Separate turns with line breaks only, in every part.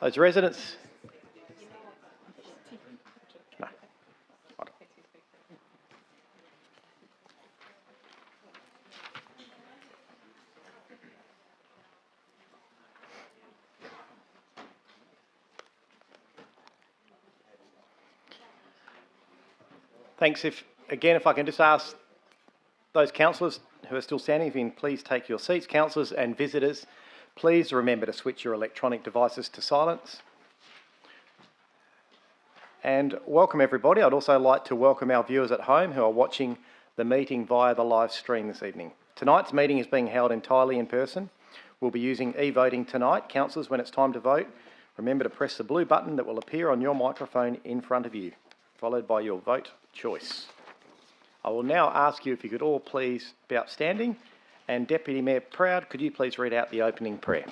Those residents... No. Hold on. Thanks. If I can just ask those councillors who are still standing, if you can please take your seats. Councillors and visitors, please remember to switch your electronic devices to silence. And welcome everybody. I'd also like to welcome our viewers at home who are watching the meeting via the live stream this evening. Tonight's meeting is being held entirely in person. We'll be using e-voting tonight. Councillors, when it's time to vote, remember to press the blue button that will appear on your microphone in front of you, followed by your vote choice. I will now ask you if you could all please be upstanding, and Deputy Mayor Proud, could you please read out the opening prayer?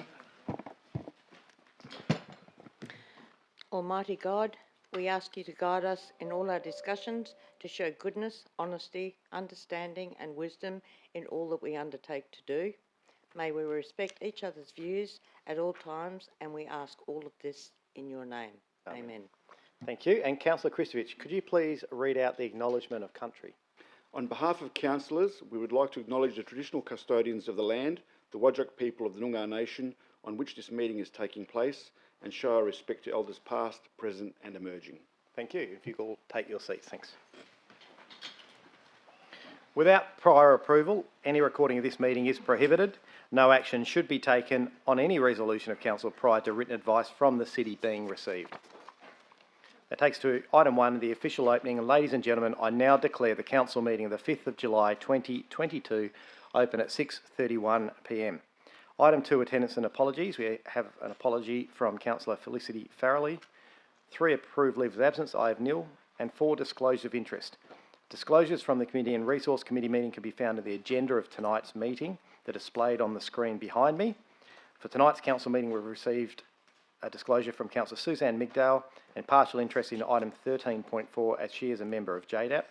Almighty God, we ask you to guide us in all our discussions, to show goodness, honesty, understanding and wisdom in all that we undertake to do. May we respect each other's views at all times, and we ask all of this in your name. Amen.
Thank you. And Councillor Kristovich, could you please read out the acknowledgement of country?
On behalf of councillors, we would like to acknowledge the traditional custodians of the land, the Wadjuk people of the Noongar Nation, on which this meeting is taking place, and show our respect to elders past, present and emerging.
Thank you. If you could all take your seats, thanks. Without prior approval, any recording of this meeting is prohibited. No action should be taken on any resolution of council prior to written advice from the city being received. That takes to item 1, the official opening. And ladies and gentlemen, I now declare the council meeting of the 5th of July 2022 open at 6:31 p.m. Item 2, attendance and apologies. We have an apology from Councillor Felicity Farrelly. 3, approved leave of absence. I have nil. And 4, disclosure of interest. Disclosures from the Committee and Resource Committee meeting can be found in the agenda of tonight's meeting. They're displayed on the screen behind me. For tonight's council meeting, we've received a disclosure from Councillor Suzanne Migdale and partial interest in item 13.4 as she is a member of JDAP.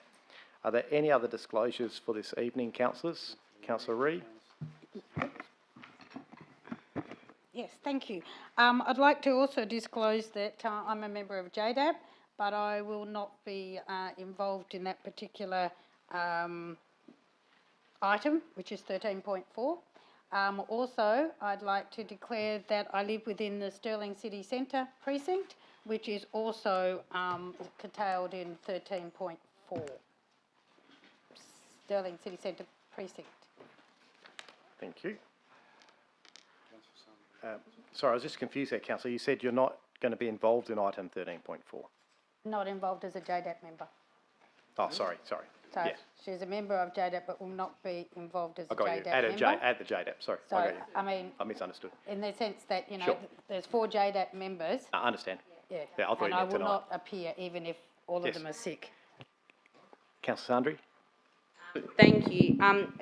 Are there any other disclosures for this evening, councillors? Councillor Ree.
Yes, thank you. I'd like to also disclose that I'm a member of JDAP, but I will not be involved in that particular item, which is 13.4. Also, I'd like to declare that I live within the Stirling City Centre precinct, which is also curtailed in 13.4. Stirling City Centre precinct.
Thank you. Sorry, I was just confused there, Councillor. You said you're not going to be involved in item 13.4.
Not involved as a JDAP member.
Oh, sorry.
So
yes.
she's a member of JDAP but will not be involved as a JDAP member.
At the JDAP, sorry.
So,
I got you.
I mean...
I misunderstood.
In the sense that, you know,
Sure.
there's 4 JDAP members.
I understand.
Yeah.
I thought
and
you
I
meant
will
tonight.
not appear even if all
Yes.
of them are sick.
Councillor Sandri.
Thank you.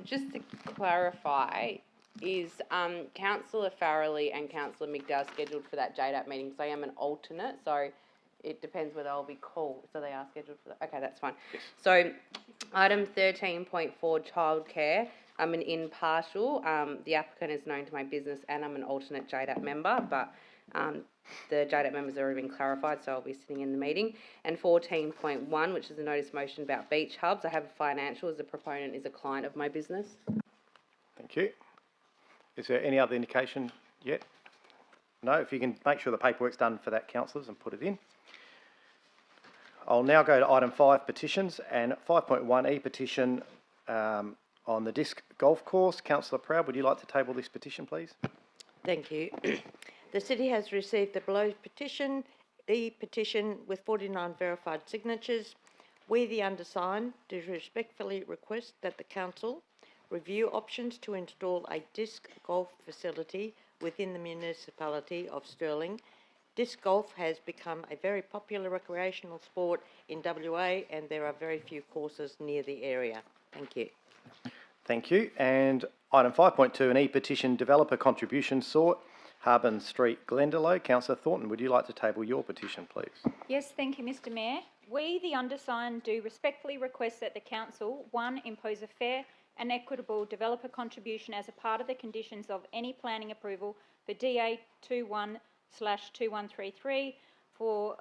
Just to clarify, is Councillor Farrelly and Councillor Migdale scheduled for that JDAP meeting? Because I am an alternate, so it depends whether I'll be called. So they are scheduled for that. Okay, that's fine.
Yes.
So item 13.4, childcare. I'm an impartial. The applicant is known to my business and I'm an alternate JDAP member, but the JDAP members have already been clarified, so I'll be sitting in the meeting. And 14.1, which is a notice motion about beach hubs. I have a financial as a proponent, is a client of my business.
Thank you. Is there any other indication yet? No, if you can make sure the paperwork's done for that, councillors, and put it in. I'll now go to item 5, petitions, and 5.1 petition on the disc golf course. Councillor Proud, would you like to table this petition, please?
Thank you. The City has received the below petition, e-petition with 49 verified signatures. We, the undersigned, do respectfully request that the Council review options to install a disc golf facility within the municipality of Stirling. Disc golf has become a very popular recreational sport in WA and there are very few courses near the area. Thank you.
Thank you. And item 5.2, an e-petition developer contribution sought, Harbin Street, Glendalough. Councillor Thornton, would you like to table your petition, please?
Yes, thank you, Mr Mayor. We, the undersigned, do respectfully request that the Council, 1, impose a fair and equitable developer contribution as a part of the conditions of any planning approval for DA 2022/2133 for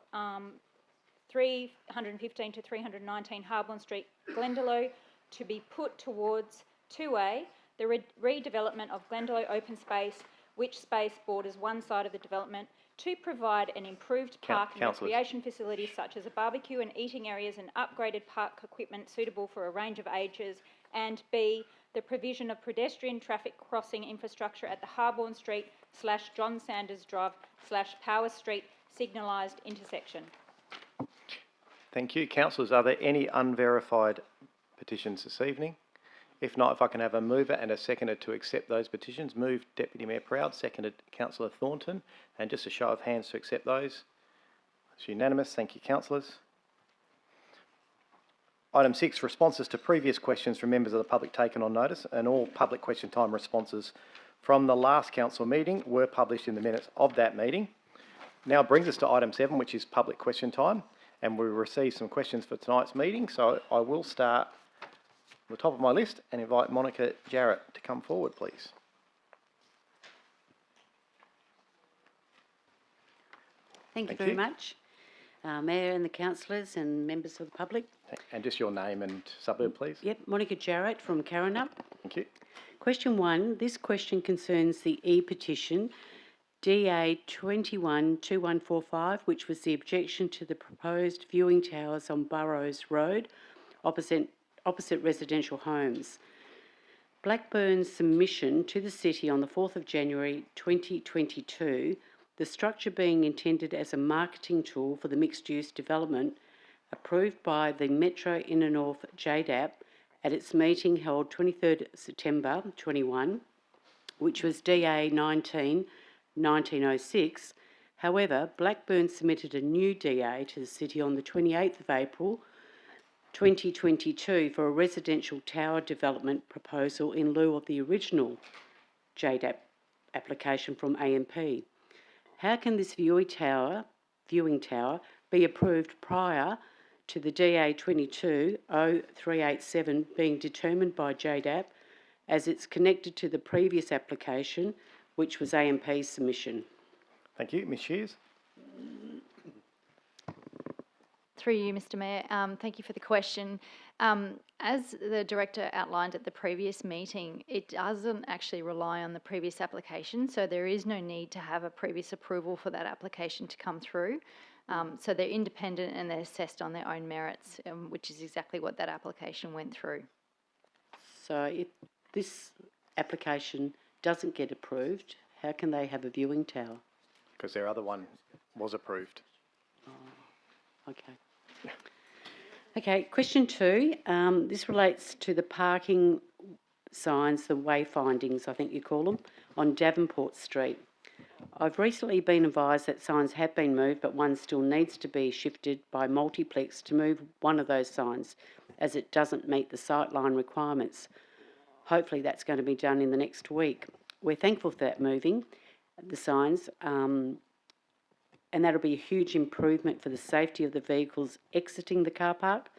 315 to 319 Harborne Street, Glendalough, to be put towards 2A, the redevelopment of Glendalough open space, which space borders one side of the development, to provide an improved park and
Councillors.
recreation facilities such as a barbecue and eating areas and upgraded park equipment suitable for a range of ages, and B, the provision of pedestrian traffic crossing infrastructure at the Harborne Street / John Sanders Drive / Power Street signalised intersection.
Thank you. Councillors, are there any unverified petitions this evening? If not, if I can have a mover and a seconder to accept those petitions. Moved Deputy Mayor Proud, seconded Councillor Thornton. And just a show of hands to accept those. It's unanimous. Thank you, councillors. Item 6, responses to previous questions from members of the public taken on notice, and all public question time responses from the last council meeting were published in the minutes of that meeting. Now brings us to item 7, which is public question time, and we received some questions for tonight's meeting, so I will start at the top of my list and invite Monica Jarrett to come forward, please.
Thank you
Thank
very
you.
much, Mayor and the councillors and members of the public.
And just your name and suburb, please.
Yep, Monica Jarrett from Karrinyup.
Thank you.
Question 1. This question concerns the e-petition DA 212145, which was the objection to the proposed viewing towers on Burrows Road, opposite residential homes. Blackburn's submission to the City on the 4th of January 2022, the structure being intended as a marketing tool for the mixed-use development, approved by the Metro Inner North JDAP at its meeting held 23rd September 21, which was DA 19/1906. However, Blackburn submitted a new DA to the City on the 28th of April 2022 for a residential tower development proposal in lieu of the original JDAP application from AMP. How can this viewing tower be approved prior to the DA 220387 being determined by JDAP, as it's connected to the previous application, which was AMP's submission?
Thank you. Ms Shears.
Through you, Mr Mayor, thank you for the question. As the Director outlined at the previous meeting, it doesn't actually rely on the previous application, so there is no need to have a previous approval for that application to come through. So they're independent and they're assessed on their own merits, which is exactly what that application went through.
So if this application doesn't get approved, how can they have a viewing tower?
Because their other one was approved.
Okay. Okay, question 2. This relates to the parking signs, the wayfindings, I think you call them, on Davenport Street. I've recently been advised that signs have been moved, but one still needs to be shifted by Multiplex to move one of those signs, as it doesn't meet the sightline requirements. Hopefully that's going to be done in the next week. We're thankful for that moving, the signs, and that'll be a huge improvement for the safety of the vehicles exiting the car park.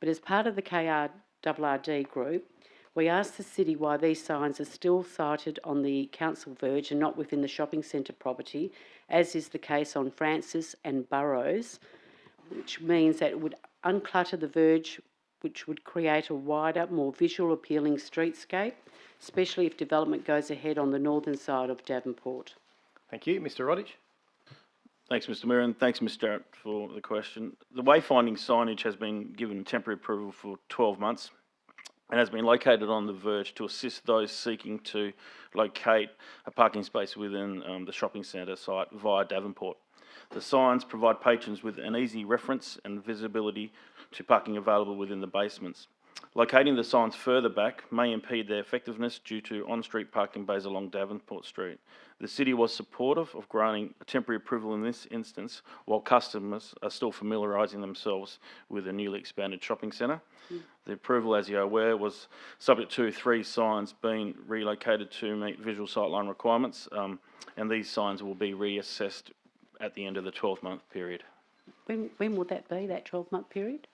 But as part of the KRRD group, we asked the City why these signs are still sited on the council verge and not within the shopping centre property, as is the case on Francis and Burrows, which means that it would unclutter the verge, which would create a wider, more visual appealing streetscape, especially if development goes ahead on the northern side of Davenport.
Thank you. Mr Roddich.
Thanks, Mr Mayor, and thanks, Ms Jarrett, for the question. The wayfinding signage has been given temporary approval for 12 months and has been located on the verge to assist those seeking to locate a parking space within the shopping centre site via Davenport. The signs provide patrons with an easy reference and visibility to parking available within the basements. Locating the signs further back may impede their effectiveness due to on-street parking bays along Davenport Street. The City was supportive of granting a temporary approval in this instance, while customers are still familiarising themselves with the newly expanded shopping centre. The approval, as you're aware, was subject to 3 signs being relocated to meet visual sightline requirements, and these signs will be reassessed at the end of the 12-month period.
When will that be, that 12-month period?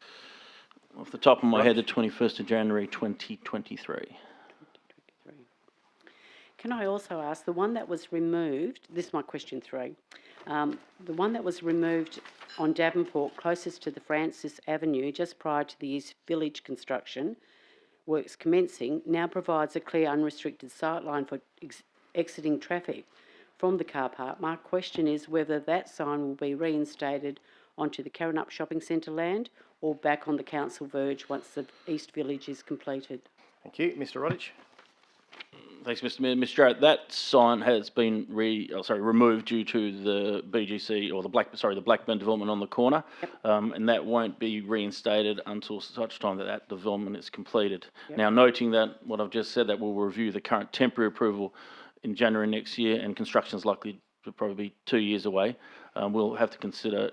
Off the top of my head, the 21st of January 2023.
Can I also ask, the one that was removed, this is my question 3, The one that was removed on Davenport, closest to the Francis Avenue, just prior to the East Village construction works commencing, now provides a clear, unrestricted sightline for exiting traffic from the car park. My question is whether that sign will be reinstated onto the Karrinyup Shopping Centre land or back on the council verge once the East Village is completed.
Thank you. Mr Rodich?
Thanks, Mr Mayor. Mr Jarrett, that sign has been removed due to the BGC or the Blackburn development on the corner, and that won't be reinstated until such time that that development is completed. Now, noting that what I've just said, that we'll review the current temporary approval in January next year, and construction is likely to probably be 2 years away. We'll have to consider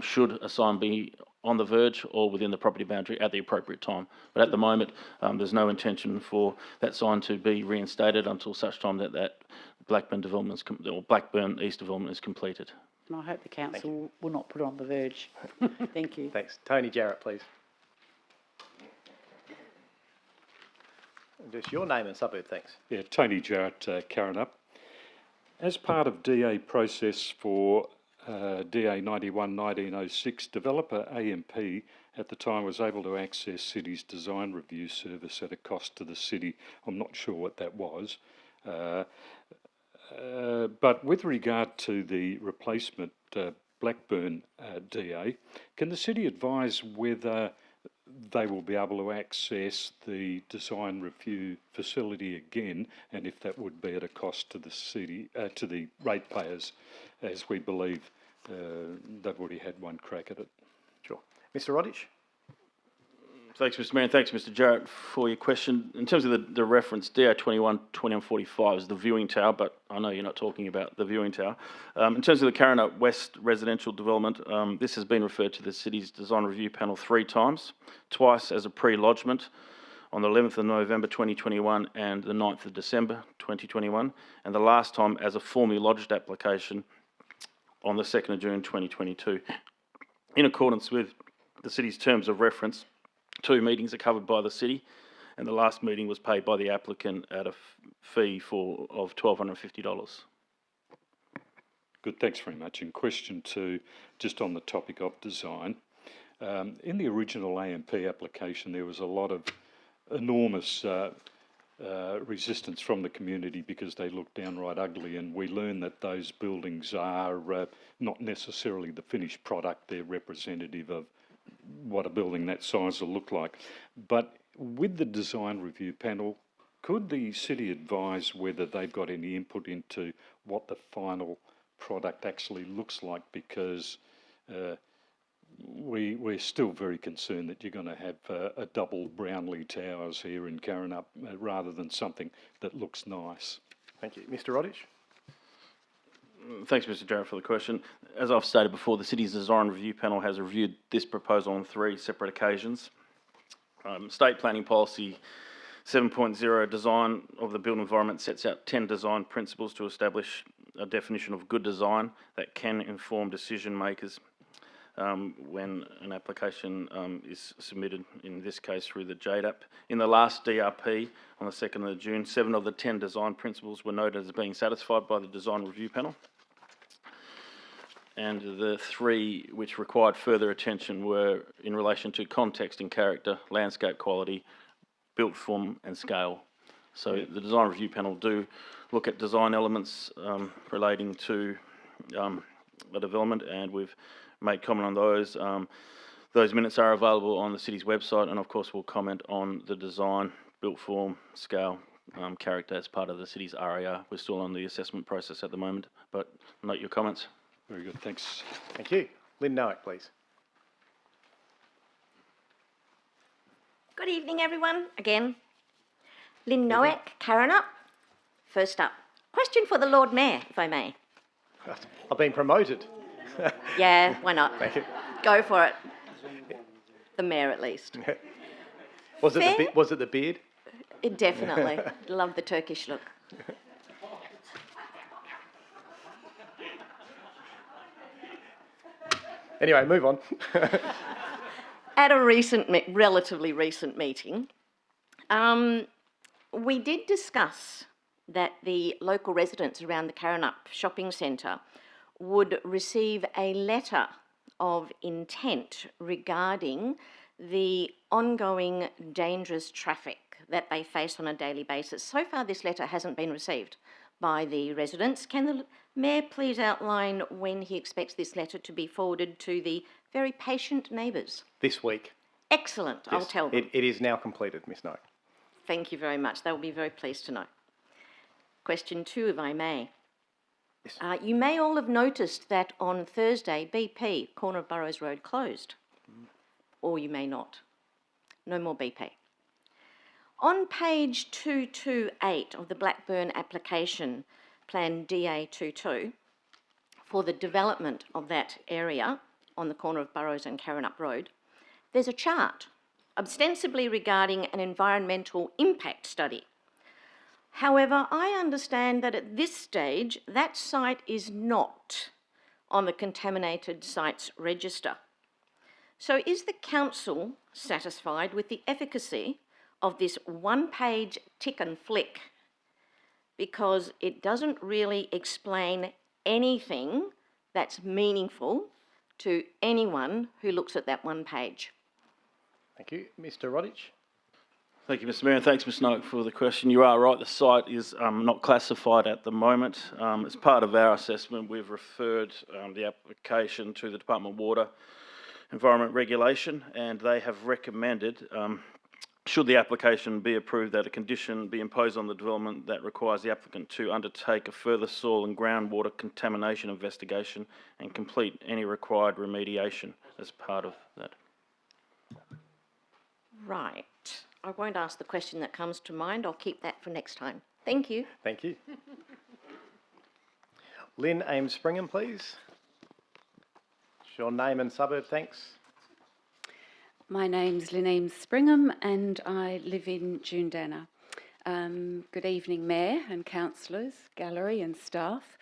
should a sign be on the verge or within the property boundary at the appropriate time. But at the moment, there's no intention for that sign to be reinstated until such time that that Blackburn development or Blackburn East development is completed.
And I hope the council will not put it on the verge. Thank you.
Thanks. Tony Jarrett, please. Just your name and suburb, thanks.
Yeah, Tony Jarrett, Karrinyup. As part of DA process for DA 91-1906, developer AMP at the time was able to access City's design review service at a cost to the City. I'm not sure what that was. But with regard to the replacement Blackburn DA, can the City advise whether they will be able to access the design review facility again, and if that would be at a cost to the City, to the ratepayers, as we believe they've already had one crack at it?
Sure. Mr Rodich?
Thanks, Mr Mayor, and thanks, Mr Jarrett, for your question. In terms of the reference, DA 21-2145 is the viewing tower, but I know you're not talking about the viewing tower. In terms of the Karrinyup West residential development, this has been referred to the City's design review panel 3 times, twice as a pre-lodgement on the 11th of November 2021 and the 9th of December 2021, and the last time as a formally lodged application on the 2nd of June 2022. In accordance with the City's terms of reference, 2 meetings are covered by the City, and the last meeting was paid by the applicant at a fee of $1,250.
Good, thanks very much. And question 2, just on the topic of design. In the original AMP application, there was a lot of enormous resistance from the community because they look downright ugly, and we learn that those buildings are not necessarily the finished product. They're representative of what a building that size will look like. But with the design review panel, could the City advise whether they've got any input into what the final product actually looks like? Because we're still very concerned that you're going to have a double Brownlee Towers here in Karrinyup rather than something that looks nice.
Thank you. Mr Rodich?
Thanks, Mr Jarrett, for the question. As I've stated before, the City's design review panel has reviewed this proposal on 3 separate occasions. State Planning Policy 7.0 design of the built environment sets out 10 design principles to establish a definition of good design that can inform decision makers when an application is submitted, in this case through the JDAP. In the last DRP on the 2nd of June, 7 of the 10 design principles were noted as being satisfied by the design review panel. And the 3 which required further attention were in relation to context and character, landscape quality, built form and scale. So the design review panel do look at design elements relating to the development, and we've made comment on those. Those minutes are available on the City's website, and of course we'll comment on the design, built form, scale, character as part of the City's RAR. We're still on the assessment process at the moment, but note your comments.
Very good, thanks.
Thank you. Lynn Noack, please.
Good evening, everyone. Again, Lynn Noack, Karrinyup. First up, question for the Lord Mayor, if I may.
I've been promoted.
Yeah, why not?
Thank you.
Go for it. The Mayor, at least.
Was it the beard?
Definitely. Love the Turkish look.
Anyway, move on.
At a relatively recent meeting, we did discuss that the local residents around the Karrinyup shopping centre would receive a letter of intent regarding the ongoing dangerous traffic that they face on a daily basis. So far, this letter hasn't been received by the residents. Can the Mayor please outline when he expects this letter to be forwarded to the very patient neighbours?
This week.
Excellent, I'll
Yes,
tell them.
It is now completed, Ms Noak.
Thank you very much. They will be very pleased to know. Question 2, if I may.
Yes.
You may all have noticed that on Thursday, BP, corner of Burrows Road, closed. Or you may not. No more BP. On page 228 of the Blackburn application, Plan DA22, for the development of that area on the corner of Burrows and Karrinyup Road, there's a chart ostensibly regarding an environmental impact study. However, I understand that at this stage, that site is not on the contaminated sites register. So is the council satisfied with the efficacy of this one-page tick and flick? Because it doesn't really explain anything that's meaningful to anyone who looks at that one page.
Thank you. Mr Rodich?
Thank you, Mr Mayor, and thanks, Ms Noak, for the question. You are right, the site is not classified at the moment. As part of our assessment, we've referred the application to the Department of Water Environment Regulation, and they have recommended, should the application be approved, that a condition be imposed on the development that requires the applicant to undertake a further soil and groundwater contamination investigation and complete any required remediation as part of that.
Right. I won't ask the question that comes to mind. I'll keep that for next time. Thank you.
Thank you. Lynn Ames Springham, please. Your name and suburb, thanks.
My name's Lynn Eames Springham and I live in Jundanna. Good evening, Mayor and councillors, gallery and staff.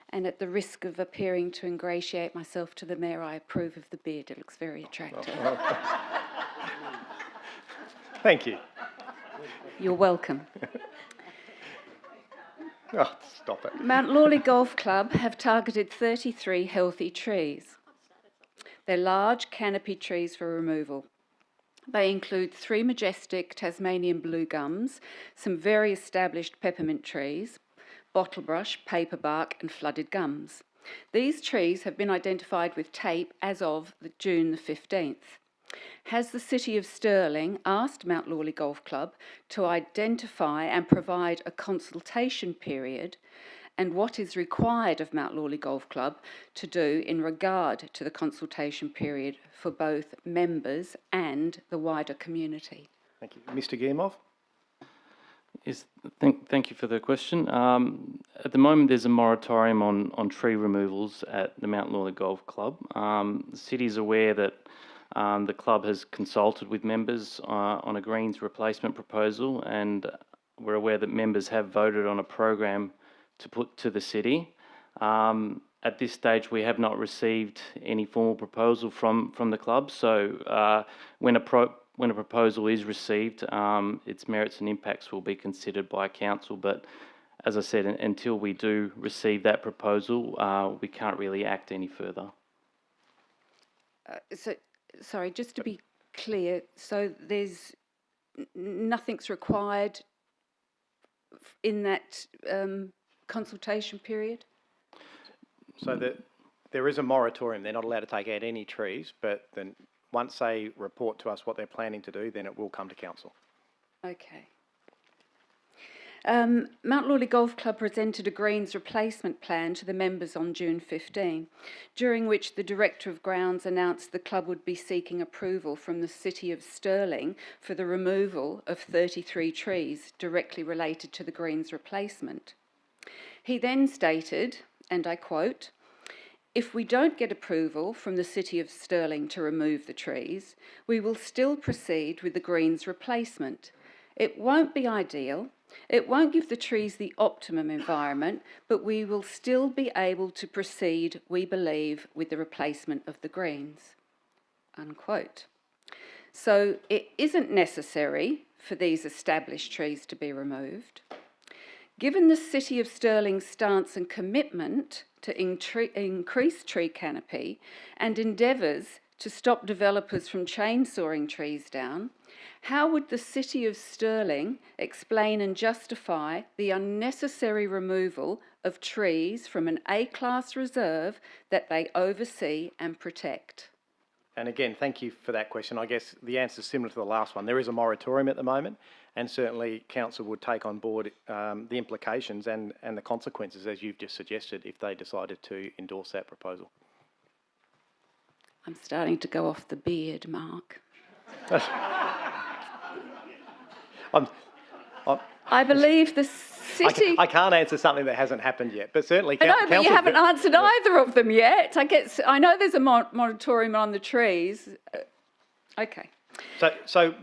And at the risk of appearing to ingratiate myself to the Mayor, I approve of the beard. It looks very attractive.
Thank you.
You're welcome.
Oh, stop it.
Mount Lawley Golf Club have targeted 33 healthy trees. They're large canopy trees for removal. They include 3 majestic Tasmanian blue gums, some very established peppermint trees, bottlebrush, paperbark and flooded gums. These trees have been identified with tape as of June the 15th. Has the City of Stirling asked Mount Lawley Golf Club to identify and provide a consultation period, and what is required of Mount Lawley Golf Club to do in regard to the consultation period for both members and the wider community?
Thank you. Mr Guillemov?
Yes, thank you for the question. At the moment, there's a moratorium on tree removals at the Mount Lawley Golf Club. The City is aware that the club has consulted with members on a greens replacement proposal, and we're aware that members have voted on a program to put to the City. At this stage, we have not received any formal proposal from the club, so when a proposal is received, its merits and impacts will be considered by council. But as I said, until we do receive that proposal, we can't really act any further.
Sorry, just to be clear, so there's nothing's required in that consultation period?
So there is a moratorium. They're not allowed to take out any trees, but then once they report to us what they're planning to do, then it will come to council.
Okay. Mount Lawley Golf Club presented a greens replacement plan to the members on June 15, during which the Director of Grounds announced the club would be seeking approval from the City of Stirling for the removal of 33 trees directly related to the greens replacement. He then stated, and I quote, "If we don't get approval from the City of Stirling to remove the trees, we will still proceed with the greens replacement. It won't be ideal. It won't give the trees the optimum environment, but we will still be able to proceed, we believe, with the replacement of the greens." Unquote. So it isn't necessary for these established trees to be removed.
Given the City of Stirling's stance and commitment to increase tree canopy and endeavours to stop developers from chainsawing trees down, how would the City of Stirling explain and justify the unnecessary removal of trees from an A-class reserve that they oversee and protect?
And again, thank you for that question. I guess the answer is similar to the last one. There is a moratorium at the moment, and certainly council would take on board the implications and the consequences, as you've just suggested, if they decided to endorse that proposal.
I'm starting to go off the beard, Mark. I believe the city...
I can't answer something that hasn't happened yet, but certainly...
I know, but you haven't answered either of them yet. I know there's a moratorium on the trees. Okay.
So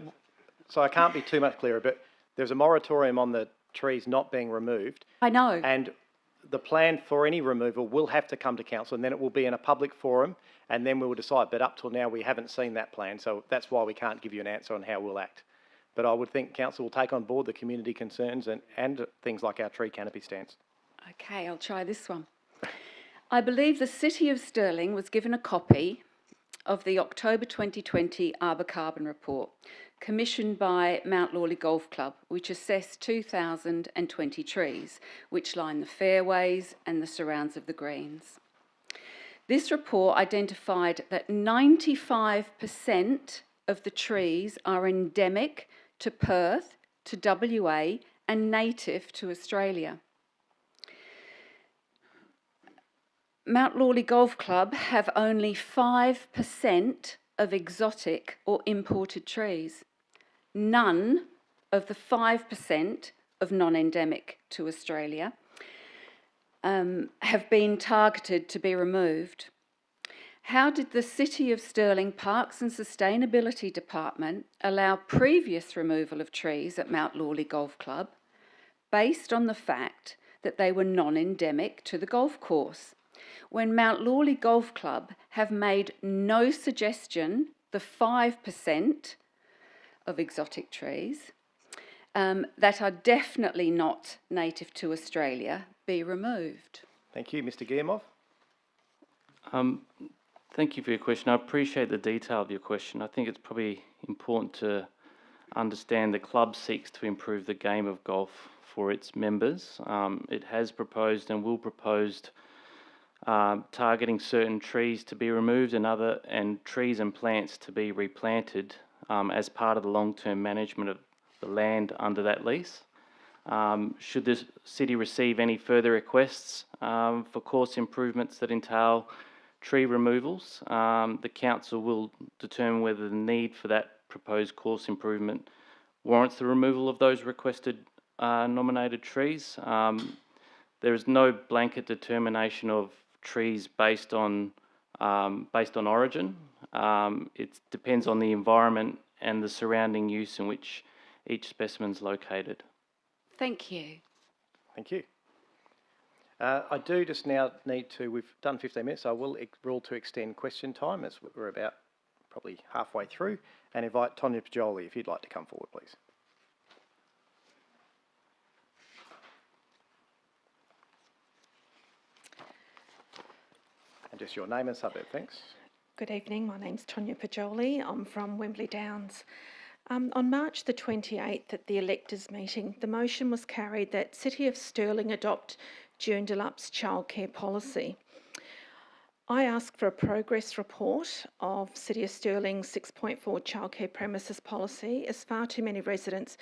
I can't be too much clearer, but there's a moratorium on the trees not being removed.
I know.
And the plan for any removal will have to come to council, and then it will be in a public forum, and then we will decide. But up till now, we haven't seen that plan, so that's why we can't give you an answer on how we'll act. But I would think council will take on board the community concerns and things like our tree canopy stance.
Okay, I'll try this one. I believe the City of Stirling was given a copy of the October 2020 Arbor Carbon Report, commissioned by Mount Lawley Golf Club, which assessed 2,020 trees, which line the fairways and the surrounds of the greens. This report identified that 95% of the trees are endemic to Perth, to WA, and native to Australia. Mount Lawley Golf Club have only 5% of exotic or imported trees. None of the 5% of non-endemic to Australia have been targeted to be removed. How did the City of Stirling Parks and Sustainability Department allow previous removal of trees at Mount Lawley Golf Club based on the fact that they were non-endemic to the golf course, when Mount Lawley Golf Club have made no suggestion the 5% of exotic trees that are definitely not native to Australia be removed?
Thank you. Mr. Guillemot.
Thank you for your question. I appreciate the detail of your question. I think it's probably important to understand the club seeks to improve the game of golf for its members. It has proposed and will propose targeting certain trees to be removed and trees and plants to be replanted as part of the long-term management of the land under that lease. Should the city receive any further requests for course improvements that entail tree removals, the council will determine whether the need for that proposed course improvement warrants the removal of those requested nominated trees. There is no blanket determination of trees based on origin. It depends on the environment and the surrounding use in which each specimen is located.
Thank you.
Thank you. I do just now need to, we've done 15 minutes, so I will rule to extend question time as we're about probably halfway through, and invite Tonya Pajoli if you'd like to come forward, please. And just your name and suburb, thanks.
Good evening, my name's Tonya Pajoli. I'm from Wembley Downs. On March the 28th at the electors meeting, the motion was carried that City of Stirling adopt Joondalup's childcare policy. I asked for a progress report of City of Stirling's 6.4 childcare premises policy, as far too many residents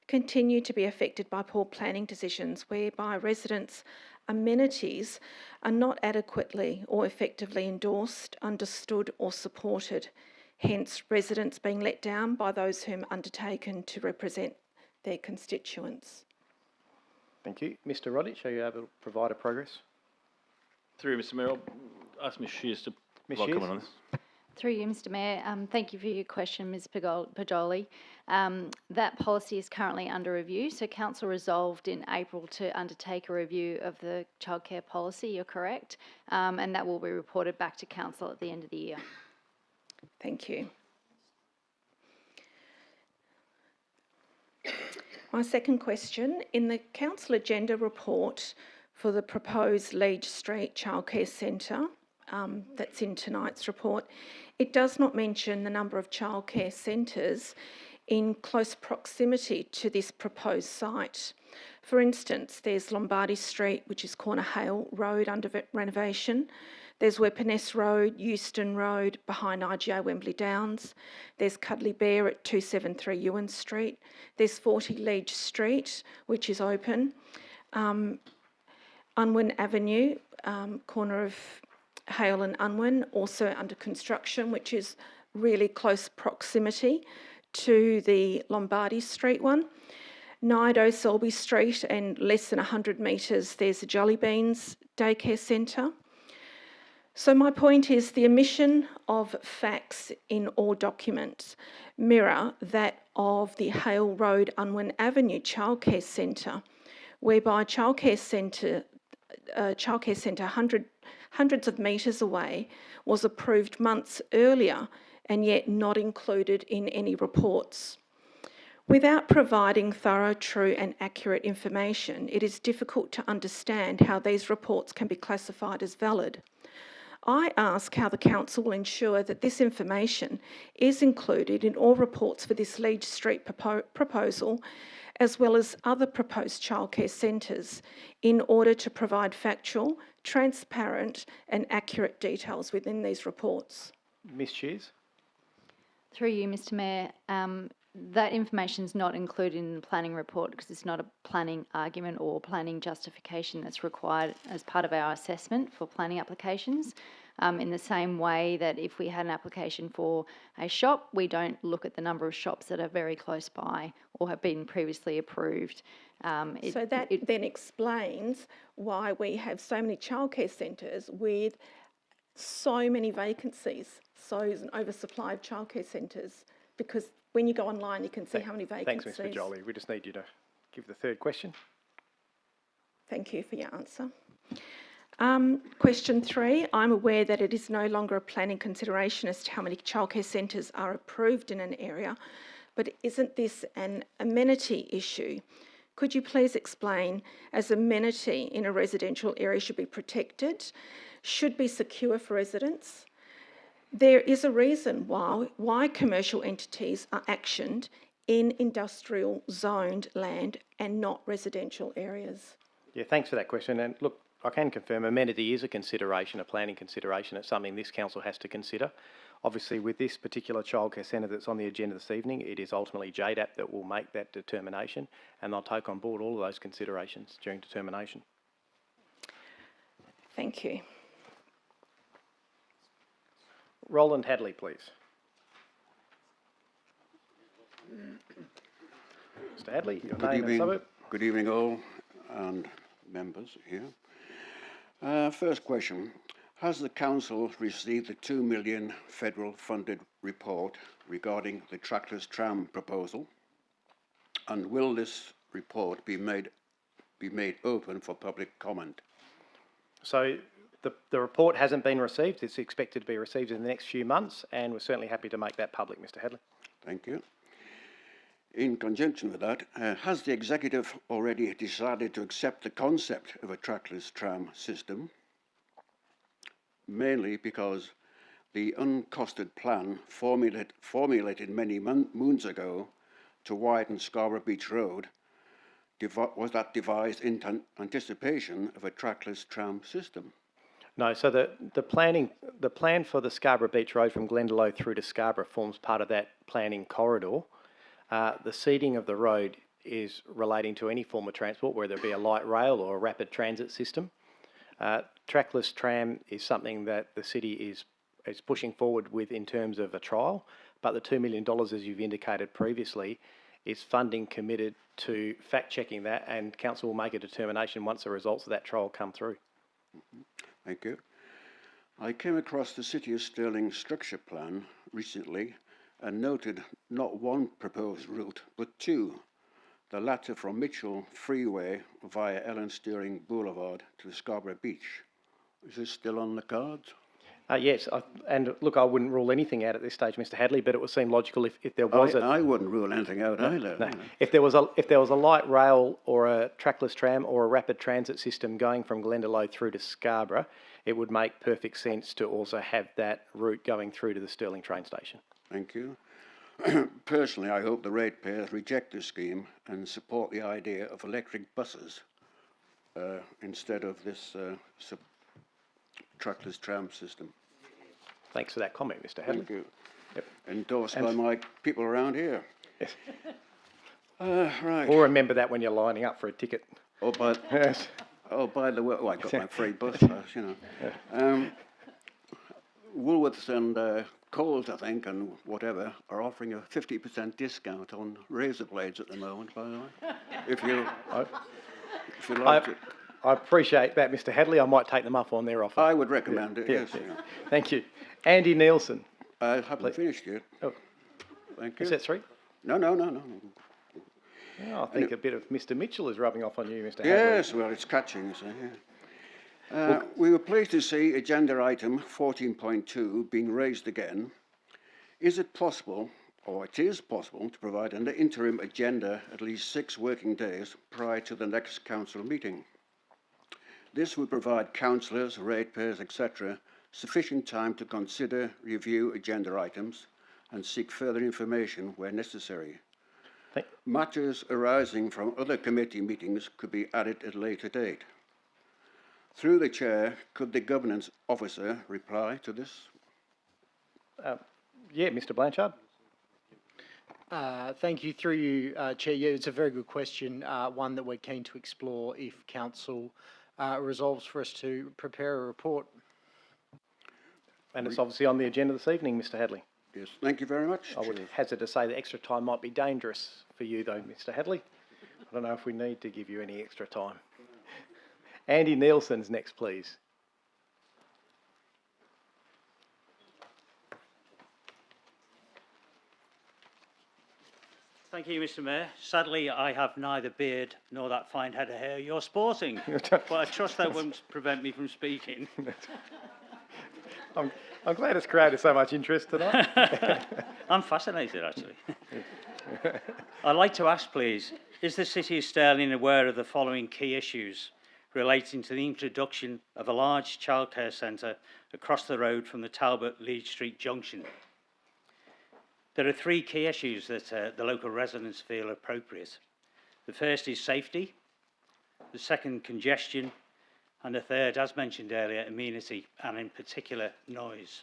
continue to be affected by poor planning decisions whereby residents' amenities are not adequately or effectively endorsed, understood or supported. Hence, residents being let down by those whom undertaken to represent their constituents.
Thank you. Mr. Rodich, are you able to provide a progress?
Through Mr. Mayor, I'll ask Ms. Shears to provide comment on this.
Through you, Mr. Mayor, thank you for your question, Ms. Pajoli. That policy is currently under review, so Council resolved in April to undertake a review of the childcare policy, you're correct, and that will be reported back to Council at the end of the year.
Thank you. My second question, in the council agenda report for the proposed Leach Street Childcare Centre, that's in tonight's report, it does not mention the number of childcare centres in close proximity to this proposed site. For instance, there's Lombardy Street, which is Corner Hale Road under renovation. There's Weponess Road, Euston Road, behind IGA Wembley Downs. There's Cuddly Bear at 273 Ewan Street. There's 40 Leach Street, which is open. Unwin Avenue, corner of Hale and Unwin, also under construction, which is really close proximity to the Lombardy Street one. Nido, Selby Street, and less than 100 metres, there's a Jolly Beans daycare centre. So my point is the omission of facts in all documents mirror that of the Hale Road Unwin Avenue Childcare Centre, whereby childcare centre hundreds of metres away was approved months earlier and yet not included in any reports. Without providing thorough, true and accurate information, it is difficult to understand how these reports can be classified as valid. I ask how the council will ensure that this information is included in all reports for this Leach Street proposal, as well as other proposed childcare centres, in order to provide factual, transparent and accurate details within these reports.
Ms Shears.
Through you, Mr Mayor, that information is not included in the planning report because it's not a planning argument or planning justification that's required as part of our assessment for planning applications. In the same way that if we had an application for a shop, we don't look at the number of shops that are very close by or have been previously approved.
So that then explains why we have so many childcare centres with so many vacancies, so there's an oversupply of childcare centres, because when you go online you can see how many vacancies.
Thanks, Ms Majoli. We just need you to give the third question.
Thank you for your answer. Question 3, I'm aware that it is no longer a planning consideration as to how many childcare centres are approved in an area, but isn't this an amenity issue? Could you please explain, as amenity in a residential area should be protected, should be secure for residents? There is a reason why commercial entities are actioned in industrial zoned land and not residential areas.
Yeah, thanks for that question. And look, I can confirm amenity is a consideration, a planning consideration. It's something this council has to consider. Obviously, with this particular childcare centre that's on the agenda this evening, it is ultimately JDAP that will make that determination, and they'll take on board all of those considerations during determination.
Thank you.
Roland Hadley, please. Mr Hadley, your name and suburb.
Good evening all and members here. First question, has the council received the $2 million federal funded report regarding the trackless tram proposal? And will this report be made open for public comment?
So the report hasn't been received. It's expected to be received in the next few months, and we're certainly happy to make that public, Mr Hadley.
Thank you. In conjunction with that, has the executive already decided to accept the concept of a trackless tram system? Mainly because the uncosted plan formulated many moons ago to widen Scarborough Beach Road was that devised in anticipation of a trackless tram system?
No, so the plan for the Scarborough Beach Road from Glendalough through to Scarborough forms part of that planning corridor. The seeding of the road is relating to any form of transport, whether it be a light rail or a rapid transit system. Trackless tram is something that the city is pushing forward with in terms of a trial, but the $2 million, as you've indicated previously, is funding committed to fact-checking that, and council will make a determination once the results of that trial come through.
Thank you. I came across the City of Stirling structure plan recently and noted not one proposed route, but two, the latter from Mitchell Freeway via Ellen Stirling Boulevard to Scarborough Beach. Is this still on the cards?
Yes, and look, I wouldn't rule anything out at this stage, Mr. Hadley, but it would seem logical if there was
I wouldn't rule anything out either.
No. If there was a light rail or a trackless tram or a rapid transit system going from Glendalough through to Scarborough, it would make perfect sense to also have that route going through to the Stirling train station.
Thank you. Personally, I hope the ratepayers reject this scheme and support the idea of electric buses instead of this trackless tram system.
Thanks for that comment, Mr. Hadley.
Thank you.
Yep.
Endorsed by my people around here.
Yes.
Right.
Or remember that when you're lining up for a ticket.
Oh, but
Yes.
oh, by the way, I got my free bus pass, you know. Woolworths and Coles, I think, and whatever, are offering a 50% discount on razor blades at the moment, by the way. If you like it.
I appreciate that, Mr. Hadley. I might take them up on their offer.
I would recommend it, yes.
Yeah. Thank you. Andy Nielsen.
I haven't finished yet.
Oh.
Thank you.
Is that three?
No.
Oh, I think a bit of Mr. Mitchell is rubbing off on you, Mr. Hadley.
Yes, well, it's catching, so yeah. We were pleased to see agenda item 14.2 being raised again. Is it possible, or it is possible, to provide an interim agenda at least 6 working days prior to the next council meeting? This would provide councillors, ratepayers, etc. sufficient time to consider, review agenda items and seek further information where necessary. Matters arising from other committee meetings could be added at a later date. Through the Chair, could the Governance Officer reply to this?
Yeah, Mr. Blanchard.
Thank you. Through you, Chair. Yeah, it's a very good question, one that we're keen to explore if Council resolves for us to prepare a report.
And it's obviously on the agenda this evening, Mr. Hadley.
Yes, thank you very much.
I would hazard to say that extra time might be dangerous for you though, Mr. Hadley. I don't know if we need to give you any extra time. Andy Nielsen's next, please.
Thank you, Mr. Mayor. Sadly, I have neither beard nor that fine head of hair you're sporting, but I trust that won't prevent me from speaking.
I'm glad it's created so much interest tonight.
I'm fascinated, actually. I'd like to ask, please, is the City of Stirling aware of the following key issues relating to the introduction of a large childcare centre across the road from the Talbot-Leeds Street junction? There are 3 key issues that the local residents feel appropriate. The first is safety, the second congestion, and the third, as mentioned earlier, amenity, and in particular noise.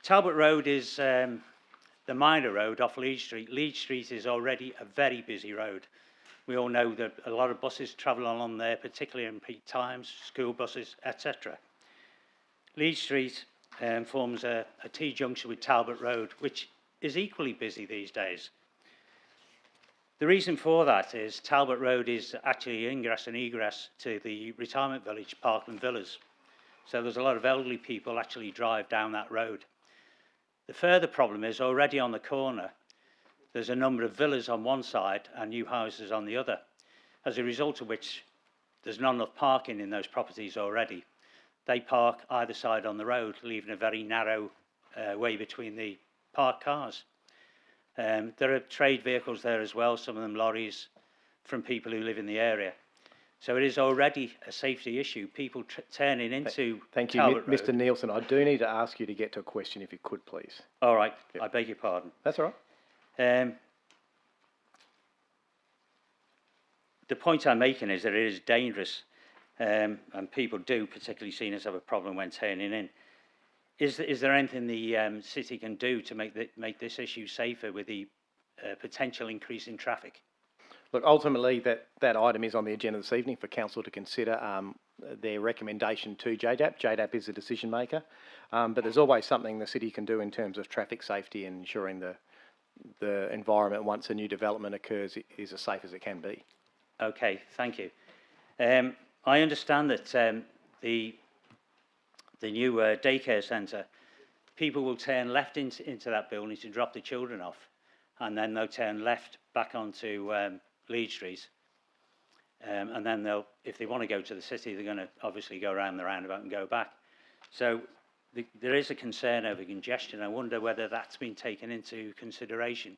Talbot Road is the minor road off Leeds Street. Leeds Street is already a very busy road. We all know that a lot of buses travel along there, particularly in peak times, school buses, etc. Leeds Street forms a T-junction with Talbot Road, which is equally busy these days. The reason for that is Talbot Road is actually ingress and egress to the retirement village, Parkland Villas. So there's a lot of elderly people actually drive down that road. The further problem is already on the corner, there's a number of villas on one side and new houses on the other, as a result of which there's not enough parking in those properties already. They park either side on the road, leaving a very narrow way between the parked cars. There are trade vehicles there as well, some of them lorries from people who live in the area. So it is already a safety issue, people turning into
Thank you,
Talbot
Mr.
Road.
Nielsen. I do need to ask you to get to a question if you could, please.
All right, I beg your pardon.
That's all right.
The point I'm making is that it is dangerous, and people do particularly seniors have a problem when turning in. Is there anything the city can do to make this issue safer with the potential increase in traffic?
Look, ultimately, that item is on the agenda this evening for council to consider their recommendation to JDAP. JDAP is the decision maker, but there's always something the city can do in terms of traffic safety and ensuring the environment once a new development occurs is as safe as it can be.
Okay, thank you. I understand that the new daycare centre, people will turn left into that building to drop the children off, and then they'll turn left back onto Leeds Street. And then if they want to go to the city, they're going to obviously go around the roundabout and go back. So there is a concern over congestion. I wonder whether that's been taken into consideration.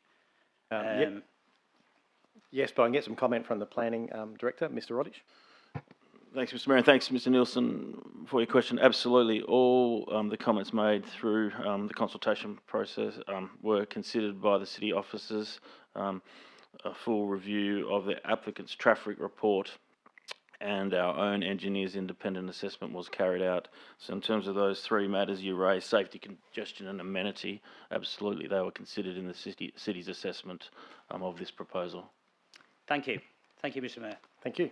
Yes, but I can get some comment from the Planning Director, Mr. Rodish.
Thanks, Mr. Mayor, and thanks, Mr. Nielsen, for your question. Absolutely, all the comments made through the consultation process were considered by the city officers. A full review of the applicant's traffic report and our own engineer's independent assessment was carried out. So in terms of those three matters you raised, safety, congestion and amenity, absolutely they were considered in the city's assessment of this proposal.
Thank you. Thank you, Mr. Mayor.
Thank you.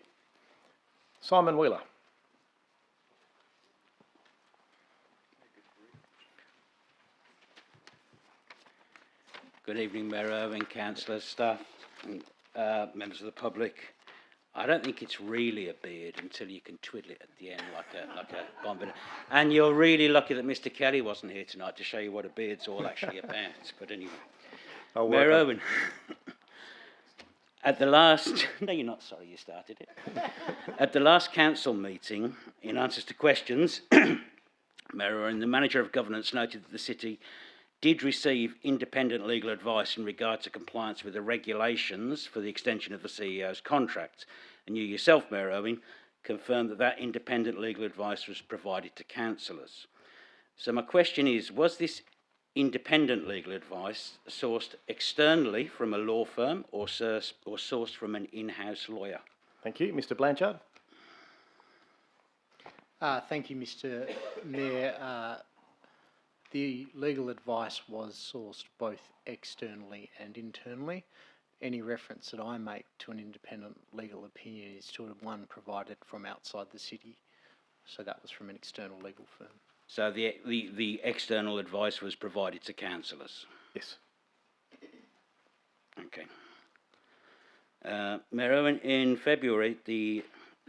Simon Wheeler.
Good evening, Mayor Irwin, councillors, staff, and members of the public. I don't think it's really a beard until you can twiddle it at the end like a bomb. And you're really lucky that Mr. Kelly wasn't here tonight to show you what a beard's all actually about. But anyway, Mayor Irwin, at the last, no, you're not sorry you started it. At the last council meeting, in answers to questions, Mayor Irwin, the manager of governance noted that the city did receive independent legal advice in regard to compliance with the regulations for the extension of the CEO's contract. And you yourself, Mayor Irwin, confirmed that that independent legal advice was provided to councillors. So my question is, was this independent legal advice sourced externally from a law firm or sourced from an in-house lawyer?
Thank you. Mr. Blanchard.
Thank you, Mr. Mayor. The legal advice was sourced both externally and internally. Any reference that I make to an independent legal opinion is to one provided from outside the city. So that was from an external legal firm.
So the external advice was provided to councillors?
Yes.
Okay. Mayor Owen, in February, the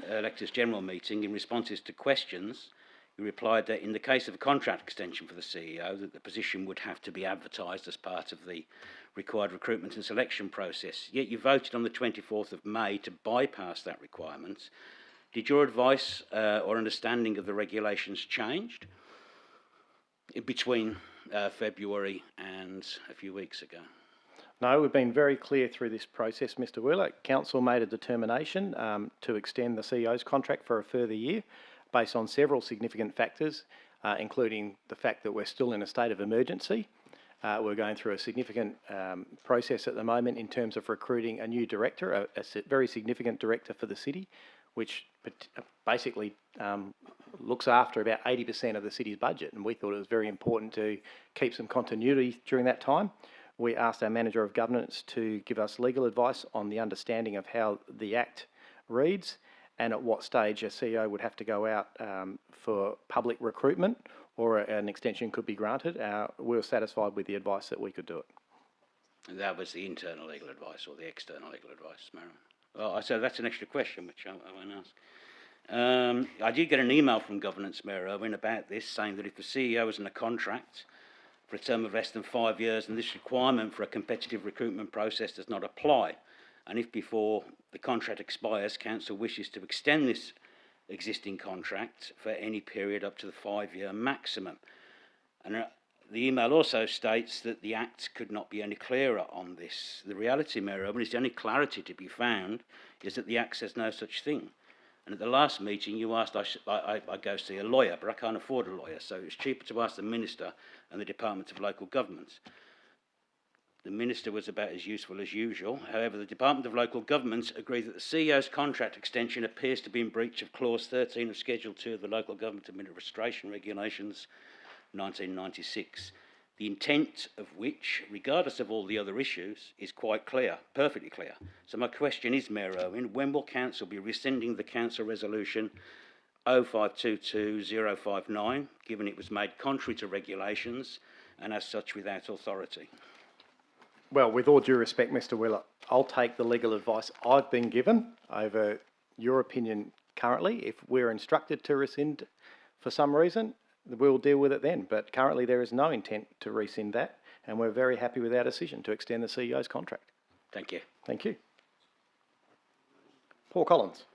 Electors General meeting, in responses to questions, you replied that in the case of a contract extension for the CEO, that the position would have to be advertised as part of the required recruitment and selection process. Yet you voted on the 24th of May to bypass that requirement. Did your advice or understanding of the regulations changed between February and a few weeks ago?
No, we've been very clear through this process, Mr. Wheeler. Council made a determination to extend the CEO's contract for a further year based on several significant factors, including the fact that we're still in a state of emergency. We're going through a significant process at the moment in terms of recruiting a new director, a very significant director for the city, which basically looks after about 80% of the city's budget. And we thought it was very important to keep some continuity during that time. We asked our Manager of Governance to give us legal advice on the understanding of how the Act reads and at what stage a CEO would have to go out for public recruitment or an extension could be granted. We were satisfied with the advice that we could do it.
And that was the internal legal advice or the external legal advice, Mayor? Well, so that's an extra question which I won't ask. I did get an email from Governance, Mayor Irwin, about this, saying that if the CEO is in a contract for a term of less than 5 years and this requirement for a competitive recruitment process does not apply, and if before the contract expires, Council wishes to extend this existing contract for any period up to the 5-year maximum. And the email also states that the Act could not be any clearer on this. The reality, Mayor Irwin, is the only clarity to be found is that the Act says no such thing. And at the last meeting, you asked I go see a lawyer, but I can't afford a lawyer, so it's cheaper to ask the Minister and the Department of Local Governments. The Minister was about as useful as usual. However, the Department of Local Governments agreed that the CEO's contract extension appears to be in breach of Clause 13 of Schedule 2 of the Local Government Administration Regulations 1996, the intent of which, regardless of all the other issues, is quite clear, perfectly clear. So my question is, Mayor Irwin, when will Council be rescinding the Council Resolution 0522059, given it was made contrary to regulations and as such without authority?
Well, with all due respect, Mr. Wheeler, I'll take the legal advice I've been given over your opinion currently. If we're instructed to rescind for some reason, we'll deal with it then. But currently there is no intent to rescind that, and we're very happy with our decision to extend the CEO's contract.
Thank you.
Thank you. Paul Collins.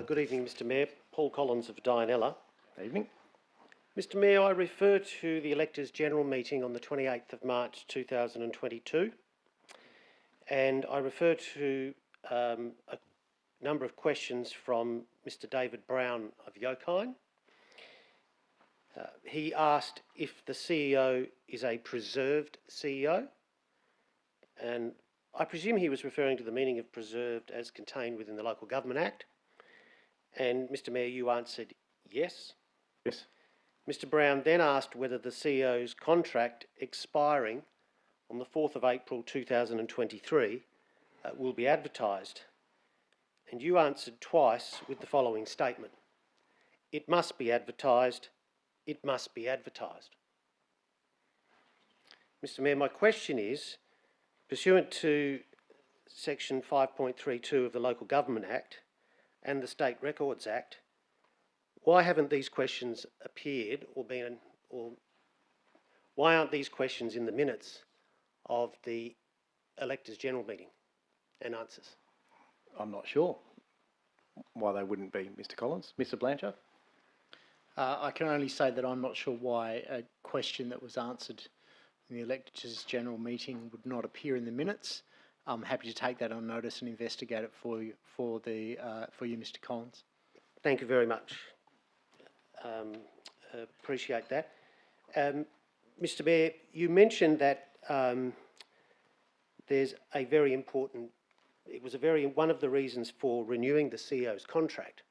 Good evening, Mr Mayor. Paul Collins of Dianella.
Evening.
Mr Mayor, I refer to the Electors' General Meeting on the 28th of March 2022, and I refer to a number of questions from Mr David Brown of Yokine. He asked if the CEO is a preserved CEO, and I presume he was referring to the meaning of preserved as contained within the Local Government Act. And Mr Mayor, you answered yes.
Yes.
Mr Brown then asked whether the CEO's contract expiring on the 4th of April 2023 will be advertised. And you answered twice with the following statement: it must be advertised, it must be advertised. Mr Mayor, my question is, pursuant to section 5.32 of the Local Government Act and the State Records Act, why haven't these questions appeared or why aren't these questions in the minutes of the Electors' General Meeting and answers?
I'm not sure why they wouldn't be, Mr Collins. Mr Blanchard?
I can only say that I'm not sure why a question that was answered in the Electors' General Meeting would not appear in the minutes. I'm happy to take that on notice and investigate it for you, Mr Collins.
Thank you very much. Appreciate that. Mr Mayor, you mentioned that there's a very important, one of the reasons for renewing the CEO's contract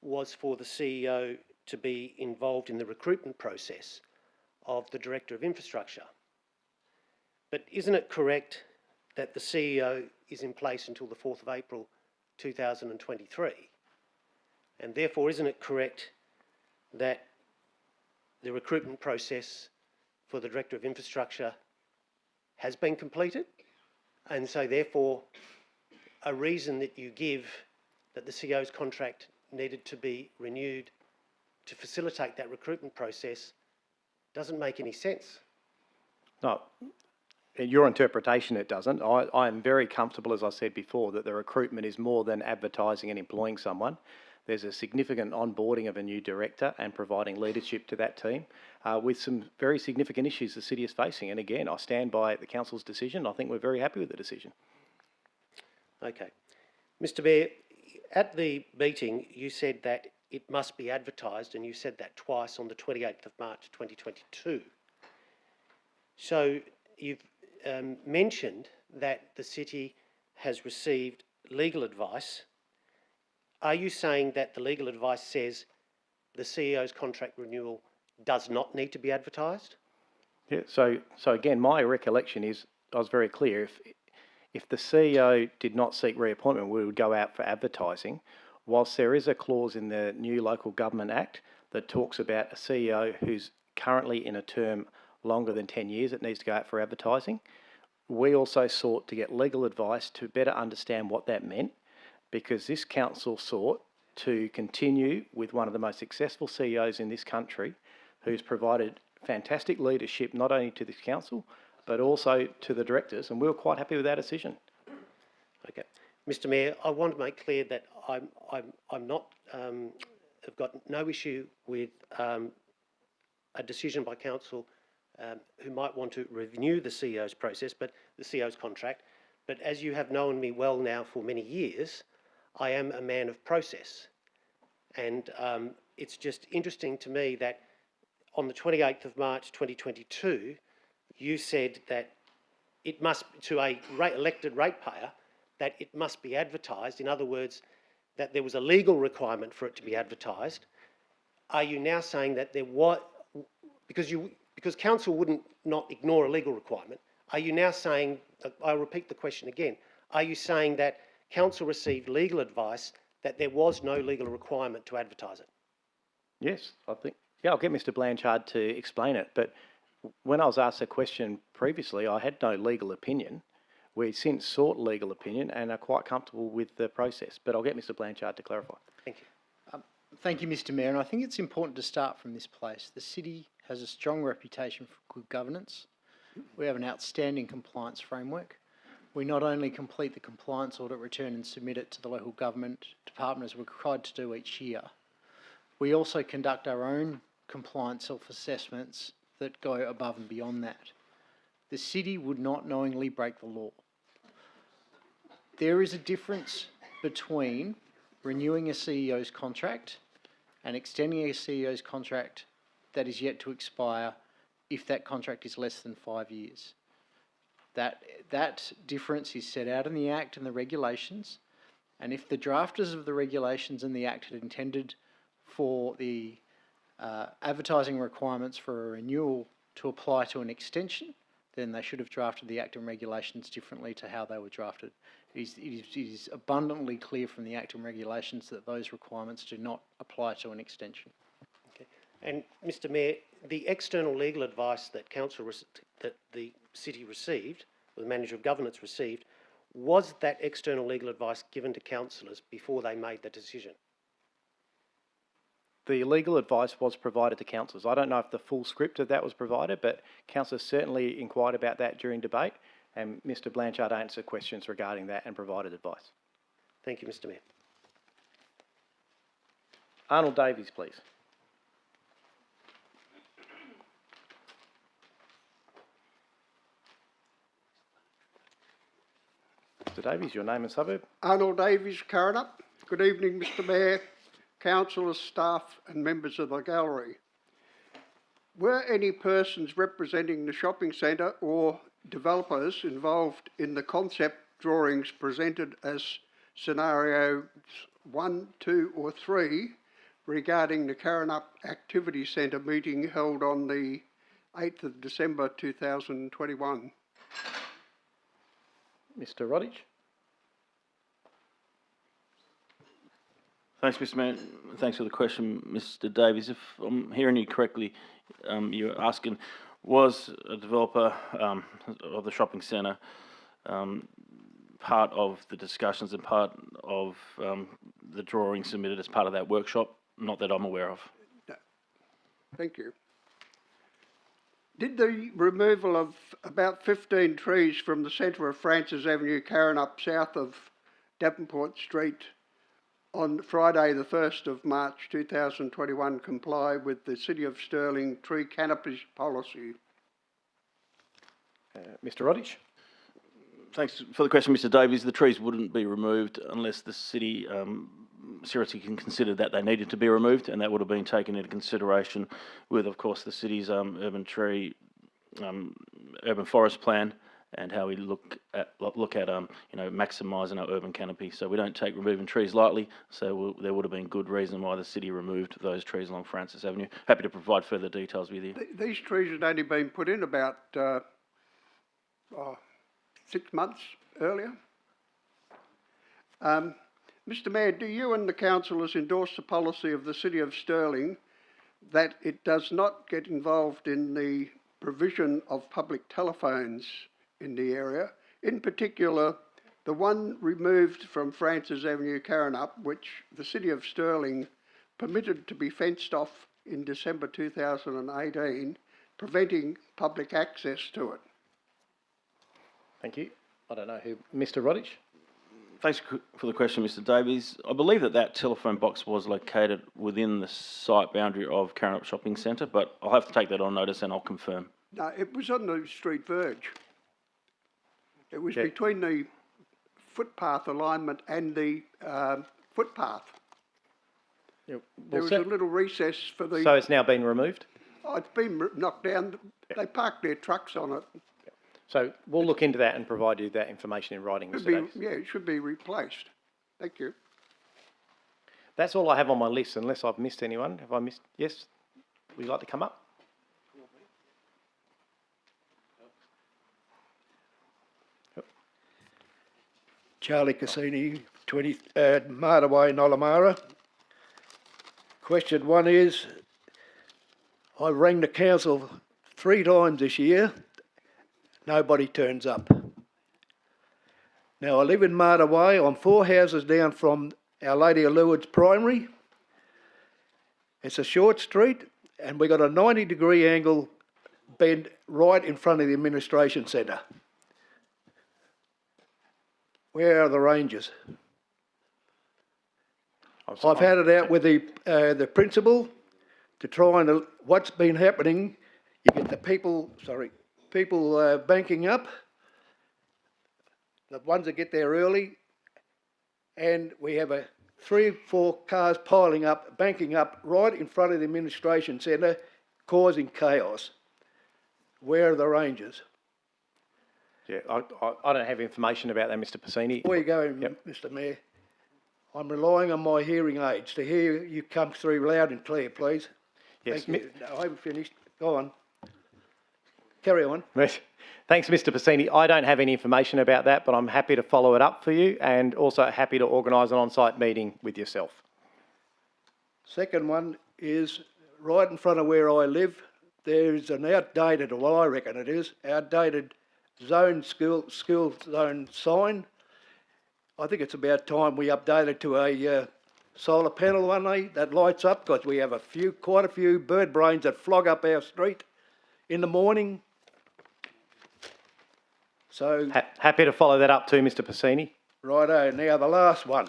was for the CEO to be involved in the recruitment process of the Director of Infrastructure. But isn't it correct that the CEO is in place until the 4th of April 2023? And therefore, isn't it correct that the recruitment process for the Director of Infrastructure has been completed? And so therefore, a reason that you give that the CEO's contract needed to be renewed to facilitate that recruitment process doesn't make any sense.
No. In your interpretation, it doesn't. I am very comfortable, as I said before, that the recruitment is more than advertising and employing someone. There's a significant onboarding of a new director and providing leadership to that team with some very significant issues the city is facing. And again, I stand by the council's decision. I think we're very happy with the decision.
Okay. Mr Mayor, at the meeting, you said that it must be advertised, and you said that twice on the 28th of March 2022. So you've mentioned that the city has received legal advice. Are you saying that the legal advice says the CEO's contract renewal does not need to be advertised?
Yeah. So again, my recollection is I was very clear. If the CEO did not seek reappointment, we would go out for advertising. Whilst there is a clause in the new Local Government Act that talks about a CEO who's currently in a term longer than 10 years, it needs to go out for advertising. We also sought to get legal advice to better understand what that meant, because this council sought to continue with one of the most successful CEOs in this country, who's provided fantastic leadership not only to this council, but also to the directors, and we were quite happy with that decision.
Okay. Mr Mayor, I want to make clear that I'm not, I've got no issue with a decision by council who might want to renew the CEO's process, but the CEO's contract. But as you have known me well now for many years, I am a man of process. And it's just interesting to me that on the 28th of March 2022, you said that it must, to a elected ratepayer, that it must be advertised. In other words, that there was a legal requirement for it to be advertised. Are you now saying that there was, because council wouldn't not ignore a legal requirement, are you now saying, I'll repeat the question again, are you saying that council received legal advice that there was no legal requirement to advertise it?
Yes, I think. Yeah, I'll get Mr Blanchard to explain it. But when I was asked a question previously, I had no legal opinion. We've since sought legal opinion and are quite comfortable with the process. But I'll get Mr Blanchard to clarify.
Thank you.
Thank you, Mr Mayor, and I think it's important to start from this place. The city has a strong reputation for good governance. We have an outstanding compliance framework. We not only complete the compliance audit return and submit it to the local government department as we're required to do each year, we also conduct our own compliance self-assessments that go above and beyond that. The city would not knowingly break the law. There is a difference between renewing a CEO's contract and extending a CEO's contract that is yet to expire if that contract is less than 5 years. That difference is set out in the Act and the regulations, and if the drafters of the regulations and the Act had intended for the advertising requirements for a renewal to apply to an extension, then they should have drafted the Act and regulations differently to how they were drafted. It is abundantly clear from the Act and regulations that those requirements do not apply to an extension.
Okay. And Mr Mayor, the external legal advice that that the city received, or the manager of governance received, was that external legal advice given to councillors before they made the decision?
The legal advice was provided to councillors. I don't know if the full script of that was provided, but councillors certainly inquired about that during debate, and Mr Blanchard answered questions regarding that and provided advice.
Thank you, Mr Mayor.
Arnold Davies, please. Mr Davies, your name and suburb.
Arnold Davies, Curritup. Good evening, Mr Mayor, councillors, staff and members of the gallery. Were any persons representing the shopping centre or developers involved in the concept drawings presented as scenarios 1, 2 or 3 regarding the Curritup Activity Centre meeting held on the 8th of December 2021?
Mr Rodich.
Thanks, Mr Mayor. Thanks for the question, Mr Davies. If I'm hearing you correctly, you're asking, was a developer of the shopping centre part of the discussions and part of the drawing submitted as part of that workshop? Not that I'm aware of.
No. Thank you. Did the removal of about 15 trees from the centre of Francis Avenue, Curritup, south of Davenport Street on Friday the 1st of March 2021 comply with the City of Stirling tree canopy policy?
Mr Rodich.
Thanks for the question, Mr Davies. The trees wouldn't be removed unless the city seriously considered that they needed to be removed, and that would have been taken into consideration with, of course, the city's urban forest plan and how we look at maximising our urban canopy. So we don't take removing trees lightly. So there would have been good reason why the city removed those trees along Francis Avenue. Happy to provide further details with you.
These trees had only been put in about 6 months earlier. Mr Mayor, do you and the councillors endorse the policy of the City of Stirling that it does not get involved in the provision of public telephones in the area, in particular the one removed from Francis Avenue, Curritup, which the City of Stirling permitted to be fenced off in December 2018, preventing public access to it?
Thank you. I don't know who. Mr Rodich.
Thanks for the question, Mr Davies. I believe that telephone box was located within the site boundary of Curritup Shopping Centre, but I'll have to take that on notice and I'll confirm.
No, it was on the street verge. It was between the footpath alignment and the footpath. There was a little recess for the...
So it's now been removed?
Oh, it's been knocked down. They parked their trucks on it.
So we'll look into that and provide you that information in writing, Mr Davies.
Yeah, it should be replaced. Thank you.
That's all I have on my list, unless I've missed anyone. Have I missed? Yes? Would you like to come up?
Charlie Cassini, 20 Mardaway, Nollamara. Question 1 is, I rang the council 3 times this year. Nobody turns up. Now, I live in Mardaway. I'm 4 houses down from Our Lady of Lourdes Primary. It's a short street, and we got a 90-degree angle bend right in front of the administration centre. Where are the rangers? I've had it out with the principal to try and what's been happening. You get the people banking up, the ones that get there early, and we have 3 or 4 cars piling up, banking up right in front of the administration centre, causing chaos. Where are the rangers?
Yeah, I don't have information about that, Mr. Piscini.
Before you go, Mr. Mayor, I'm relying on my hearing aids to hear you come through loud and clear, please.
Yes.
Thank you. No, I haven't finished. Go on. Carry on.
Thanks, Mr. Piscini. I don't have any information about that, but I'm happy to follow it up for you and also happy to organise an on-site meeting with yourself.
Second one is right in front of where I live. There's an outdated, or well, I reckon it is, outdated school zone sign. I think it's about time we update it to a solar panel one day that lights up, because we have quite a few bird brains that flog up our street in the morning. So
happy to follow that up too, Mr. Piscini.
Righto. Now the last one.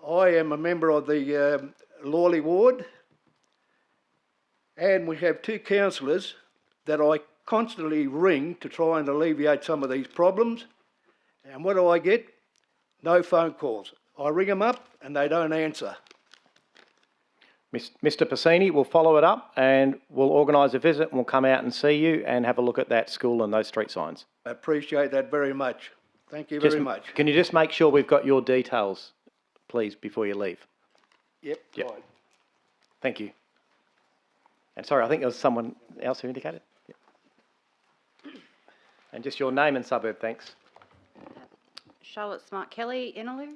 I am a member of the Lawley ward, and we have 2 councillors that I constantly ring to try and alleviate some of these problems. And what do I get? No phone calls. I ring them up and they don't answer.
Mr. Piscini, we'll follow it up and we'll organise a visit and we'll come out and see you and have a look at that school and those street signs.
I appreciate that very much. Thank you very much.
Can you just make sure we've got your details, please, before you leave?
Yep. Right.
Thank you. And sorry, I think there was someone else who indicated. Yep. And just your name and suburb, thanks.
Charlotte Smart-Kelly, Inaloo.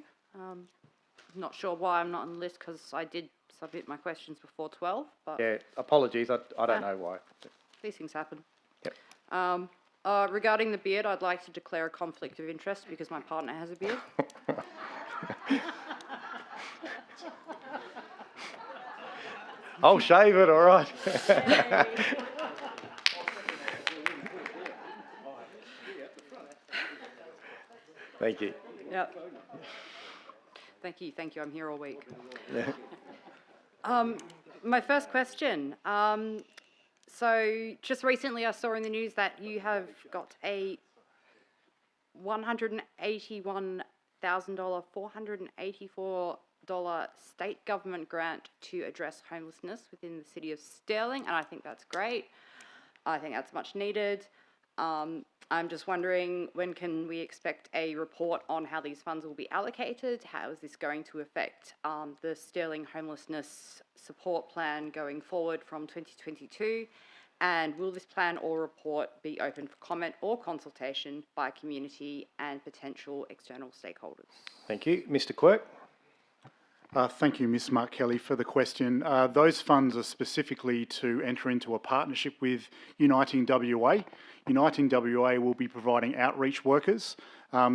Not sure why I'm not on the list, because I did submit my questions before 12. But
Yeah, apologies, I don't know why.
these things happen.
Yep.
Regarding the beard, I'd like to declare a conflict of interest because my partner has a beard.
I'll shave it, all right. Thank you.
Yep. Thank you. I'm here all week. My first question. So just recently I saw in the news that you have got a $181,000, $484 state government grant to address homelessness within the city of Stirling, and I think that's great. I think that's much needed. I'm just wondering, when can we expect a report on how these funds will be allocated? How is this going to affect the Stirling homelessness support plan going forward from 2022? And will this plan or report be open for comment or consultation by community and potential external stakeholders?
Thank you. Mr. Quirk.
Thank you, Ms. Smart-Kelly, for the question. Those funds are specifically to enter into a partnership with Uniting WA. Uniting WA will be providing outreach workers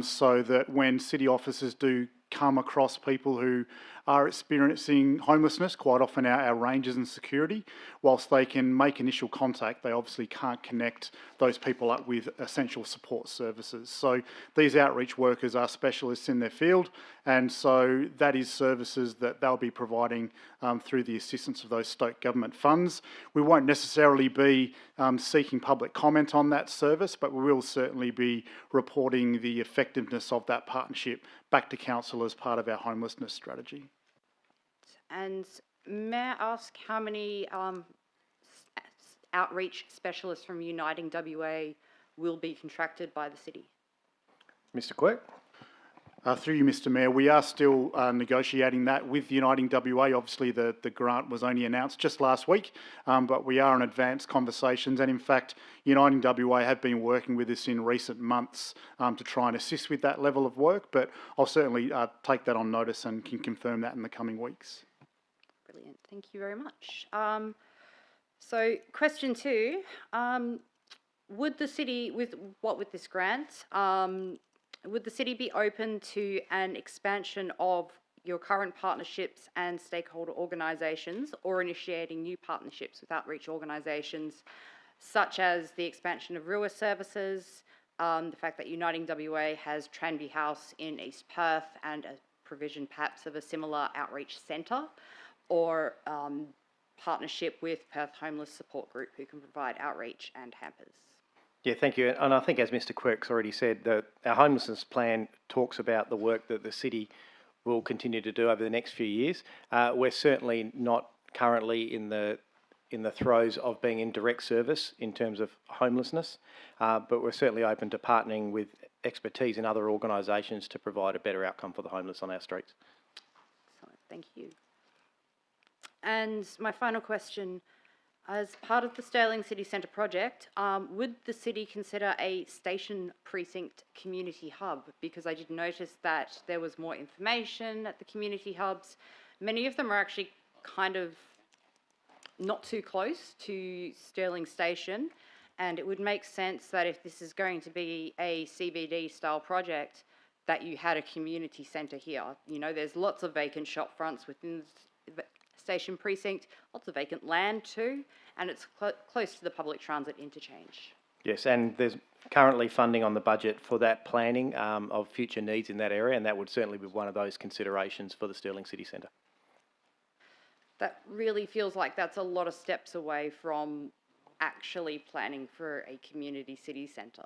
so that when city officers do come across people who are experiencing homelessness, quite often our rangers and security, whilst they can make initial contact, they obviously can't connect those people up with essential support services. So these outreach workers are specialists in their field, and so that is services that they'll be providing through the assistance of those state government funds. We won't necessarily be seeking public comment on that service, but we will certainly be reporting the effectiveness of that partnership back to council as part of our homelessness strategy.
And may I ask how many outreach specialists from Uniting WA will be contracted by the city?
Mr. Quirk.
Through you, Mr. Mayor, we are still negotiating that with Uniting WA. Obviously, the grant was only announced just last week, but we are in advanced conversations. And in fact, Uniting WA have been working with us in recent months to try and assist with that level of work. But I'll certainly take that on notice and can confirm that in the coming weeks.
Brilliant. Thank you very much. So question 2, would the city, with this grant, would the city be open to an expansion of your current partnerships and stakeholder organisations or initiating new partnerships with outreach organisations, such as the expansion of RUA services, the fact that Uniting WA has Tranby House in East Perth and a provision perhaps of a similar outreach centre, or partnership with Perth Homeless Support Group who can provide outreach and hampers.
Yeah, thank you. And I think, as Mr. Quirk's already said, that our homelessness plan talks about the work that the city will continue to do over the next few years. We're certainly not currently in the throes of being in direct service in terms of homelessness, but we're certainly open to partnering with expertise in other organisations to provide a better outcome for the homeless on our streets.
Excellent, thank you. And my final question, as part of the Stirling City Centre project, would the city consider a station precinct community hub? Because I did notice that there was more information at the community hubs. Many of them are actually kind of not too close to Stirling Station, and it would make sense that if this is going to be a CBD style project, that you had a community centre here. You know, there's lots of vacant shop fronts within the station precinct, lots of vacant land too, and it's close to the public transit interchange.
Yes, and there's currently funding on the budget for that planning of future needs in that area, and that would certainly be one of those considerations for the Stirling City Centre.
That really feels like that's a lot of steps away from actually planning for a community city centre.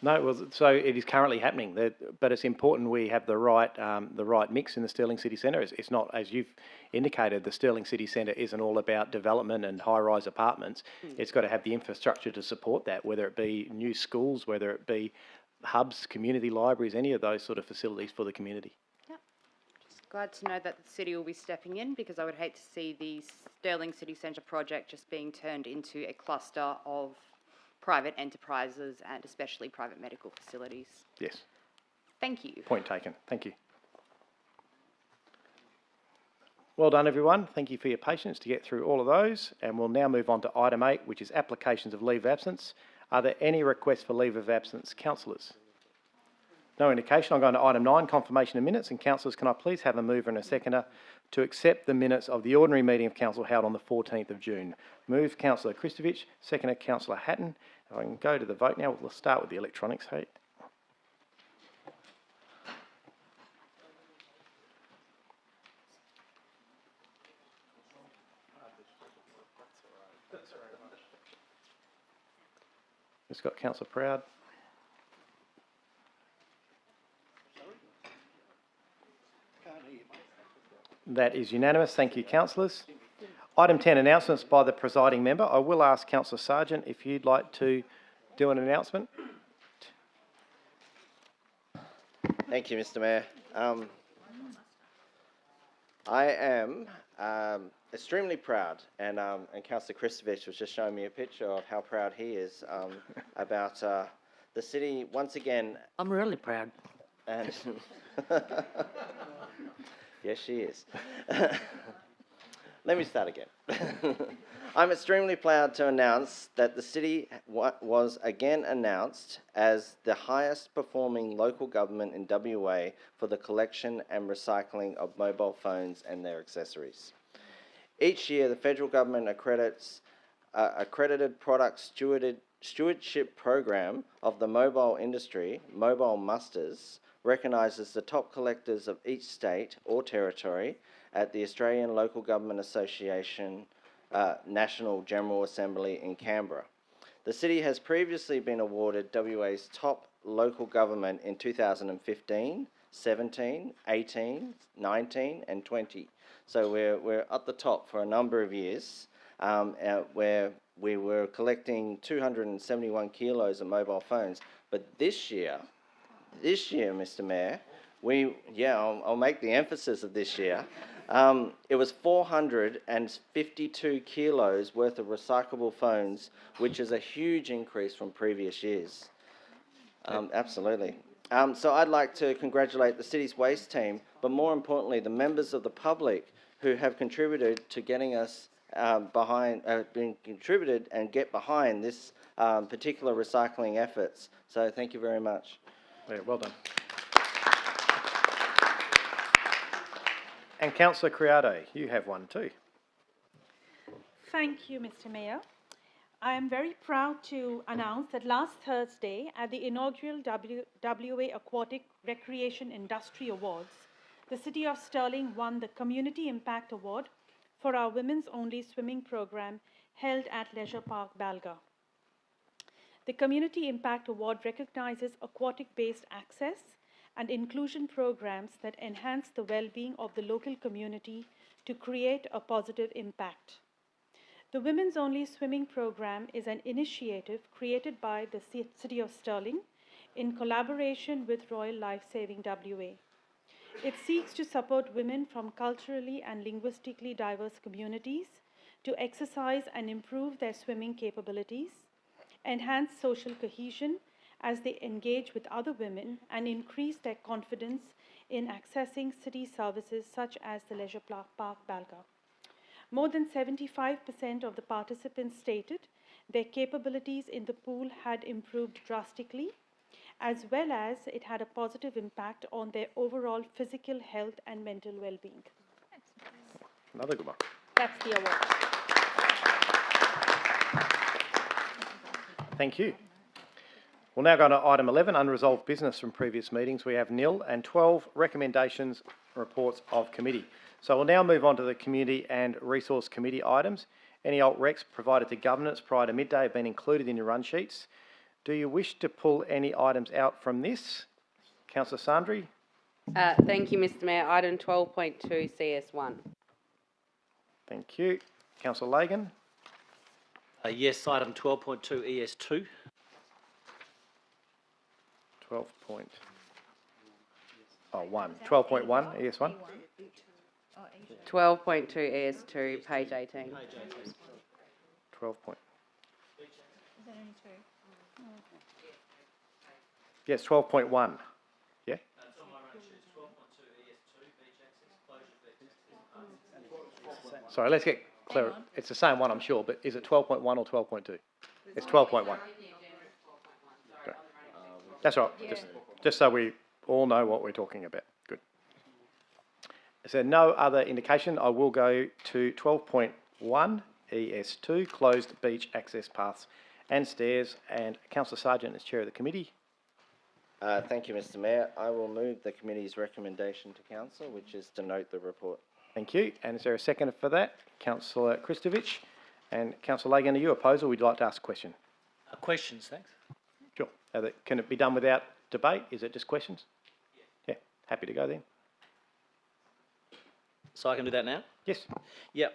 No, well, so it is currently happening, but it's important we have the right mix in the Stirling City Centre. It's not, as you've indicated, the Stirling City Centre isn't all about development and high-rise apartments. It's got to have the infrastructure to support that, whether it be new schools, whether it be hubs, community libraries, any of those sort of facilities for the community.
Yep. Just glad to know that the city will be stepping in, because I would hate to see the Stirling City Centre project just being turned into a cluster of private enterprises and especially private medical facilities.
Yes.
Thank you.
Point taken. Thank you. Well done, everyone. Thank you for your patience to get through all of those. And we'll now move on to item 8, which is applications of leave of absence. Are there any requests for leave of absence, councillors? No indication. I'll go on to item 9, confirmation of minutes. And councillors, can I please have a mover and a seconder to accept the minutes of the ordinary meeting of council held on the 14th of June. Move Councillor Kristovich, seconder Councillor Hatton. If I can go to the vote now, we'll start with the electronics. Hey. Just got Councillor Proud. That is unanimous. Thank you, councillors. Item 10, announcements by the presiding member. I will ask Councillor Sargent if you'd like to do an announcement.
Thank you, Mr. Mayor. I am extremely proud, and Councillor Kristovich was just showing me a picture of how proud he is about the city once again.
I'm really proud.
And yes, she is. Let me start again. I'm extremely proud to announce that the city was again announced as the highest performing local government in WA for the collection and recycling of mobile phones and their accessories. Each year, the federal government accredits accredited product stewardship program of the mobile industry, Mobile Musters, recognises the top collectors of each state or territory at the Australian Local Government Association National General Assembly in Canberra. The city has previously been awarded WA's top local government in 2015, 17, 18, 19 and 20. So we're at the top for a number of years, where we were collecting 271 kilos of mobile phones. But this year, Mr. Mayor, I'll make the emphasis of this year. It was 452 kilos worth of recyclable phones, which is a huge increase from previous years. Absolutely. So I'd like to congratulate the city's waste team, but more importantly, the members of the public who have contributed to getting us contributed and get behind this particular recycling efforts. So thank you very much.
Yeah, well done. And Councillor Criado, you have one too.
Thank you, Mr. Mayor. I am very proud to announce that last Thursday at the inaugural WA Aquatic Recreation Industry Awards, the City of Stirling won the Community Impact Award for our women's only swimming program held at Leisure Park, Balga. The Community Impact Award recognizes aquatic-based access and inclusion programs that enhance the well-being of the local community to create a positive impact. The Women's Only Swimming Program is an initiative created by the City of Stirling in collaboration with Royal Lifesaving WA. It seeks to support women from culturally and linguistically diverse communities to exercise and improve their swimming capabilities, enhance social cohesion as they engage with other women, and increase their confidence in accessing city services such as the Leisure Park, Balga. More than 75% of the participants stated their capabilities in the pool had improved drastically, as well as it had a positive impact on their overall physical health and mental well-being.
Another good one.
That's the award.
Thank you. We'll now go on to item 11, unresolved business from previous meetings. We have nil, and 12 recommendations, reports of committee. So we'll now move on to the Community and Resource Committee items. Any alt recs provided to governance prior to midday have been included in your run sheets. Do you wish to pull any items out from this? Councillor Sandri?
Thank you, Mr. Mayor. Item 12.2 CS1.
Thank you. Councillor Lagan?
Yes, item 12.2 ES2.
12.1. 12.1 ES1?
12.2 ES2, page 18.
12 point. Yes, 12.1. Yeah? Sorry, let's get clear. It's the same one, I'm sure, but is it 12.1 or 12.2? It's 12.1. Okay. That's right. Just so we all know what we're talking about. Good. Is there no other indication? I will go to 12.1 ES2, closed beach access paths and stairs, and Councillor Sargent as chair of the committee.
Thank you, Mr. Mayor. I will move the committee's recommendation to council, which is to note the report.
Thank you. And is there a second for that? Councillor Kristovich. And Councillor Lagan, are you opposed or would you like to ask a question?
Questions, thanks.
Sure. Can it be done without debate? Is it just questions? Yeah. Happy to go then.
So I can do that now?
Yes.
Yeah,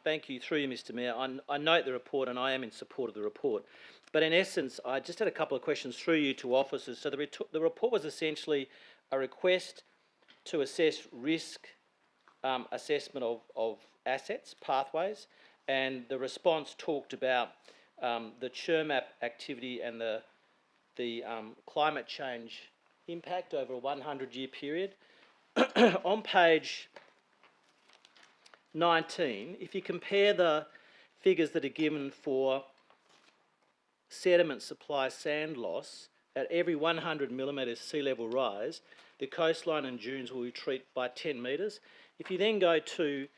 thank you, through you, Mr. Mayor. I note the report and I am in support of the report. But in essence, I just had a couple of questions through you to officers. So the report was essentially a request to assess risk assessment of assets, pathways, and the response talked about the CHRMAP activity and the climate change impact over a 100-year period. On page 19, if you compare the figures that are given for sediment supply sand loss at every 100 millimetres sea level rise, the coastline and dunes will retreat by 10 metres. If you then go to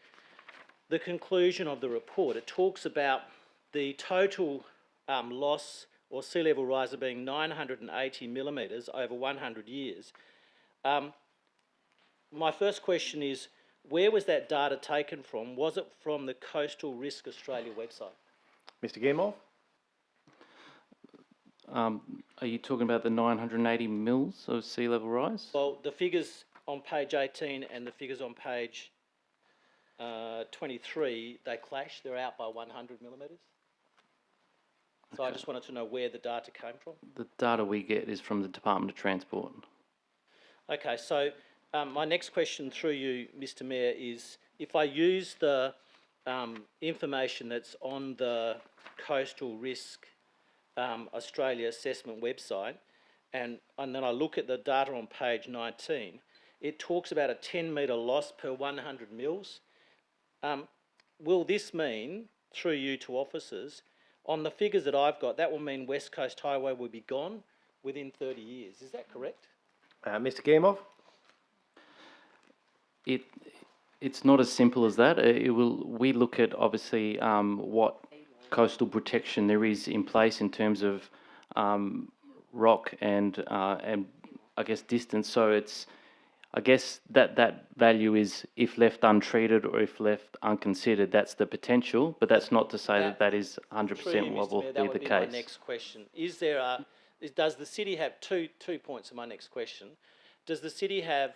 the conclusion of the report, it talks about the total loss or sea level rise of being 980 millimetres over 100 years. My first question is, where was that data taken from? Was it from the Coastal Risk Australia website?
Mr. Gilmore?
Are you talking about the 980 mils of sea level rise?
Well, the figures on page 18 and the figures on page 23, they clash. They're out by 100 millimetres. So I just wanted to know where the data came from.
The data we get is from the Department of Transport.
Okay, so my next question through you, Mr. Mayor, is if I use the information that's on the Coastal Risk Australia assessment website, and then I look at the data on page 19, it talks about a 10 metre loss per 100 mils. Will this mean, through you to officers, on the figures that I've got, that will mean West Coast Highway will be gone within 30 years. Is that correct?
Mr. Gilmore?
It's not as simple as that. We look at obviously what coastal protection there is in place in terms of rock and I guess distance. So it's, I guess that value is if left untreated or if left unconsidered, that's the potential, but that's not to say that is 100% what will be
That would
the
be my
case.
next question. Does the city have two points of my next question? Does the city have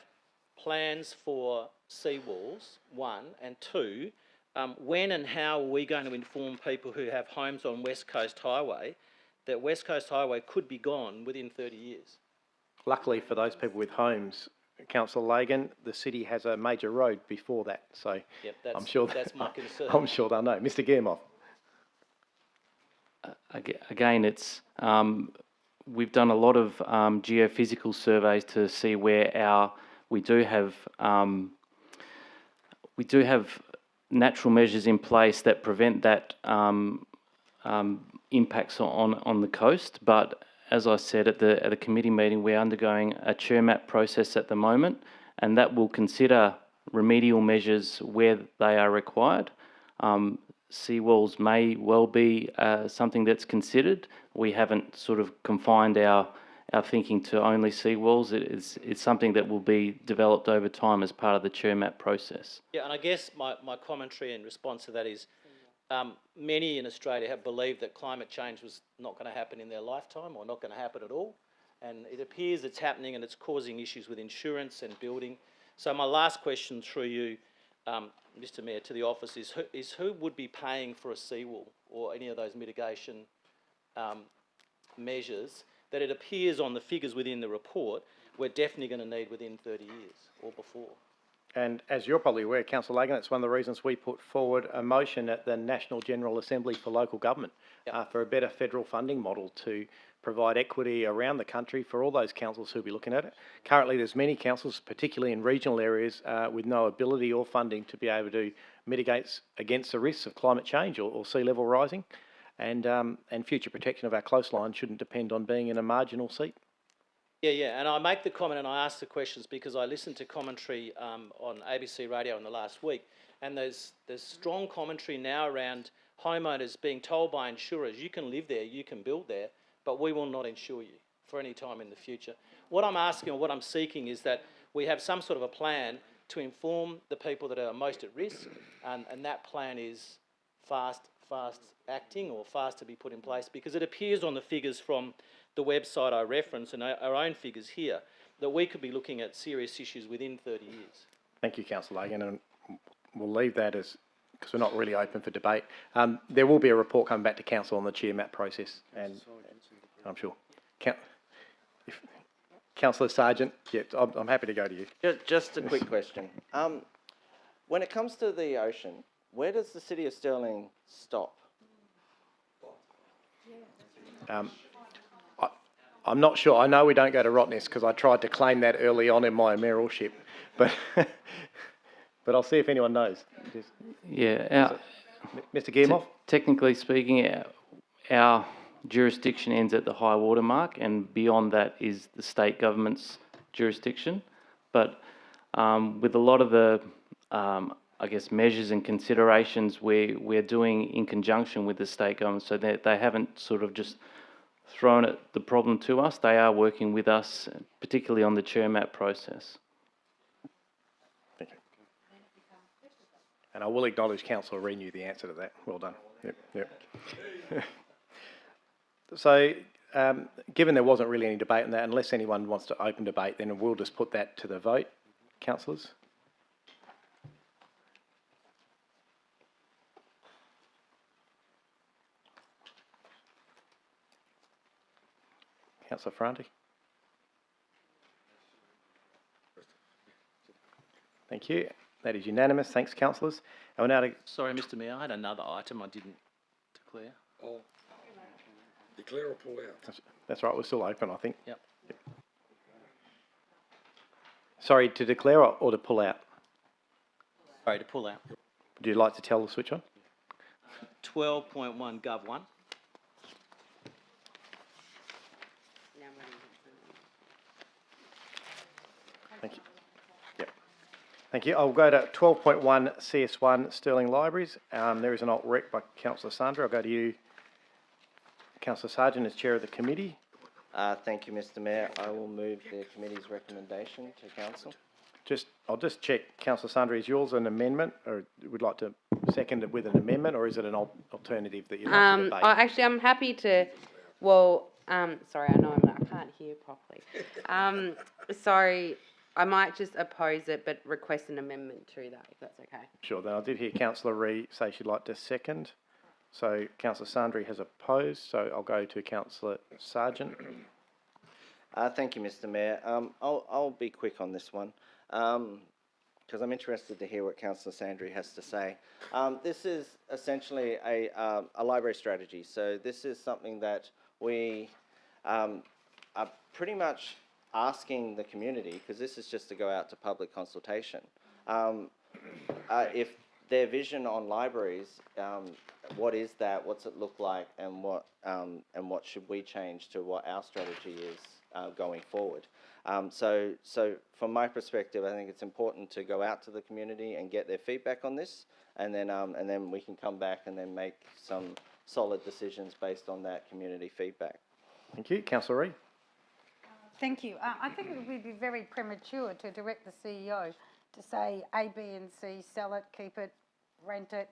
plans for seawalls, one, and two, when and how are we going to inform people who have homes on West Coast Highway that West Coast Highway could be gone within 30 years?
Luckily for those people with homes, Councillor Lagan, the city has a major road before that, so
Yep,
I'm sure
that's my concern.
I'm sure they'll know. Mr. Guillemot.
Again, it's we've done a lot of geophysical surveys to see where we do have natural measures in place that prevent that impacts on the coast. But as I said at the committee meeting, we're undergoing a chairmap process at the moment, and that will consider remedial measures where they are required. Seawalls may well be something that's considered. We haven't sort of confined our thinking to only seawalls. It's something that will be developed over time as part of the chairmap process.
Yeah, and I guess my commentary in response to that is many in Australia have believed that climate change was not going to happen in their lifetime or not going to happen at all. And it appears it's happening and it's causing issues with insurance and building. So my last question through you, Mr. Mayor, to the office is who would be paying for a seawall or any of those mitigation measures that it appears on the figures within the report we're definitely going to need within 30 years or before?
And as you're probably aware, Councillor Lagan, it's one of the reasons we put forward a motion at the National General Assembly for local government for a better federal funding model to provide equity around the country for all those councils who'll be looking at it. Currently, there's many councils, particularly in regional areas, with no ability or funding to be able to mitigate against the risks of climate change or sea level rising. And future protection of our coastline shouldn't depend on being in a marginal seat.
Yeah, and I make the comment and I ask the questions because I listened to commentary on ABC Radio in the last week, and there's strong commentary now around homeowners being told by insurers, you can live there, you can build there, but we will not insure you for any time in the future. What I'm asking or what I'm seeking is that we have some sort of a plan to inform the people that are most at risk, and that plan is fast acting or fast to be put in place, because it appears on the figures from the website I reference and our own figures here that we could be looking at serious issues within 30 years.
Thank you, Councillor Lagan, and we'll leave that as, because we're not really open for debate. There will be a report coming back to Council on the chairmap process, and I'm sure. Councillor Sargent, yeah, I'm happy to go to you.
Just a quick question. When it comes to the ocean, where does the City of Stirling stop?
I'm not sure. I know we don't go to Rottnest because I tried to claim that early on in my mayoralship, but but I'll see if anyone knows.
Yeah,
Mr. Guillemot?
Technically speaking, our jurisdiction ends at the high water mark, and beyond that is the state government's jurisdiction. But with a lot of the, I guess, measures and considerations we're doing in conjunction with the state government, so that they haven't sort of just thrown the problem to us. They are working with us, particularly on the chairmap process.
Thank you. And I will acknowledge Councillor Reid knew the answer to that. Well done. Yep. So, given there wasn't really any debate on that, unless anyone wants to open debate, then we'll just put that to the vote. Councillors? Councillor Ferranti? Thank you. That is unanimous. Thanks, councillors. And we're now to...
Sorry, Mr. Mayor, I had another item I didn't declare.
Oh, declare or pull out?
That's right, we're still open, I think.
Yep.
Sorry, to declare or to pull out?
Sorry, to pull out.
Would you like to tell the switch on?
12.1 Gov 1.
Thank you. Yep. Thank you. I'll go to 12.1 CS1 Stirling Libraries. There is an alt rec by Councillor Sandra. I'll go to you, Councillor Sargent, as chair of the committee.
Thank you, Mr. Mayor. I will move the committee's recommendation to council.
I'll just check, Councillor Sandra, is yours an amendment, or would like to second it with an amendment, or is it an alternative that you'd like to debate?
Actually, I'm happy to. Well, sorry, I can't hear properly. Sorry, I might just oppose it, but request an amendment to that, if that's okay.
Sure. Then I did hear Councillor Ree say she'd like to second. So Councillor Sandri has opposed. So I'll go to Councillor Sargent.
Thank you, Mr. Mayor. I'll be quick on this one because I'm interested to hear what Councillor Sandri has to say. This is essentially a library strategy. So this is something that we are pretty much asking the community, because this is just to go out to public consultation. If their vision on libraries, what is that? What's it look like? And what should we change to what our strategy is going forward? So from my perspective, I think it's important to go out to the community and get their feedback on this, and then we can come back and then make some solid decisions based on that community feedback.
Thank you, Councillor Ree.
Thank you. I think it would be very premature to direct the CEO to say A, B and C, sell it, keep it, rent it,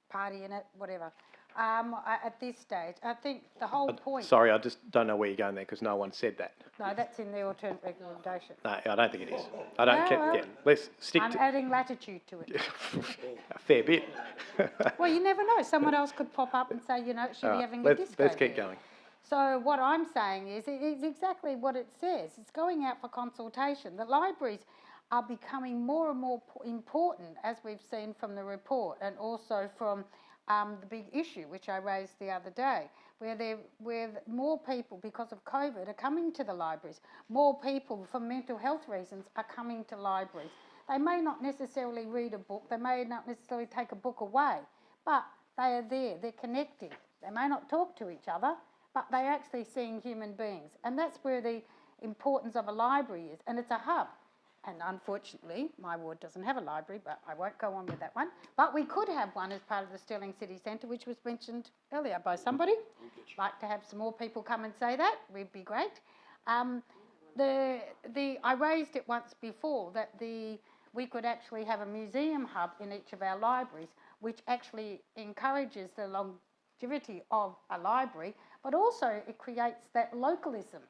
party in it, whatever. At this stage, I think the whole point...
Sorry, I just don't know where you're going there because no one said that.
No, that's in the alternate recommendation.
No, I don't think it is. I don't care.
Well,
Yeah, let's stick
I'm
to...
adding latitude to it.
a fair bit.
Well, you never know. Someone else could pop up and say, you know, it should be having a disco.
Let's keep going.
So what I'm saying is, it's exactly what it says. It's going out for consultation. The libraries are becoming more and more important, as we've seen from the report, and also from the big issue which I raised the other day, where more people, because of COVID, are coming to the libraries. More people, for mental health reasons, are coming to libraries. They may not necessarily read a book, they may not necessarily take a book away, but they are there, they're connecting. They may not talk to each other, but they're actually seeing human beings. And that's where the importance of a library is, and it's a hub. And unfortunately, my ward doesn't have a library, but I won't go on with that one. But we could have one as part of the Stirling City Centre, which was mentioned earlier by somebody. Like to have some more people come and say that, would be great. I raised it once before that we could actually have a museum hub in each of our libraries, which actually encourages the longevity of a library, but also it creates that localism.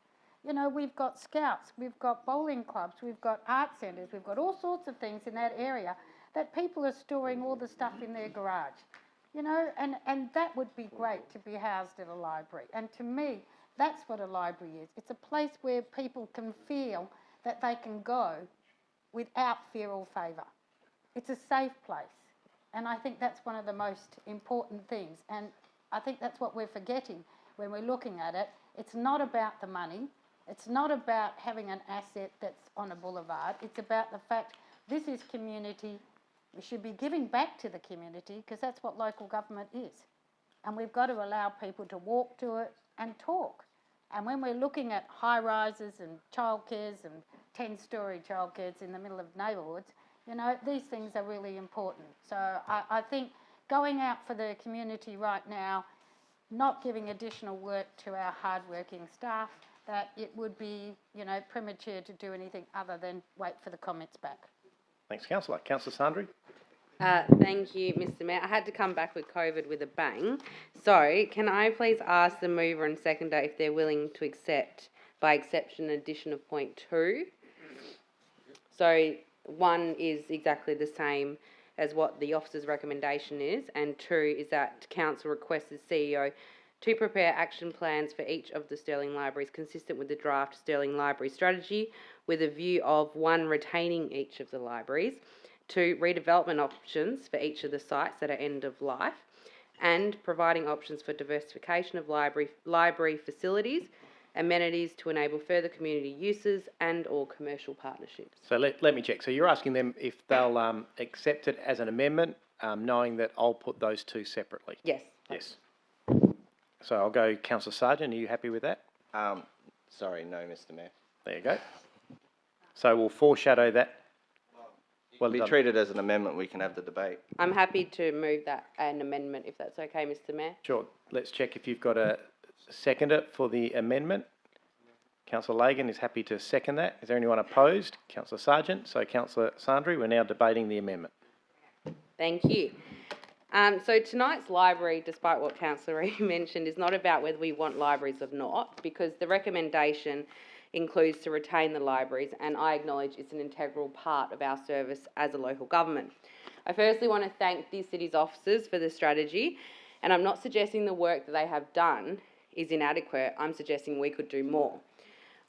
You know, we've got scouts, we've got bowling clubs, we've got art centres, we've got all sorts of things in that area that people are storing all the stuff in their garage. You know, and that would be great to be housed in a library. And to me, that's what a library is. It's a place where people can feel that they can go without fear or favour. It's a safe place. And I think that's one of the most important things. And I think that's what we're forgetting when we're looking at it. It's not about the money. It's not about having an asset that's on a boulevard. It's about the fact this is community. We should be giving back to the community because that's what local government is. And we've got to allow people to walk to it and talk. And when we're looking at high rises and childcares and 10-storey childcares in the middle of neighbourhoods, you know, these things are really important. So I think going out for the community right now, not giving additional work to our hard-working staff, that it would be, you know, premature to do anything other than wait for the comments back.
Thanks, Councillor. Councillor Sandri.
Thank you, Mr. Mayor. I had to come back with COVID with a bang. So, can I please ask the mover and seconder if they're willing to accept, by exception, an addition of point 2? So, 1 is exactly the same as what the officer's recommendation is, and 2 is that council requests the CEO to prepare action plans for each of the Stirling libraries consistent with the draft Stirling Library Strategy, with a view of 1, retaining each of the libraries, 2, redevelopment options for each of the sites that are end of life, and providing options for diversification of library facilities, amenities to enable further community uses and or commercial partnerships.
So let me check. So you're asking them if they'll accept it as an amendment, knowing that I'll put those two separately?
Yes.
Yes. So I'll go Councillor Sargent. Are you happy with that?
Sorry, no, Mr. Mayor.
There you go. So we'll foreshadow that. Well
Be
done.
treated as an amendment, we can have the debate.
I'm happy to move that an amendment if that's okay, Mr. Mayor.
Sure. Let's check if you've got a seconder for the amendment. Councillor Lagan is happy to second that. Is there anyone opposed? Councillor Sargent. So Councillor Sandri, we're now debating the amendment.
Thank you. So tonight's library, despite what Councillor Reid mentioned, is not about whether we want libraries or not, because the recommendation includes to retain the libraries, and I acknowledge it's an integral part of our service as a local government. I firstly want to thank the city's officers for the strategy, and I'm not suggesting the work that they have done is inadequate. I'm suggesting we could do more.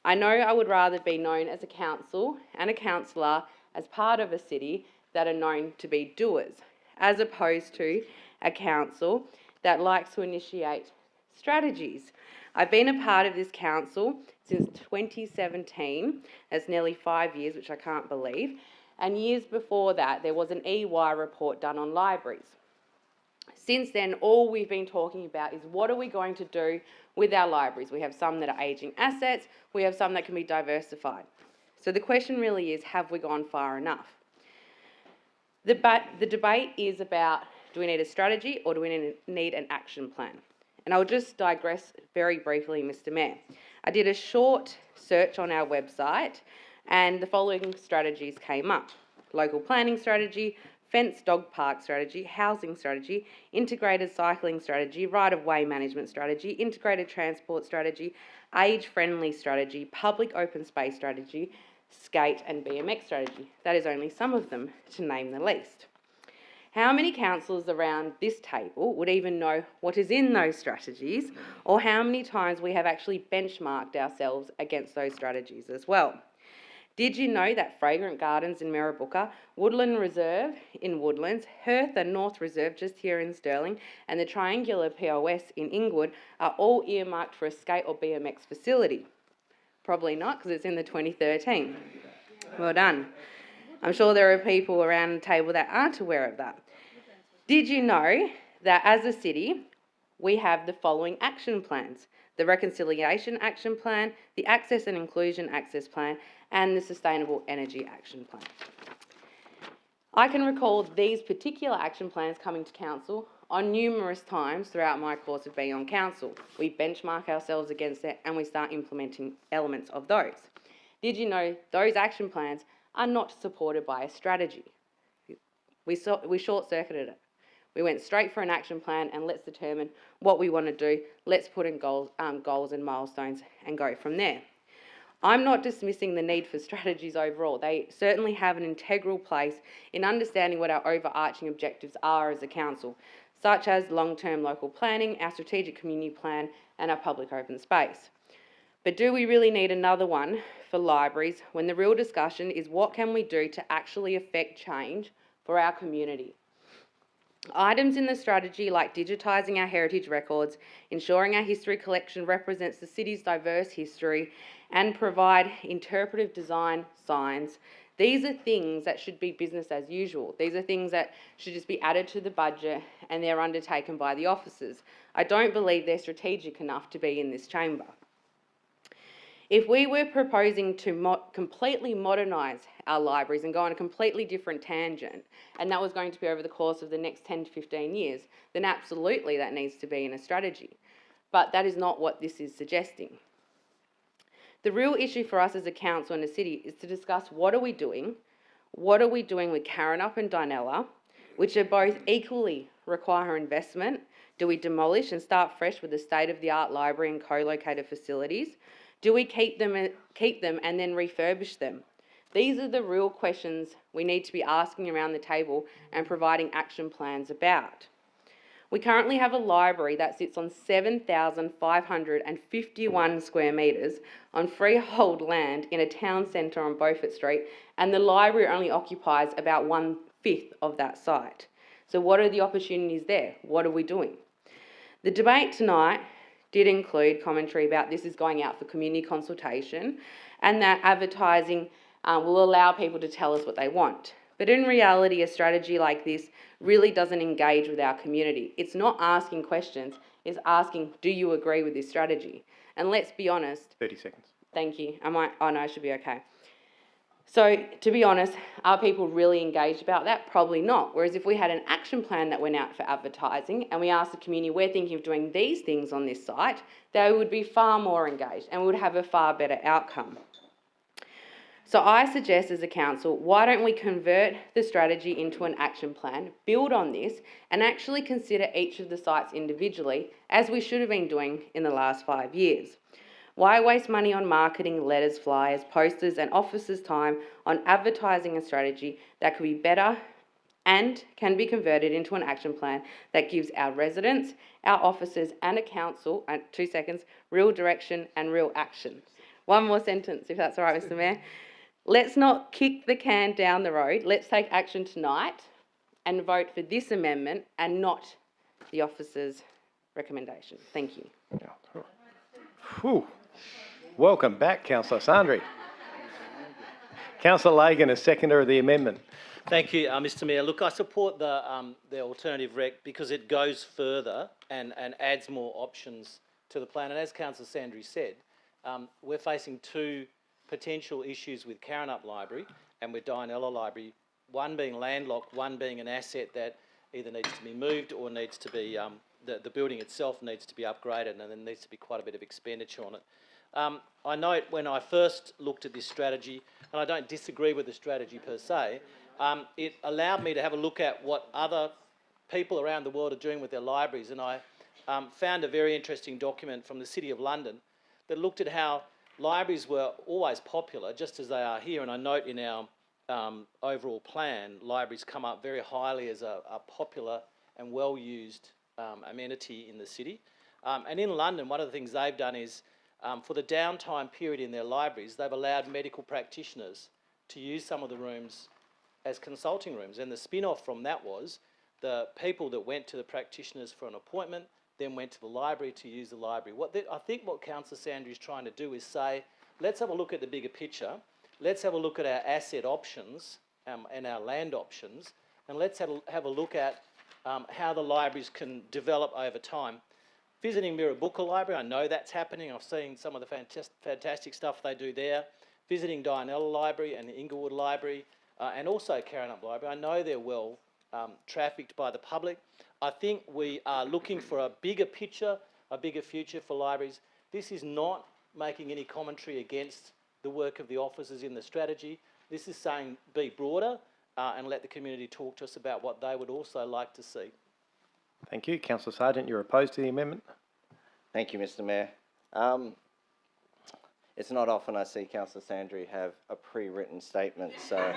I know I would rather be known as a council and a councillor as part of a city that are known to be doers, as opposed to a council that likes to initiate strategies. I've been a part of this council since 2017. That's nearly 5 years, which I can't believe. And years before that, there was an EY report done on libraries. Since then, all we've been talking about is what are we going to do with our libraries? We have some that are ageing assets, we have some that can be diversified. So the question really is, have we gone far enough? The debate is about, do we need a strategy or do we need an action plan? And I'll just digress very briefly, Mr. Mayor. I did a short search on our website and the following strategies came up: local planning strategy, fenced dog park strategy, housing strategy, integrated cycling strategy, right-of-way management strategy, integrated transport strategy, age-friendly strategy, public open space strategy, skate and BMX strategy. That is only some of them, to name the least. How many councillors around this table would even know what is in those strategies, or how many times we have actually benchmarked ourselves against those strategies as well? Did you know that Fragrant Gardens in Mirrabooka, Woodland Reserve in Woodlands, Hertha North Reserve just here in Stirling, and the Triangular POS in Inglewood are all earmarked for a skate or BMX facility? Probably not, because it's in the 2013. Well done. I'm sure there are people around the table that aren't aware of that. Did you know that as a city, we have the following action plans: the Reconciliation Action Plan, the Access and Inclusion Access Plan, and the Sustainable Energy Action Plan? I can recall these particular action plans coming to council on numerous times throughout my course of being on council. We benchmark ourselves against it and we start implementing elements of those. Did you know those action plans are not supported by a strategy? We short-circuited it. We went straight for an action plan and let's determine what we want to do. Let's put in goals and milestones and go from there. I'm not dismissing the need for strategies overall. They certainly have an integral place in understanding what our overarching objectives are as a council, such as long-term local planning, our strategic community plan, and our public open space. But do we really need another one for libraries when the real discussion is what can we do to actually affect change for our community? Items in the strategy like digitising our heritage records, ensuring our history collection represents the city's diverse history, and provide interpretive design signs. These are things that should be business as usual. These are things that should just be added to the budget and they're undertaken by the officers. I don't believe they're strategic enough to be in this chamber. If we were proposing to completely modernise our libraries and go on a completely different tangent, and that was going to be over the course of the next 10 to 15 years, then absolutely that needs to be in a strategy. But that is not what this is suggesting. The real issue for us as a council and a city is to discuss what are we doing with Karrinyup and Dinella, which are both equally require investment. Do we demolish and start fresh with a state-of-the-art library and co-located facilities? Do we keep them and then refurbish them? These are the real questions we need to be asking around the table and providing action plans about. We currently have a library that sits on 7,551 square metres on freehold land in a town centre on Beaufort Street, and the library only occupies about 1/5 of that site. So what are the opportunities there? What are we doing? The debate tonight did include commentary about this is going out for community consultation and that advertising will allow people to tell us what they want. But in reality, a strategy like this really doesn't engage with our community. It's not asking questions, it's asking, do you agree with this strategy? And let's be honest.
30 seconds.
Thank you. I should be okay. So, to be honest, are people really engaged about that? Probably not. Whereas if we had an action plan that went out for advertising and we asked the community, we're thinking of doing these things on this site, they would be far more engaged and we would have a far better outcome. So I suggest as a council, why don't we convert the strategy into an action plan, build on this, and actually consider each of the sites individually, as we should have been doing in the last 5 years. Why waste money on marketing, letters, flyers, posters, and officers' time on advertising a strategy that could be better and can be converted into an action plan that gives our residents, our officers, and a council, 2 seconds, real direction and real action. One more sentence, if that's all right, Mr. Mayor. Let's not kick the can down the road. Let's take action tonight and vote for this amendment and not the officer's recommendation. Thank you.
Whew. Welcome back, Councillor Sandri. Councillor Lagan is seconder of the amendment.
Thank you, Mr. Mayor. Look, I support the alternative rec because it goes further and adds more options to the plan. And as Councillor Sandri said, we're facing two potential issues with Karrinyup Library and with Dianella Library, one being landlocked, one being an asset that either needs to be moved or needs to be, the building itself needs to be upgraded, and there needs to be quite a bit of expenditure on it. I note when I first looked at this strategy, and I don't disagree with the strategy per se, it allowed me to have a look at what other people around the world are doing with their libraries, and I found a very interesting document from the City of London that looked at how libraries were always popular, just as they are here, and I note in our overall plan, libraries come up very highly as a popular and well-used amenity in the city. And in London, one of the things they've done is, for the downtime period in their libraries, they've allowed medical practitioners to use some of the rooms as consulting rooms. And the spin-off from that was the people that went to the practitioners for an appointment then went to the library to use the library. I think what Councillor Sandri is trying to do is say, let's have a look at the bigger picture, let's have a look at our asset options and our land options, and let's have a look at how the libraries can develop over time. Visiting Mirrabooka Library, I know that's happening. I've seen some of the fantastic stuff they do there. Visiting Dianella Library and the Inglewood Library, and also Karrinyup Library, I know they're well trafficked by the public. I think we are looking for a bigger picture, a bigger future for libraries. This is not making any commentary against the work of the officers in the strategy. This is saying be broader and let the community talk to us about what they would also like to see.
Thank you. Councillor Sargent, you're opposed to the amendment?
Thank you, Mr. Mayor. It's not often I see Councillor Sandri have a pre-written statement, so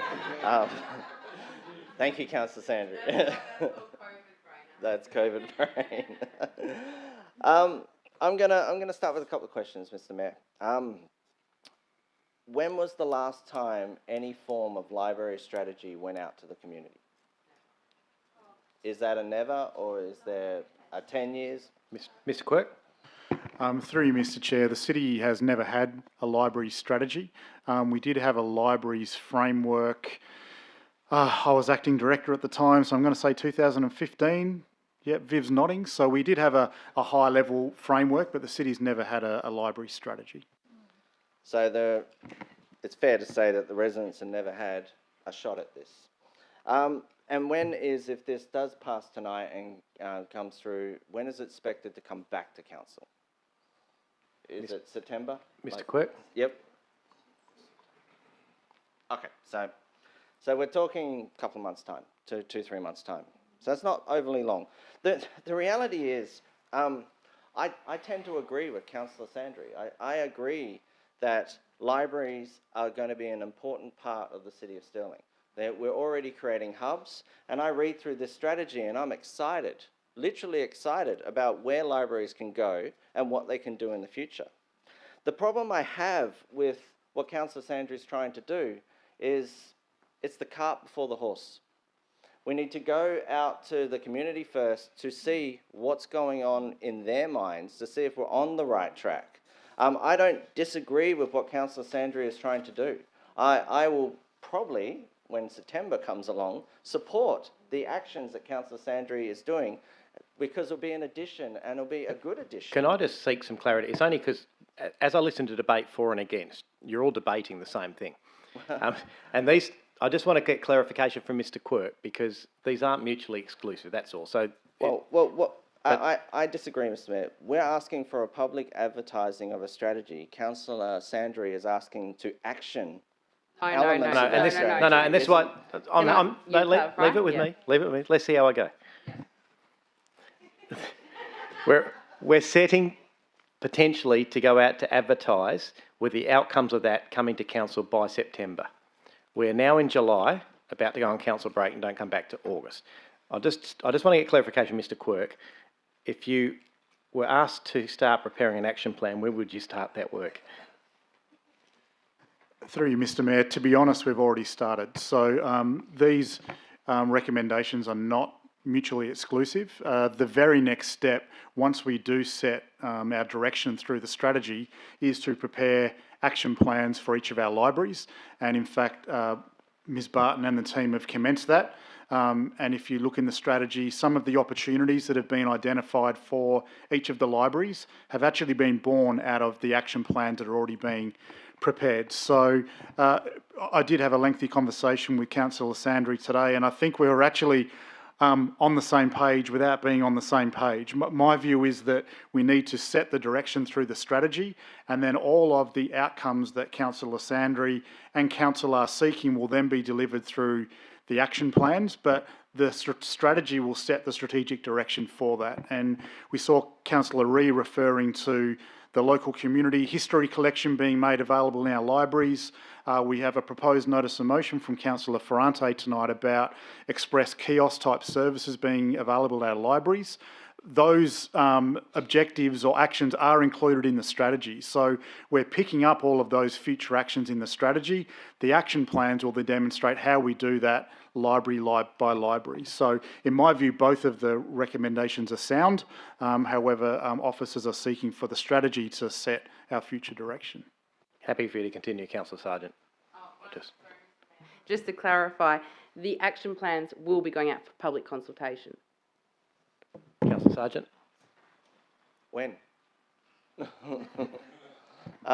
thank you, Councillor Sandri. That's COVID brain. I'm gonna start with a couple of questions, Mr. Mayor. When was the last time any form of library strategy went out to the community? Is that a never, or is there a 10 years?
Mr. Quirk?
Through you, Mr. Chair, the city has never had a library strategy. We did have a libraries framework. I was acting director at the time, so I'm going to say 2015. Yep, Viv's nodding. So we did have a high-level framework, but the city's never had a library strategy.
So it's fair to say that the residents have never had a shot at this. And when is, if this does pass tonight and comes through, when is it expected to come back to council? Is it September?
Mr. Quirk?
Yep. Okay, so we're talking a couple of months' time, 3 months' time. So it's not overly long. The reality is, I tend to agree with Councillor Sandri. I agree that libraries are going to be an important part of the City of Stirling. We're already creating hubs, and I read through this strategy and I'm excited, literally excited about where libraries can go and what they can do in the future. The problem I have with what Councillor Sandri is trying to do is it's the cart before the horse. We need to go out to the community first to see what's going on in their minds, to see if we're on the right track. I don't disagree with what Councillor Sandri is trying to do. I will probably, when September comes along, support the actions that Councillor Sandri is doing, because it'll be an addition and it'll be a good addition.
Can I just seek some clarity? It's only because, as I listen to debate for and against, you're all debating the same thing. And these, I just want to get clarification from Mr Quirk, because these aren't mutually exclusive, that's all. So,
I disagree, Mr Mayor. We're asking for a public advertising of a strategy. Councillor Sandri is asking to action elements of that strategy.
and this is what, leave it with me, leave it with me. Let's see how I go. We're setting potentially to go out to advertise with the outcomes of that coming to council by September. We're now in July, about to go on council break and don't come back to August. I just want to get clarification, Mr Quirk. If you were asked to start preparing an action plan, when would you start that work?
Through you, Mr Mayor, to be honest, we've already started. So these recommendations are not mutually exclusive. The very next step, once we do set our direction through the strategy, is to prepare action plans for each of our libraries. And in fact, Ms Barton and the team have commenced that. And if you look in the strategy, some of the opportunities that have been identified for each of the libraries have actually been born out of the action plans that are already being prepared. So I did have a lengthy conversation with Councillor Sandri today, and I think we were actually on the same page without being on the same page. My view is that we need to set the direction through the strategy, and then all of the outcomes that Councillor Sandri and Council are seeking will then be delivered through the action plans, but the strategy will set the strategic direction for that. And we saw Councillor Ree referring to the local community history collection being made available in our libraries. We have a proposed notice of motion from Councillor Ferrante tonight about express kiosk type services being available at our libraries. Those objectives or actions are included in the strategy. So we're picking up all of those future actions in the strategy. The action plans will then demonstrate how we do that library by library. So in my view, both of the recommendations are sound. However, officers are seeking for the strategy to set our future direction.
Happy for you to continue, Councillor Sargent.
Just to clarify, the action plans will be going out for public consultation.
Councillor Sargent.
When?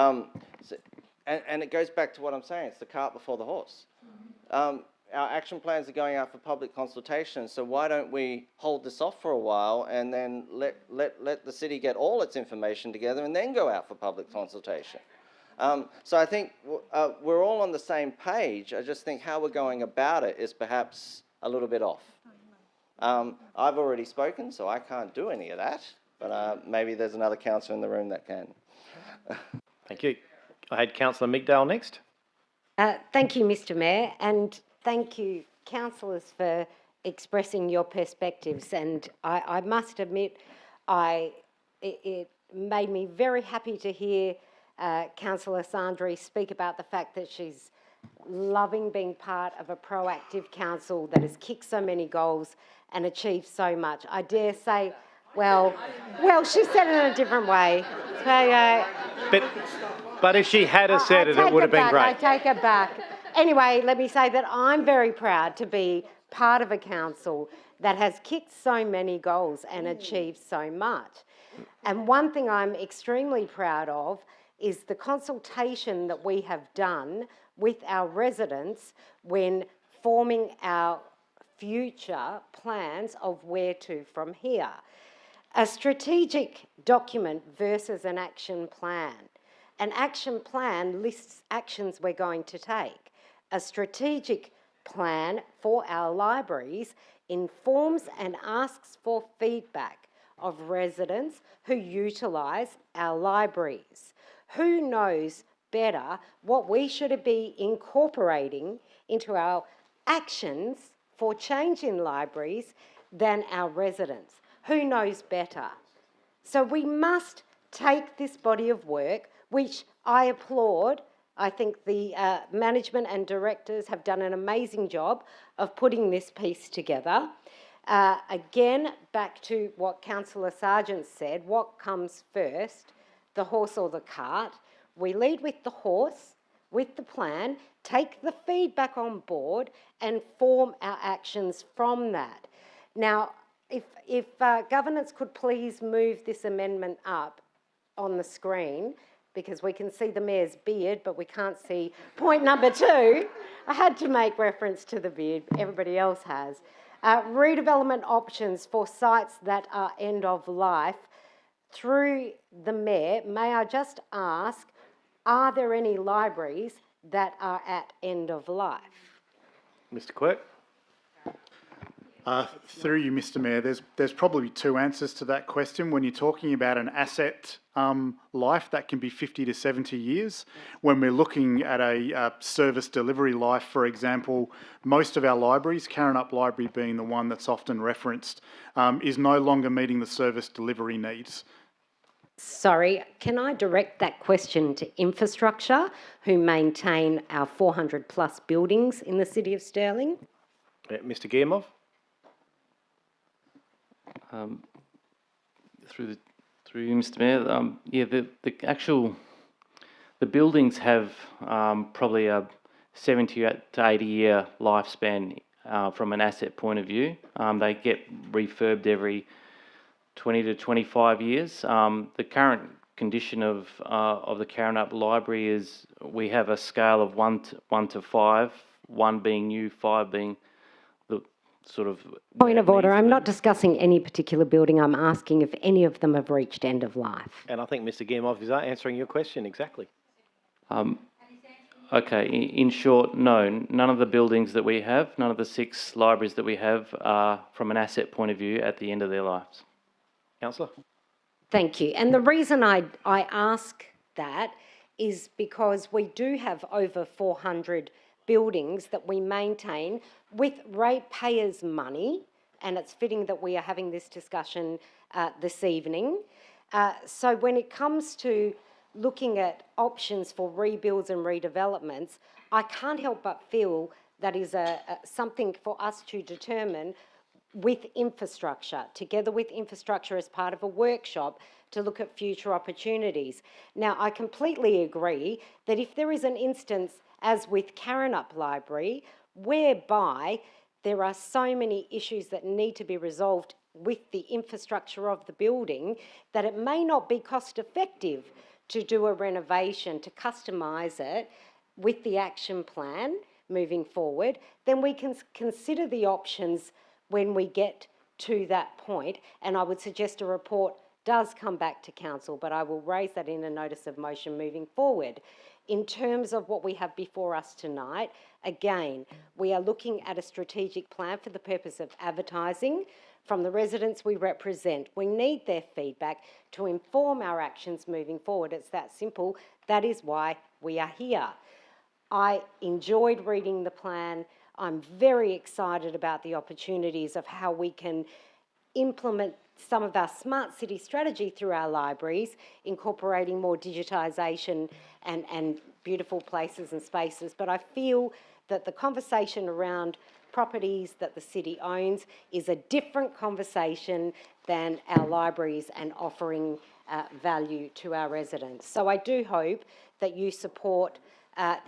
And it goes back to what I'm saying, it's the cart before the horse. Our action plans are going out for public consultation, so why don't we hold this off for a while and then let the city get all its information together and then go out for public consultation? So I think we're all on the same page. I just think how we're going about it is perhaps a little bit off. I've already spoken, so I can't do any of that, but maybe there's another councillor in the room that can.
Thank you. I had Councillor Migdale next.
Thank you, Mr Mayor, and thank you, councillors, for expressing your perspectives. And I must admit, it made me very happy to hear Councillor Sandri speak about the fact that she's loving being part of a proactive council that has kicked so many goals and achieved so much. I dare say, well, she said it in a different way. So,
but if she had said it, it would have been great.
I take it back. Anyway, let me say that I'm very proud to be part of a council that has kicked so many goals and achieved so much. And one thing I'm extremely proud of is the consultation that we have done with our residents when forming our future plans of where to from here. A strategic document versus an action plan. An action plan lists actions we're going to take. A strategic plan for our libraries informs and asks for feedback of residents who utilise our libraries. Who knows better what we should be incorporating into our actions for change in libraries than our residents? Who knows better? So we must take this body of work, which I applaud. I think the management and directors have done an amazing job of putting this piece together. Again, back to what Councillor Sargent said, what comes first, the horse or the cart? We lead with the horse, with the plan, take the feedback on board and form our actions from that. Now, if governance could please move this amendment up on the screen, because we can see the mayor's beard, but we can't see point number 2. I had to make reference to the beard, everybody else has. Redevelopment options for sites that are end of life. Through the mayor, may I just ask, are there any libraries that are at end of life?
Mr Quirk?
Through you, Mr Mayor, there's probably 2 answers to that question. When you're talking about an asset life, that can be 50 to 70 years. When we're looking at a service delivery life, for example, most of our libraries, Karrinyup Library being the one that's often referenced, is no longer meeting the service delivery needs.
Sorry, can I direct that question to infrastructure, who maintain our 400 plus buildings in the City of Stirling?
Mr Guillemot?
Through you, Mr Mayor, yeah, the buildings have probably a 70 to 80 year lifespan from an asset point of view. They get refurbed every 20 to 25 years. The current condition of the Karrinyup Library is we have a scale of 1 to 5, 1 being new, 5 being the sort of...
Point of order, I'm not discussing any particular building, I'm asking if any of them have reached end of life.
And I think Mr Guillemot is answering your question exactly.
Okay, in short, no, none of the buildings that we have, none of the 6 libraries that we have are, from an asset point of view, at the end of their lives.
Councillor?
Thank you. And the reason I ask that is because we do have over 400 buildings that we maintain with ratepayers' money, and it's fitting that we are having this discussion this evening. So when it comes to looking at options for rebuilds and redevelopments, I can't help but feel that is something for us to determine with infrastructure, together with infrastructure as part of a workshop to look at future opportunities. Now, I completely agree that if there is an instance, as with Karrinyup Library, whereby there are so many issues that need to be resolved with the infrastructure of the building, that it may not be cost effective to do a renovation, to customise it with the action plan moving forward, then we can consider the options when we get to that point, and I would suggest a report does come back to council, but I will raise that in a notice of motion moving forward. In terms of what we have before us tonight, again, we are looking at a strategic plan for the purpose of advertising from the residents we represent. We need their feedback to inform our actions moving forward. It's that simple. That is why we are here. I enjoyed reading the plan. I'm very excited about the opportunities of how we can implement some of our smart city strategy through our libraries, incorporating more digitisation and beautiful places and spaces. But I feel that the conversation around properties that the city owns is a different conversation than our libraries and offering value to our residents. So I do hope that you support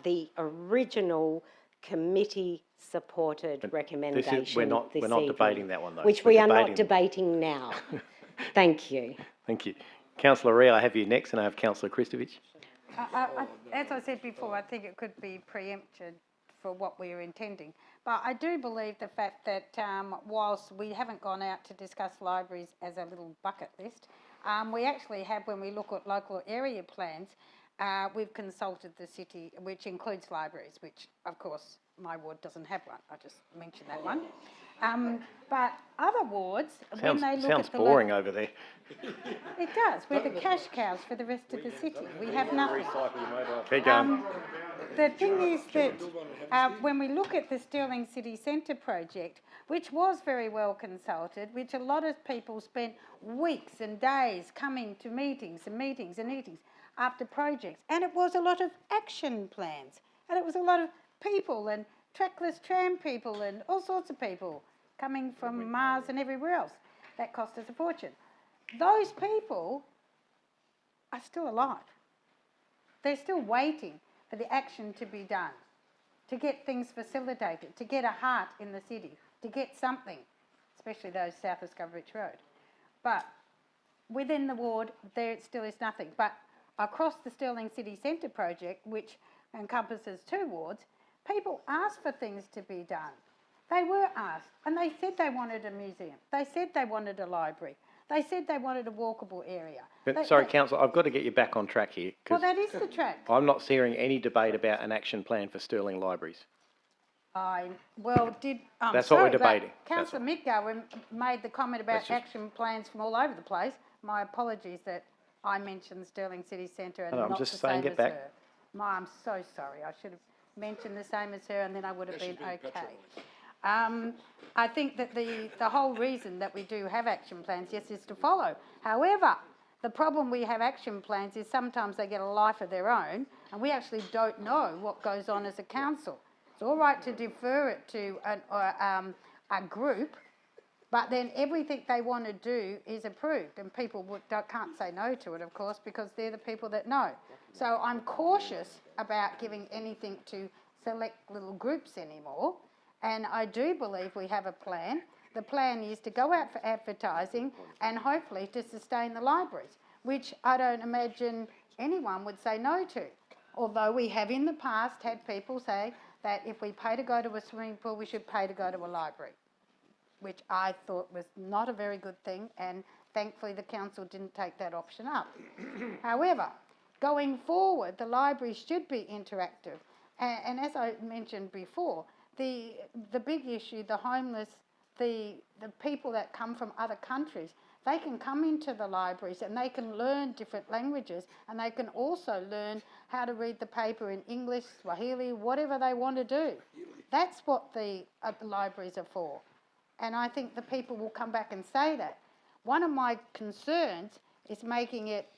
the original committee supported recommendation.
We're not debating that one though.
Which we are not debating now. Thank you.
Thank you. Councillor Rhea, I have you next, and I have Councillor Kristovich.
As I said before, I think it could be preempted for what we are intending. But I do believe the fact that whilst we haven't gone out to discuss libraries as a little bucket list, we actually have, when we look at local area plans, we've consulted the city, which includes libraries, which of course my ward doesn't have one. I just mentioned that one. But other wards, when they look
sounds
at the
boring over there.
It does. We're the cash cows for the rest of the city. We have nothing.
Keep going.
The thing is that when we look at the Stirling City Centre project, which was very well consulted, which a lot of people spent weeks and days coming to meetings and meetings and meetings after projects, and it was a lot of action plans, and it was a lot of people and trackless tram people and all sorts of people coming from Mars and everywhere else. That cost us a fortune. Those people are still alive. They're still waiting for the action to be done, to get things facilitated, to get a heart in the city, to get something, especially those south of Scoveridge Road. But within the ward, there still is nothing. But across the Stirling City Centre project, which encompasses 2 wards, people asked for things to be done. They were asked, and they said they wanted a museum. They said they wanted a library. They said they wanted a walkable area.
Sorry, Councillor, I've got to get you back on track here.
Well,
'cause
that is the track.
I'm not hearing any debate about an action plan for Stirling libraries. That's what we're debating.
Councillor Mitgower made the comment about
That's just-
action plans from all over the place. My apologies that I mentioned Stirling City Centre and
No, I'm
not
just
the
saying,
same
get
as
back.
her. I'm so sorry. I should have mentioned the same as her, and then I would have been okay. I think that the whole reason that we do have action plans, yes, is to follow. However, the problem we have action plans is sometimes they get a life of their own, and we actually don't know what goes on as a council. It's all right to defer it to a group, but then everything they want to do is approved, and people can't say no to it, of course, because they're the people that know. So I'm cautious about giving anything to select little groups anymore, and I do believe we have a plan. The plan is to go out for advertising and hopefully to sustain the libraries, which I don't imagine anyone would say no to. Although we have in the past had people say that if we pay to go to a swimming pool, we should pay to go to a library, which I thought was not a very good thing, and thankfully the council didn't take that option up. However, going forward, the library should be interactive. And as I mentioned before, the big issue, the homeless, the people that come from other countries, they can come into the libraries and they can learn different languages, and they can also learn how to read the paper in English, Swahili, whatever they want to do. That's what the libraries are for. And I think the people will come back and say that. One of my concerns is making it,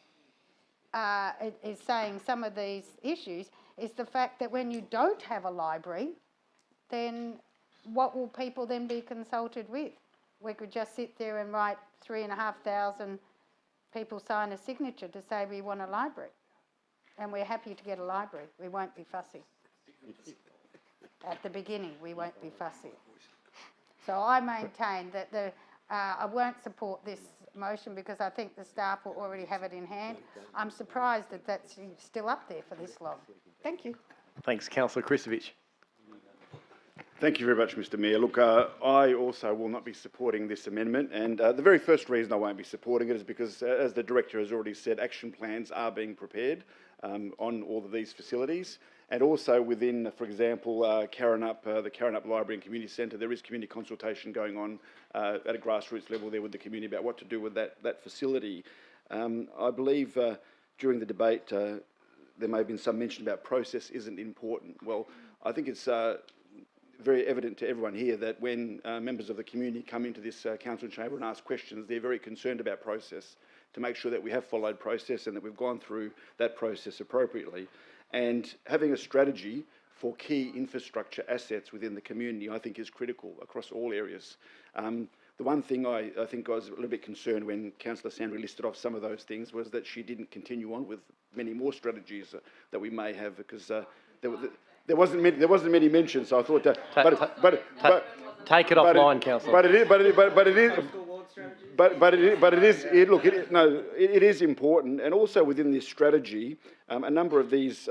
is saying some of these issues, is the fact that when you don't have a library, then what will people then be consulted with? We could just sit there and write 3,500 people sign a signature to say we want a library. And we're happy to get a library. We won't be fussy. At the beginning, we won't be fussy. So I maintain that I won't support this motion because I think the staff will already have it in hand. I'm surprised that that's still up there for this long. Thank you.
Thanks, Councillor Kristovich.
Thank you very much, Mr Mayor. Look, I also will not be supporting this amendment, and the very first reason I won't be supporting it is because, as the Director has already said, action plans are being prepared on all of these facilities, and also within, for example, the Karrinyup Library and Community Centre, there is community consultation going on at a grassroots level there with the community about what to do with that facility. I believe during the debate there may have been some mention about process isn't important. Well, I think it's very evident to everyone here that when members of the community come into this council chamber and ask questions, they're very concerned about process, to make sure that we have followed process and that we've gone through that process appropriately. And having a strategy for key infrastructure assets within the community, I think, is critical across all areas. The one thing I think I was a little bit concerned when Councillor Sandry listed off some of those things was that she didn't continue on with many more strategies that we may have, because there wasn't many mentions. So I thought that,
take it offline, Councillor.
It is important, and also within this strategy, a number of these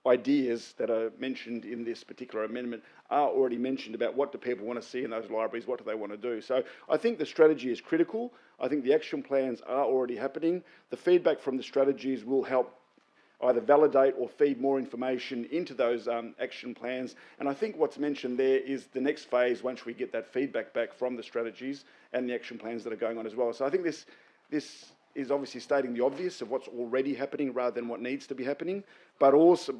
ideas that are mentioned in this particular amendment are already mentioned about what do people want to see in those libraries, what do they want to do. So I think the strategy is critical. I think the action plans are already happening. The feedback from the strategies will help either validate or feed more information into those action plans. And I think what's mentioned there is the next phase once we get that feedback back from the strategies and the action plans that are going on as well. So I think this is obviously stating the obvious of what's already happening rather than what needs to be happening, but also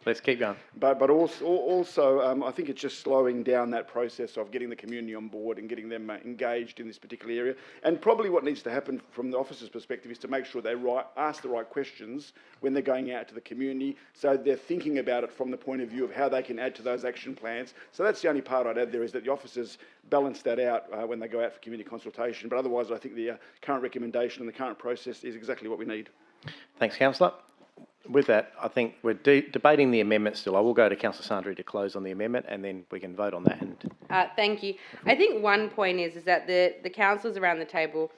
let's keep going.
But also, I think it's just slowing down that process of getting the community on board and getting them engaged in this particular area. And probably what needs to happen from the officers' perspective is to make sure they ask the right questions when they're going out to the community, so they're thinking about it from the point of view of how they can add to those action plans. So that's the only part I'd add there, is that the officers balance that out when they go out for community consultation. But otherwise, I think the current recommendation and the current process is exactly what we need.
Thanks, Councillor. With that, I think we're debating the amendment still. I will go to Councillor Sandry to close on the amendment, and then we can vote on that.
Thank you. I think one point is that the councillors around the table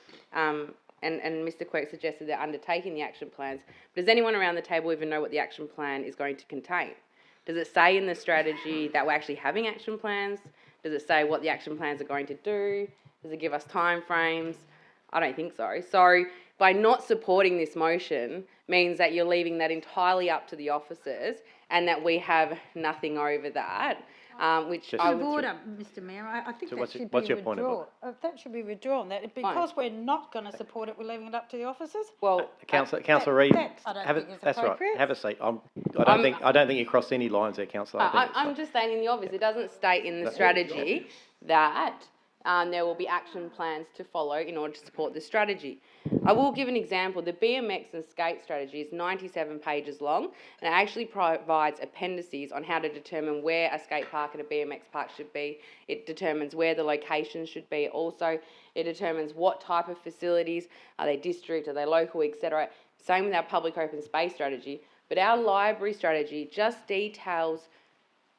and Mr. Quirk suggested they're undertaking the action plans. But does anyone around the table even know what the action plan is going to contain? Does it say in the strategy that we're actually having action plans? Does it say what the action plans are going to do? Does it give us timeframes? I don't think so. So by not supporting this motion means that you're leaving that entirely up to the officers and that we have nothing over that, which I
Point of
would...
order, Mr Mayor, I think
So
that should be
what's your point of
withdrawn. That should be withdrawn, that because we're not going to support it, we're leaving it up to the officers?
Well,
Councillor Reid,
I don't
have
think
it,
it's
that's right.
appropriate.
Have a seat. I don't think you crossed any lines there, Councillor.
I'm just stating the obvious. It doesn't state in the strategy that there will be action plans to follow in order to support the strategy. I will give an example. The BMX and skate strategy is 97 pages long, and it actually provides appendices on how to determine where a skate park and a BMX park should be. It determines where the locations should be. Also, it determines what type of facilities, are they district, are they local, etc. Same with our public open space strategy. But our library strategy just details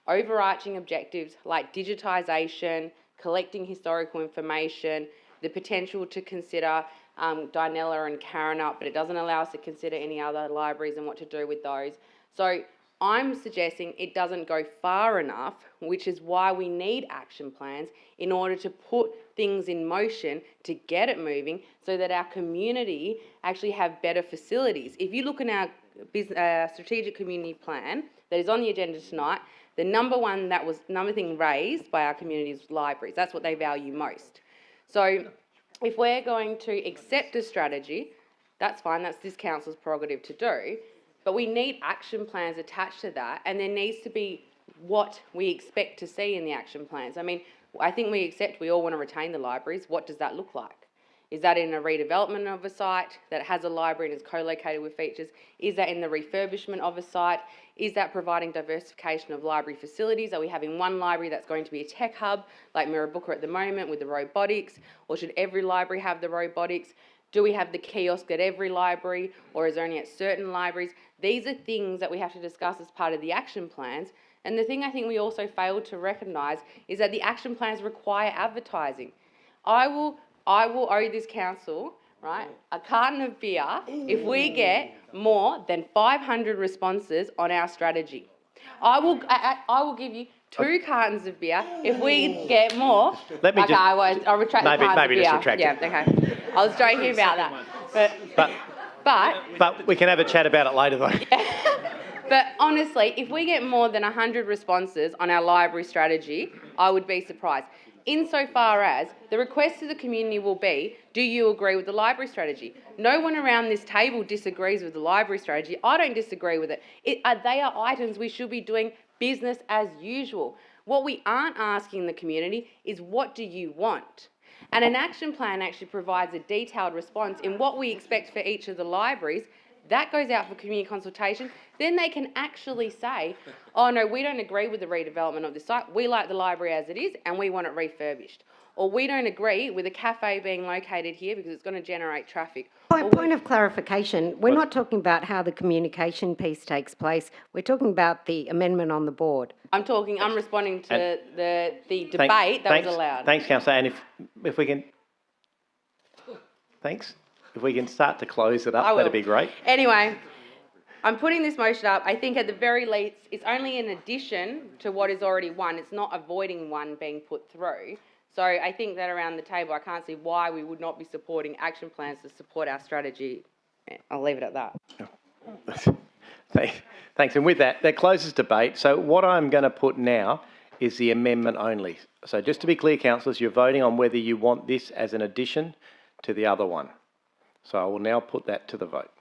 overarching objectives like digitisation, collecting historical information, the potential to consider Dinella and Karrinyup, but it doesn't allow us to consider any other libraries and what to do with those. So I'm suggesting it doesn't go far enough, which is why we need action plans in order to put things in motion to get it moving so that our community actually have better facilities. If you look in our strategic community plan that is on the agenda tonight, the number thing raised by our community is libraries. That's what they value most. So if we're going to accept a strategy, that's fine, that's this council's prerogative to do, but we need action plans attached to that, and there needs to be what we expect to see in the action plans. I mean, I think we all want to retain the libraries. What does that look like? Is that in a redevelopment of a site that has a library and is co-located with features? Is that in the refurbishment of a site? Is that providing diversification of library facilities? Are we having one library that's going to be a tech hub like Mirrabooka at the moment with the robotics? Or should every library have the robotics? Do we have the kiosk at every library, or is it only at certain libraries? These are things that we have to discuss as part of the action plans. And the thing I think we also failed to recognise is that the action plans require advertising. I will owe this council, right, a carton of beer if we get more than 500 responses on our strategy. I will give you 2 cartons of beer if we get more.
Let me
I'll retract the cartons of beer.
just retract
it. Okay. I was joking about that.
But we can have a chat about it later, though.
But honestly, if we get more than 100 responses on our library strategy, I would be surprised. Insofar as the request to the community will be, do you agree with the library strategy? No one around this table disagrees with the library strategy. I don't disagree with it. They are items we should be doing business as usual. What we aren't asking the community is, what do you want? And an action plan actually provides a detailed response in what we expect for each of the libraries. That goes out for community consultation. Then they can actually say, oh no, we don't agree with the redevelopment of the site. We like the library as it is and we want it refurbished. Or we don't agree with a cafe being located here because it's going to generate traffic.
Point of clarification, we're not talking about how the communication piece takes place. We're talking about the amendment on the board.
I'm responding to the debate that was allowed.
Thanks, Councillor. And if we can... Thanks. If we can start to close it up, that'd be great.
Anyway, I'm putting this motion up. I think at the very least, it's only in addition to what is already one. It's not avoiding one being put through. So I think that around the table, I can't see why we would not be supporting action plans to support our strategy. I'll leave it at that.
Thanks. And with that closes debate. So what I'm going to put now is the amendment only. So just to be clear, councillors, you're voting on whether you want this as an addition to the other one. So I will now put that to the vote.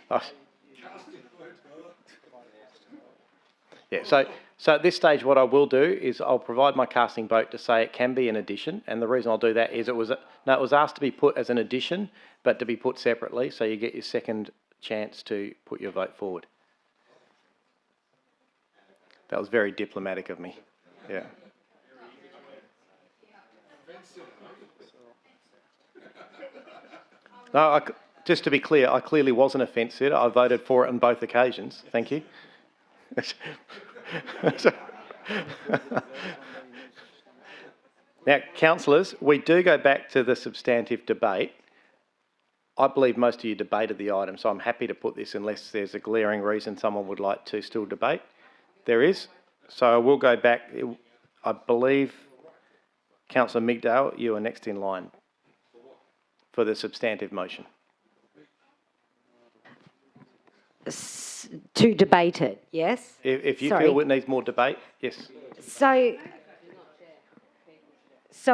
Oh. Yeah, so at this stage what I will do is I'll provide my casting vote to say it can be an addition, and the reason I'll do that is it was asked to be put as an addition, but to be put separately, so you get your second chance to put your vote forward. That was very diplomatic of me. Yeah. No, just to be clear, I clearly wasn't a fence sitter. I voted for it on both occasions. Thank you. Now, councillors, we do go back to the substantive debate. I believe most of you debated the item, so I'm happy to put this unless there's a glaring reason someone would like to still debate. There is. So we'll go back. I believe, Councillor Migdale, you are next in line for the substantive motion.
To debate it, yes?
If you
Sorry.
feel it needs more debate, yes.
So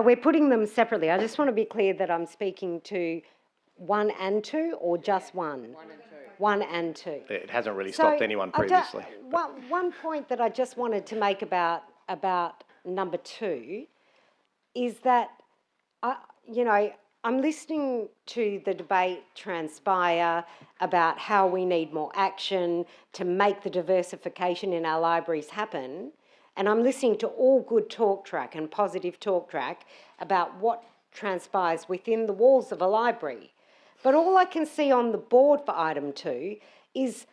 we're putting them separately. I just want to be clear that I'm speaking to 1 and 2 or just 1? 1 and 2.
It hasn't really stopped anyone previously.
One point that I just wanted to make about number 2 is that, I'm listening to the debate transpire about how we need more action to make the diversification in our libraries happen. And I'm listening to all good talk track and positive talk track about what transpires within the walls of a library. But all I can see on the board for item 2 is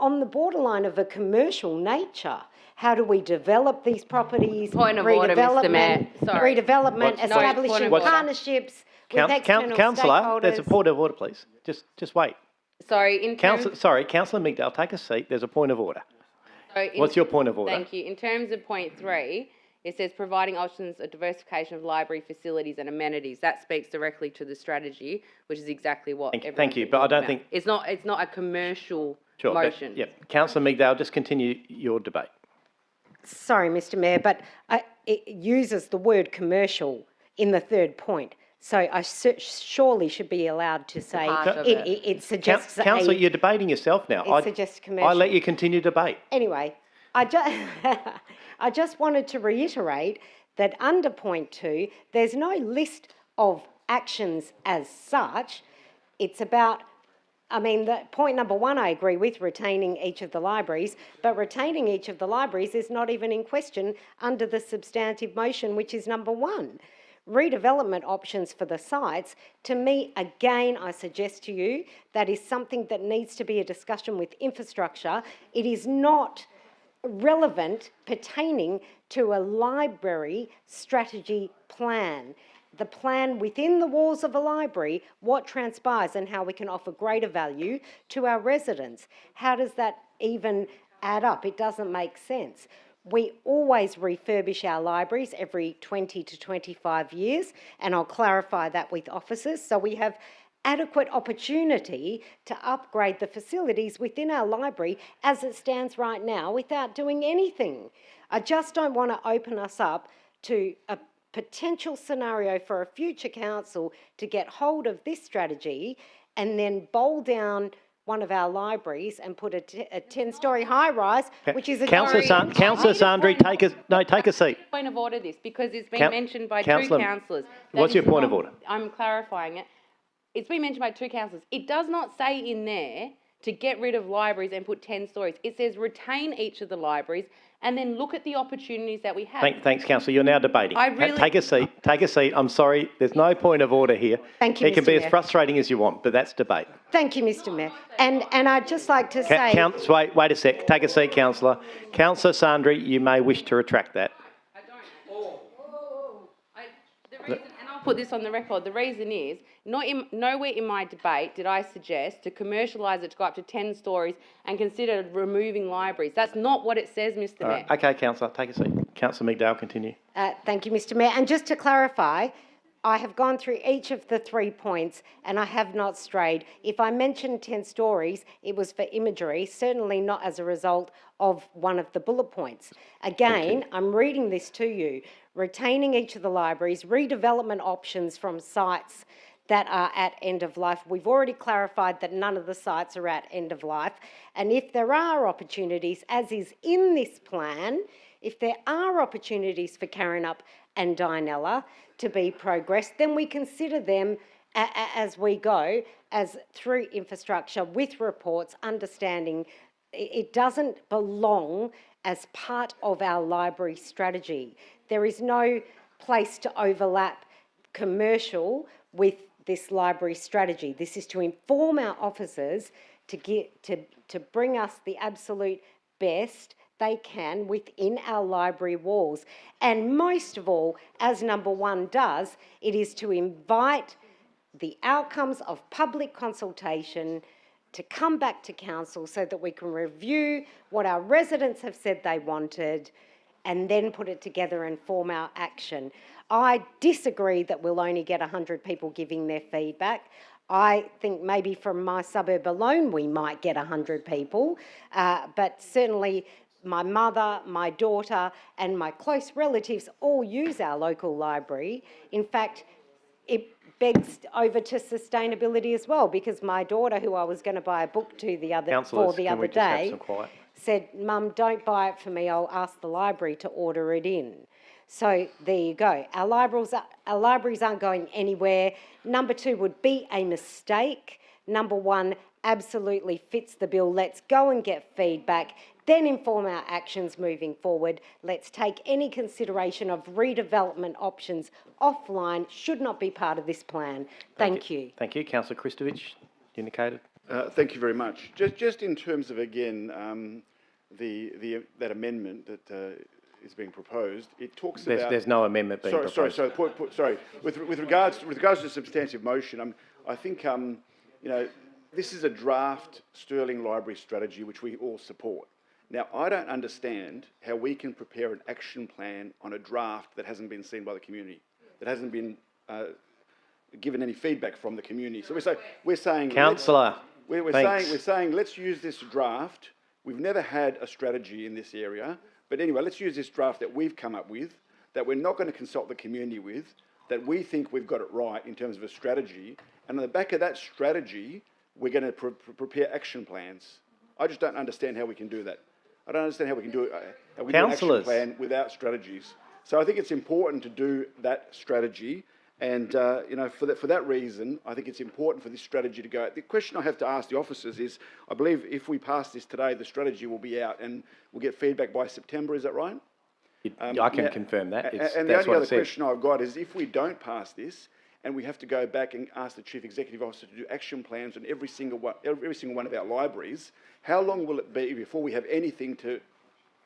on the borderline of a commercial nature. How do we develop these properties?
Point of order, Mr. Mayor. Sorry.
Redevelopment, establishing partnerships with external
Councillor,
stakeholders.
there's a point of order, please. Just wait.
Sorry, in terms...
Councillor Migdale, take a seat. There's a point of order. What's your point of order?
Thank you. In terms of point 3, it says providing options of diversification of library facilities and amenities. That speaks directly to the strategy, which is exactly what
Thank you, but I don't think...
It's not a commercial motion.
Yep. Councillor Migdale, just continue your debate.
Sorry, Mr. Mayor, but it uses the word commercial in the third point. So I surely should be allowed to say it suggests...
Councillor, you're debating yourself now.
It suggests commercial.
I let you continue debate.
Anyway, I just wanted to reiterate that under point 2, there's no list of actions as such. It's about... point number 1 I agree with, retaining each of the libraries, but retaining each of the libraries is not even in question under the substantive motion, which is number 1. Redevelopment options for the sites, to me, again, I suggest to you, that is something that needs to be a discussion with infrastructure. It is not relevant pertaining to a library strategy plan. The plan within the walls of a library, what transpires and how we can offer greater value to our residents. How does that even add up? It doesn't make sense. We always refurbish our libraries every 20 to 25 years, and I'll clarify that with officers. So we have adequate opportunity to upgrade the facilities within our library as it stands right now without doing anything. I just don't want to open us up to a potential scenario for a future council to get hold of this strategy and then bowl down one of our libraries and put a 10-storey high-rise, which is a...
Councillor Sandri, take a seat.
Point of order this, because it's been mentioned by 2 councillors.
What's your point of order?
I'm clarifying it. It's been mentioned by 2 councillors. It does not say in there to get rid of libraries and put 10 stories. It says retain each of the libraries and then look at the opportunities that we have.
Thanks, Councillor. You're now debating. Take a seat. Take a seat. I'm sorry. There's no point of order here.
Thank you,
It can
Mr.
be
Mayor.
as frustrating as you want, but that's debate.
Thank you, Mr. Mayor. And I'd just like to say...
Wait a sec. Take a seat, Councillor. Councillor Sandri, you may wish to retract that.
And I'll put this on the record. The reason is, nowhere in my debate did I suggest to commercialise it to go up to 10 stories and consider removing libraries. That's not what it says, Mr. Mayor.
Right. Okay, Councillor, take a seat. Councillor Migdale, continue.
Thank you, Mr. Mayor. And just to clarify, I have gone through each of the 3 points and I have not strayed. If I mentioned 10 stories, it was for imagery, certainly not as a result of one of the bullet points. Again, I'm reading this to you. Retaining each of the libraries, redevelopment options from sites that are at end of life. We've already clarified that none of the sites are at end of life. And if there are opportunities, as is in this plan, if there are opportunities for Karrinyup and Dianella to be progressed, then we consider them as we go, as through infrastructure with reports, understanding it doesn't belong as part of our library strategy. There is no place to overlap commercial with this library strategy. This is to inform our officers to bring us the absolute best they can within our library walls. And most of all, as number one does, it is to invite the outcomes of public consultation to come back to council so that we can review what our residents have said they wanted and then put it together and form our action. I disagree that we'll only get 100 people giving their feedback. I think maybe from my suburb alone we might get 100 people, but certainly my mother, my daughter and my close relatives all use our local library. In fact, it begs over to sustainability as well, because my daughter, who I was going to buy a book to the other day, said, "Mum, don't buy it for me, I'll ask the library to order it in." So there you go. Our libraries aren't going anywhere. Number two would be a mistake. Number one absolutely fits the bill. Let's go and get feedback, then inform our actions moving forward. Let's take any consideration of redevelopment options offline, should not be part of this plan. Thank you.
Thank you. Councillor Kristovich indicated.
Thank you very much. Just in terms of, again, that amendment that is being proposed, it talks about...
There's no amendment being proposed.
Sorry. With regards to substantive motion, I think, this is a draft Stirling Library strategy which we all support. Now, I don't understand how we can prepare an action plan on a draft that hasn't been seen by the community, that hasn't been given any feedback from the community. So we're saying...
Councillor,
we're saying let's use this draft. We've never had a strategy in this area. But anyway, let's use this draft that we've come up with, that we're not going to consult the community with, that we think we've got it right in terms of a strategy. And on the back of that strategy, we're going to prepare action plans. I just don't understand how we can do that. I don't understand how we can do it. How we do an action plan without strategies. So I think it's important to do that strategy. And, for that reason, I think it's important for this strategy to go out. The question I have to ask the officers is, I believe if we pass this today, the strategy will be out and we'll get feedback by September, is that right?
I can confirm that.
And the only other question I've got is, if we don't pass this and we have to go back and ask the Chief Executive Officer to do action plans on every single one of our libraries, how long will it be before we have anything to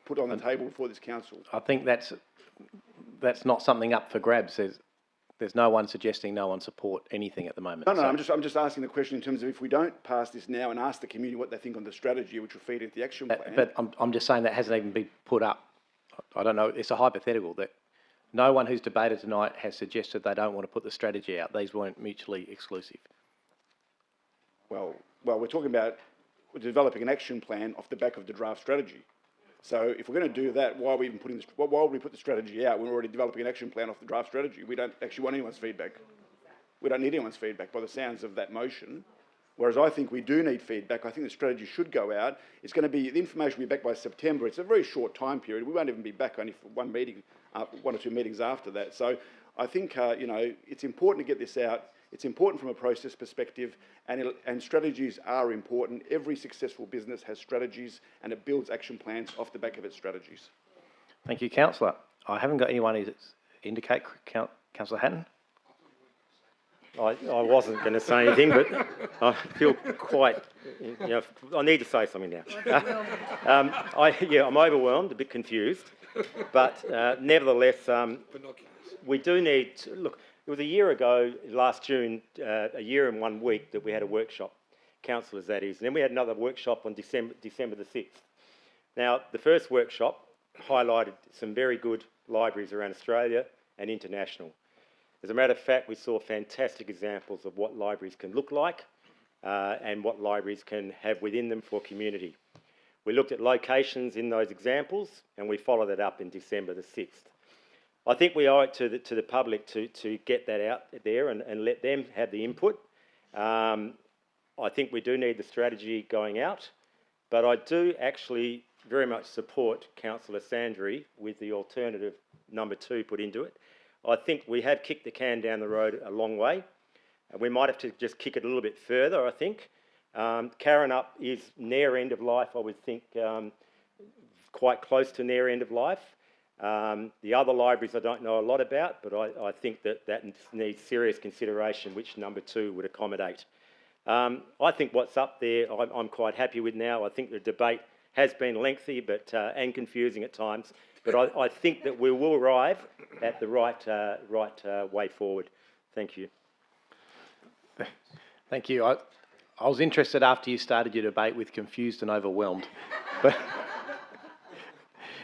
put on the table before this council?
I think that's not something up for grabs. There's no one suggesting no one support anything at the moment.
No, I'm just asking the question in terms of, if we don't pass this now and ask the community what they think on the strategy, which will feed into the action plan.
But I'm just saying that hasn't even been put up. I don't know. It's a hypothetical that no one who's debated tonight has suggested they don't want to put the strategy out. These weren't mutually exclusive.
Well, we're talking about developing an action plan off the back of the draft strategy. So if we're going to do that, why are we even putting this? Why would we put the strategy out when we're already developing an action plan off the draft strategy? We don't actually want anyone's feedback. We don't need anyone's feedback by the sounds of that motion. Whereas I think we do need feedback. I think the strategy should go out. It's going to be, the information will be back by September. It's a very short time period. We won't even be back only for one meeting, one or two meetings after that. So I think, it's important to get this out. It's important from a process perspective, and strategies are important. Every successful business has strategies, and it builds action plans off the back of its strategies.
Thank you, Councillor. I haven't got anyone who indicate. Councillor Hatton?
I wasn't going to say anything, but I feel quite, I need to say something now. I'm overwhelmed, a bit confused, but nevertheless, we do need to, look, it was a year ago, last June, a year and 1 week, that we had a workshop, councillors that is, and then we had another workshop on December the 6th. Now, the first workshop highlighted some very good libraries around Australia and international. As a matter of fact, we saw fantastic examples of what libraries can look like and what libraries can have within them for community. We looked at locations in those examples, and we followed that up in December the 6th. I think we owe it to the public to get that out there and let them have the input. I think we do need the strategy going out, but I do actually very much support Councillor Sandry with the alternative number 2 put into it. I think we have kicked the can down the road a long way, and we might have to just kick it a little bit further, I think. Karen Up is near end of life, I would think, quite close to near end of life. The other libraries I don't know a lot about, but I think that needs serious consideration, which number 2 would accommodate. I think what's up there I'm quite happy with now. I think the debate has been lengthy and confusing at times, but I think that we will arrive at the right way forward. Thank you.
Thank you. I was interested after you started your debate with confused and overwhelmed. But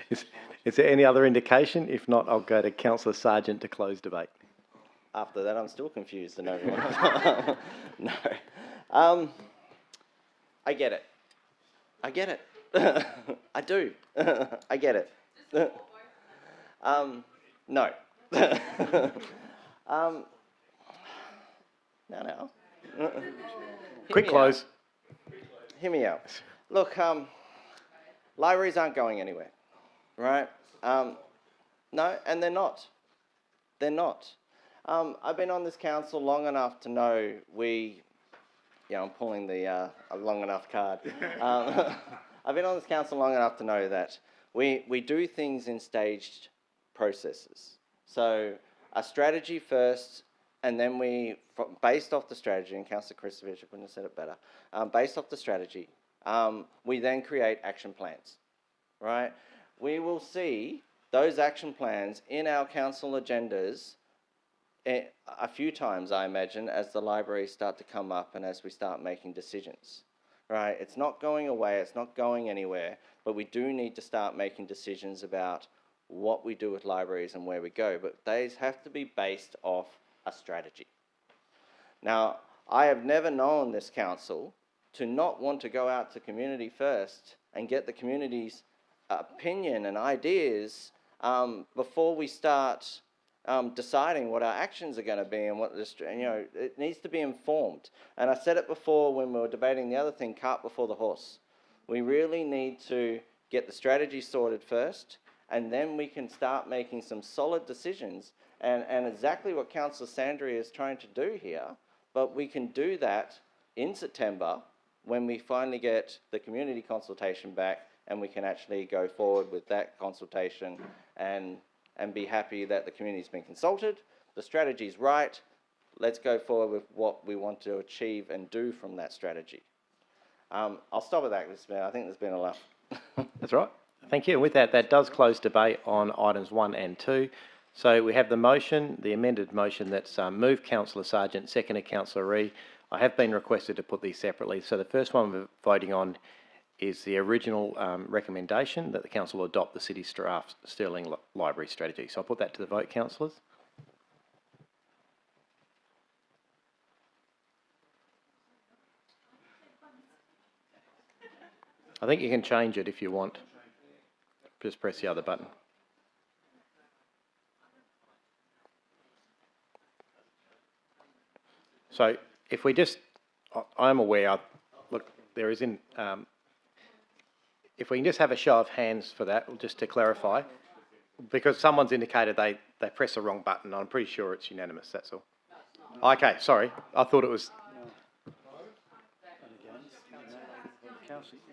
is there any other indication? If not, I'll go to Councillor Sargent to close debate.
After that, I'm still confused and overwhelmed. No. I get it. I get it. I do. I get it. No. No.
Quick close.
Hear me out. Look, libraries aren't going anywhere, right? No, and they're not. They're not. I've been on this council long enough to know I'm pulling the long enough card. I've been on this council long enough to know that we do things in staged processes. So a strategy first, and then based off the strategy, and Councillor Kristovich, I couldn't have said it better, based off the strategy, we then create action plans, right? We will see those action plans in our council agendas a few times, I imagine, as the libraries start to come up and as we start making decisions, right? It's not going away, it's not going anywhere, but we do need to start making decisions about what we do with libraries and where we go, but these have to be based off a strategy. Now, I have never known this council to not want to go out to community first and get the community's opinion and ideas before we start deciding what our actions are going to be and what it needs to be informed. And I said it before when we were debating the other thing, cart before the horse. We really need to get the strategy sorted first, and then we can start making some solid decisions, and exactly what Councillor Sandry is trying to do here, but we can do that in September when we finally get the community consultation back, and we can actually go forward with that consultation and be happy that the community's been consulted, the strategy's right, let's go forward with what we want to achieve and do from that strategy. I'll stop at that, Mr. Mayor. I think there's been enough.
That's right. Thank you. And with that, that does close debate on items 1 and 2. So we have the motion, the amended motion that's moved Councillor Sargent, seconded Councillor Ree. I have been requested to put these separately. So the first one we're voting on is the original recommendation that the council adopt the city's draft Stirling Library strategy. So I'll put that to the vote, councillors. I think you can change it if you want. Just press the other button. So if we just, I'm aware, look, there is in, if we can just have a show of hands for that, just to clarify, because someone's indicated they pressed the wrong button. I'm pretty sure it's unanimous, that's all. Okay, sorry. I thought it was...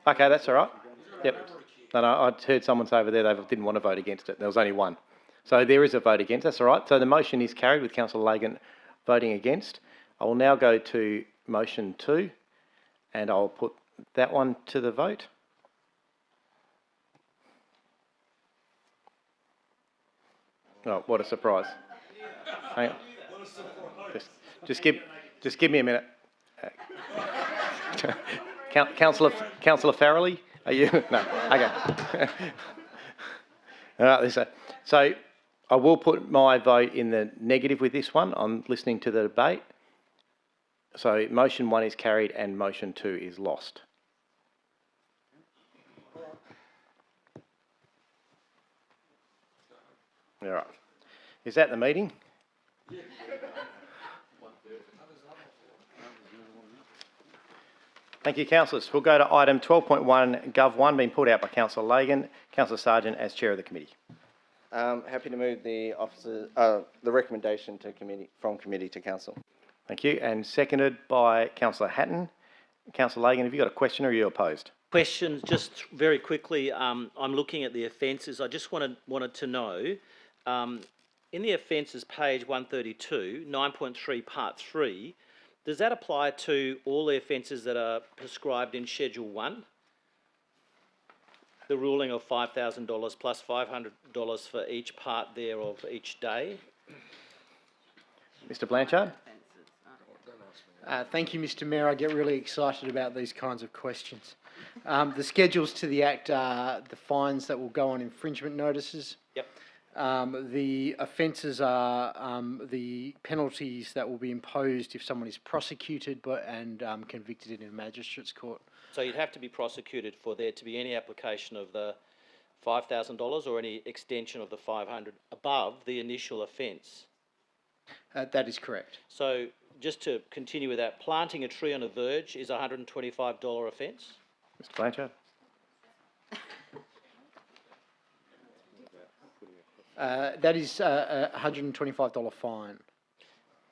Okay, that's all right. Yep. No, I heard someone say over there they didn't want to vote against it. There was only one. So there is a vote against. That's all right. So the motion is carried with Councillor Lagan voting against. I will now go to motion 2, and I'll put that one to the vote. Oh, what a surprise. Hang on. Just give me a minute. Councillor Farrelly, are you? No. Okay. All right, so I will put my vote in the negative with this one. I'm listening to the debate. So motion 1 is carried and motion 2 is lost. All right. Is that the meeting? Thank you, councillors. We'll go to item 12.1, Gov 1, being pulled out by Councillor Lagan. Councillor Sargent as chair of the committee.
Happy to move the recommendation to committee, from committee to council.
Thank you. And seconded by Councillor Hatton. Councillor Lagan, have you got a question or are you opposed?
Questions, just very quickly, I'm looking at the offences. I just wanted to know, in the offences, page 132, 9.3, part 3, does that apply to all the offences that are prescribed in Schedule 1? The ruling of $5,000 plus $500 for each part there of each day?
Mr Blanchard?
Thank you, Mr Mayor. I get really excited about these kinds of questions. The schedules to the Act are the fines that will go on infringement notices.
Yep.
The offences are the penalties that will be imposed if someone is prosecuted and convicted in a magistrate's court.
So you'd have to be prosecuted for there to be any application of the $5,000 or any extension of the $500 above the initial offence?
That is correct.
So just to continue with that, planting a tree on a verge is a $125 offence?
Mr Blanchard?
That is a $125 fine.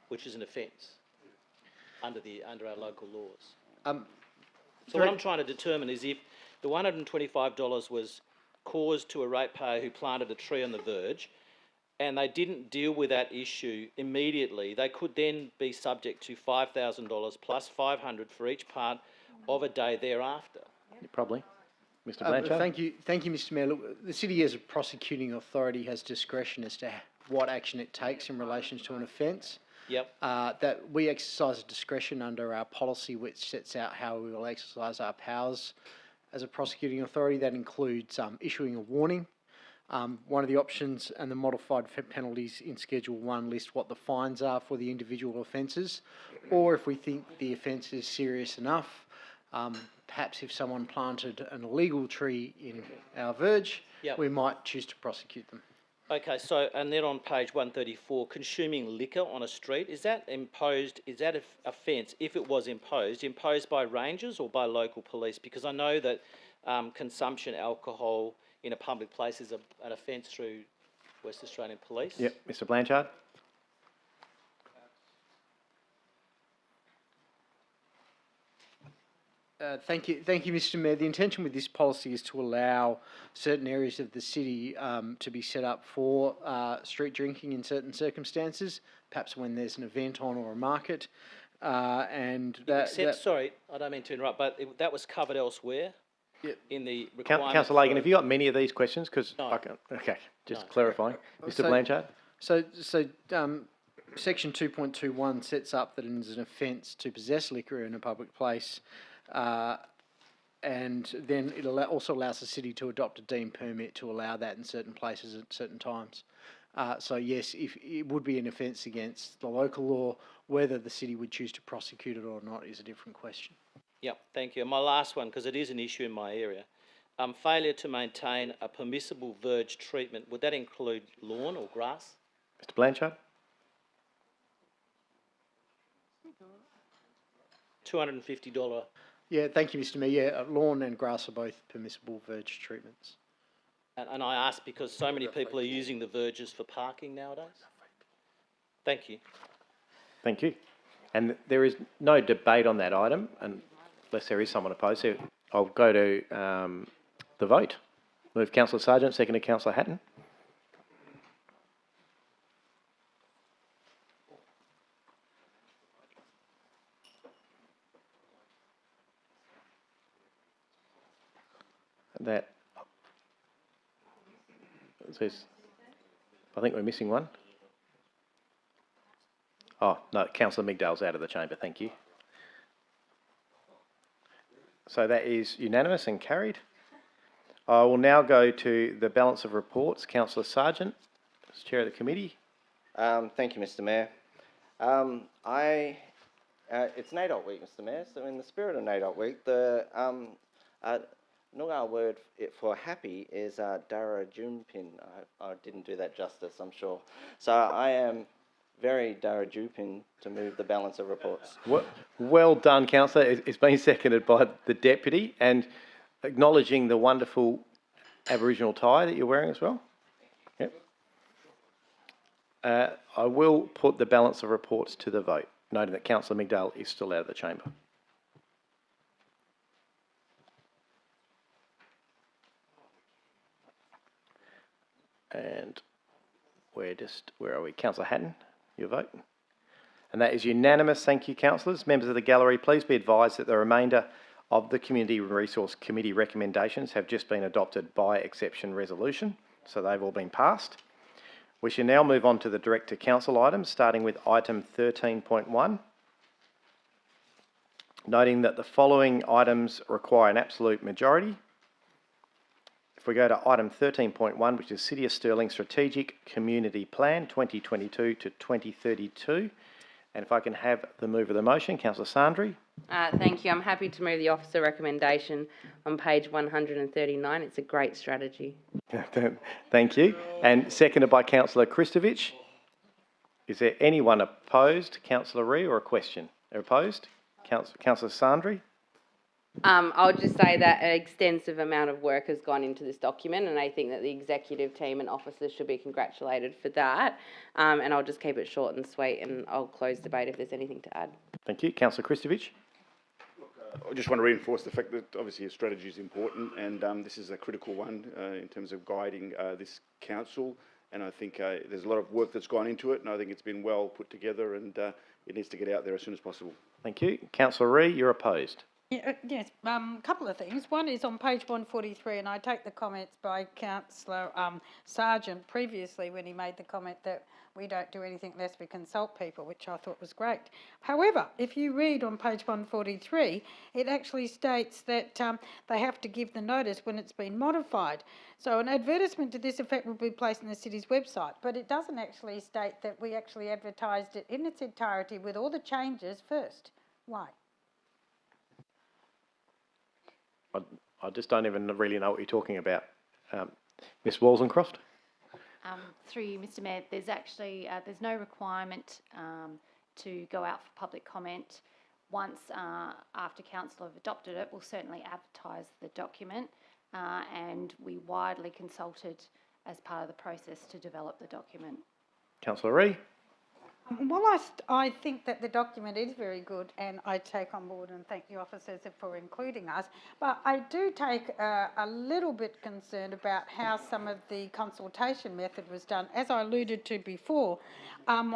Which is an offence under our local laws. So what I'm trying to determine is if the $125 was caused to a ratepayer who planted a tree on the verge and they didn't deal with that issue immediately, they could then be subject to $5,000 plus $500 for each part of a day thereafter.
Probably. Mr Blanchard?
Thank you, Mr Mayor. Look, the City as a prosecuting authority has discretion as to what action it takes in relation to an offence.
Yep.
That we exercise discretion under our policy, which sets out how we will exercise our powers as a prosecuting authority. That includes issuing a warning. One of the options and the modified penalties in Schedule 1 list what the fines are for the individual offences, or if we think the offence is serious enough, perhaps if someone planted an illegal tree in our verge,
Yep.
we might choose to prosecute them.
Okay, so, and then on page 134, consuming liquor on a street, is that imposed, is that an offence, if it was imposed by rangers or by local police? Because I know that consumption alcohol in a public place is an offence through West Australian Police.
Yep. Mr Blanchard?
Thank you, Mr Mayor. The intention with this policy is to allow certain areas of the city to be set up for street drinking in certain circumstances, perhaps when there's an event on or a market.
Sorry, I don't mean to interrupt, but that was covered elsewhere in the requirement.
Councillor Lagan, have you got many of these questions? Because
No.
I can. Okay, just clarifying. Mr Blanchard?
Section 2.21 sets up that it is an offence to possess liquor in a public place. And then it also allows the city to adopt a deemed permit to allow that in certain places at certain times. So yes, if it would be an offence against the local law, whether the city would choose to prosecute it or not is a different question.
Yep, thank you. My last one, because it is an issue in my area. Failure to maintain a permissible verge treatment, would that include lawn or grass?
Mr Blanchard?
$250.
Yeah, thank you, Mr Mayor. Yeah, lawn and grass are both permissible verge treatments.
And I ask because so many people are using the verges for parking nowadays. Thank you.
Thank you. And there is no debate on that item, unless there is someone opposed. So I'll go to the vote. Move Councillor Sargent, seconded Councillor Hatton. That says, I think we're missing one. Oh, no, Councillor Migdale's out of the chamber, thank you. So that is unanimous and carried. I will now go to the balance of reports. Councillor Sargent, as Chair of the Committee.
Thank you, Mr Mayor. It's NAIDOC week, Mr Mayor, so in the spirit of NAIDOC week, the Noongar word for happy is Dara Junpin. I didn't do that justice, I'm sure. So I am very Dara Junpin to move the balance of reports.
Well done, Councillor. It's been seconded by the Deputy, and acknowledging the wonderful Aboriginal tie that you're wearing as well. Yep. I will put the balance of reports to the vote, noting that Councillor Migdale is still out of the chamber. And where are we? Councillor Hatton, your vote. And that is unanimous. Thank you, councillors. Members of the gallery, please be advised that the remainder of the Community Resource Committee recommendations have just been adopted by exception resolution, so they've all been passed. We shall now move on to the direct to council items, starting with item 13.1. Noting that the following items require an absolute majority. If we go to item 13.1, which is City of Stirling Strategic Community Plan 2022 to 2032. And if I can have the move of the motion, Councillor Sandri.
Thank you. I'm happy to move the officer recommendation on page 139. It's a great strategy.
Thank you. And seconded by Councillor Kristovich. Is there anyone opposed? Councillor Ree, or a question? Opposed? Councillor Sandri.
I'll just say that an extensive amount of work has gone into this document, and I think that the executive team and officers should be congratulated for that. And I'll just keep it short and sweet, and I'll close debate if there's anything to add.
Thank you. Councillor Kristovich.
I just want to reinforce the fact that obviously a strategy is important, and this is a critical one in terms of guiding this council. And I think there's a lot of work that's gone into it, and I think it's been well put together, and it needs to get out there as soon as possible.
Thank you. Councillor Ree, you're opposed.
Yes, a couple of things. One is on page 143, and I take the comments by Councillor Sargent previously when he made the comment that we don't do anything unless we consult people, which I thought was great. However, if you read on page 143, it actually states that they have to give the notice when it's been modified. So an advertisement to this effect will be placed on the city's website, but it doesn't actually state that we actually advertised it in its entirety with all the changes first. Why?
I just don't even really know what you're talking about. Ms Walsencroft?
Through you, Mr Mayor, there's actually there's no requirement to go out for public comment. Once after council have adopted it, we'll certainly advertise the document, and we widely consulted as part of the process to develop the document.
Councillor Ree?
Well, I think that the document is very good, and I take on board and thank the officers for including us. But I do take a little bit concerned about how some of the consultation method was done. As I alluded to before, and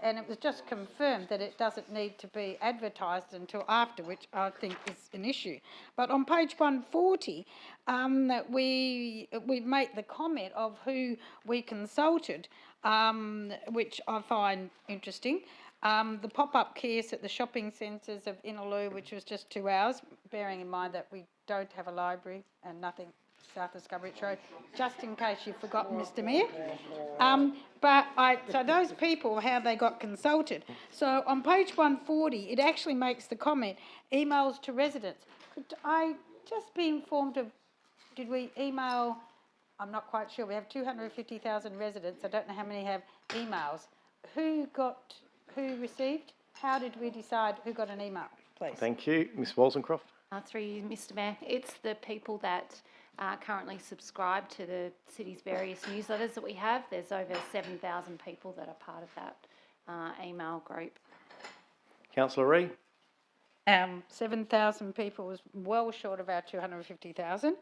it was just confirmed that it doesn't need to be advertised until after, which I think is an issue. But on page 140, we make the comment of who we consulted, which I find interesting. The pop-up kiosks at the shopping centres of Innaloo, which was just 2 hours, bearing in mind that we don't have a library and nothing south of Scubbridge Road, just in case you've forgotten, Mr Mayor. So those people, how they got consulted. So on page 140, it actually makes the comment, emails to residents. Could I just be informed of, did we email, I'm not quite sure, we have 250,000 residents, I don't know how many have emails. Who received? How did we decide who got an email, please?
Thank you. Ms Walsencroft?
Through you, Mr Mayor, it's the people that currently subscribe to the city's various newsletters that we have. There's over 7,000 people that are part of that email group.
Councillor Ree?
7,000 people was well short of our 250,000.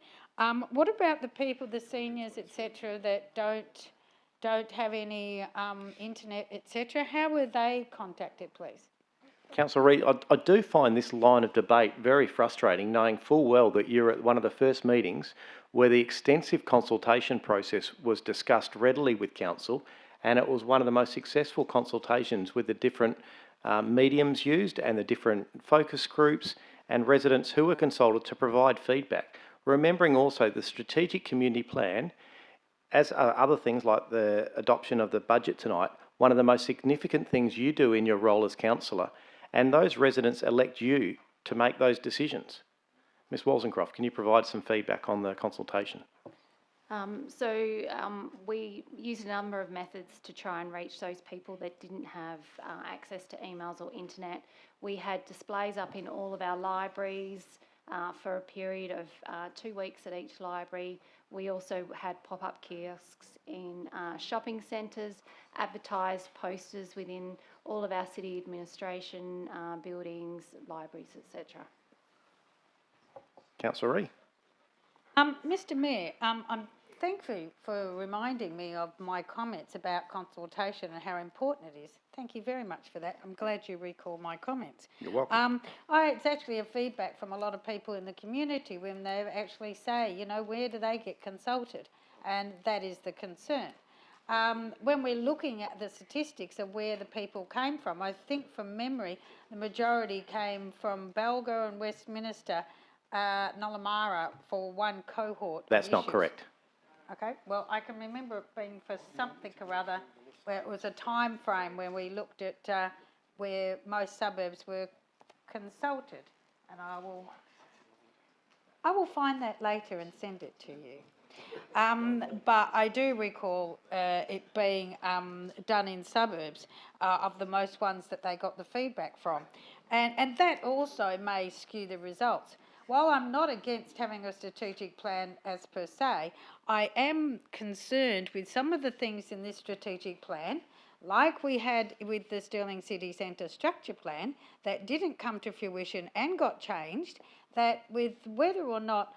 What about the people, the seniors, etc., that don't have any internet, etc.? How were they contacted, please?
Councillor Reid, I do find this line of debate very frustrating, knowing full well that you're at one of the first meetings where the extensive consultation process was discussed readily with council, and it was one of the most successful consultations with the different mediums used and the different focus groups and residents who were consulted to provide feedback. Remembering also the strategic community plan, as are other things like the adoption of the budget tonight, one of the most significant things you do in your role as councillor, and those residents elect you to make those decisions. Ms Walsencroft, can you provide some feedback on the consultation?
We used a number of methods to try and reach those people that didn't have access to emails or internet. We had displays up in all of our libraries for a period of 2 weeks at each library. We also had pop-up kiosks in shopping centres, advertised posters within all of our city administration buildings, libraries, etc.
Councillor Ree.
Mr Mayor, I'm Thank you for reminding me of my comments about consultation and how important it is. Thank you very much for that. I'm glad you recall my comments.
You're welcome.
It's actually a feedback from a lot of people in the community when they actually say, you know, where do they get consulted? And that is the concern. When we're looking at the statistics of where the people came from, I think from memory, the majority came from Balga and Westminster, Nullamara for one cohort.
That's not correct.
Okay, well, I can remember it being for something or other where it was a time frame when we looked at where most suburbs were consulted, and I will find that later and send it to you. But I do recall it being done in suburbs of the most ones that they got the feedback from, and that also may skew the results. While I'm not against having a strategic plan as per se, I am concerned with some of the things in this strategic plan, like we had with the Stirling City Centre structure plan, that didn't come to fruition and got changed, that with whether or not,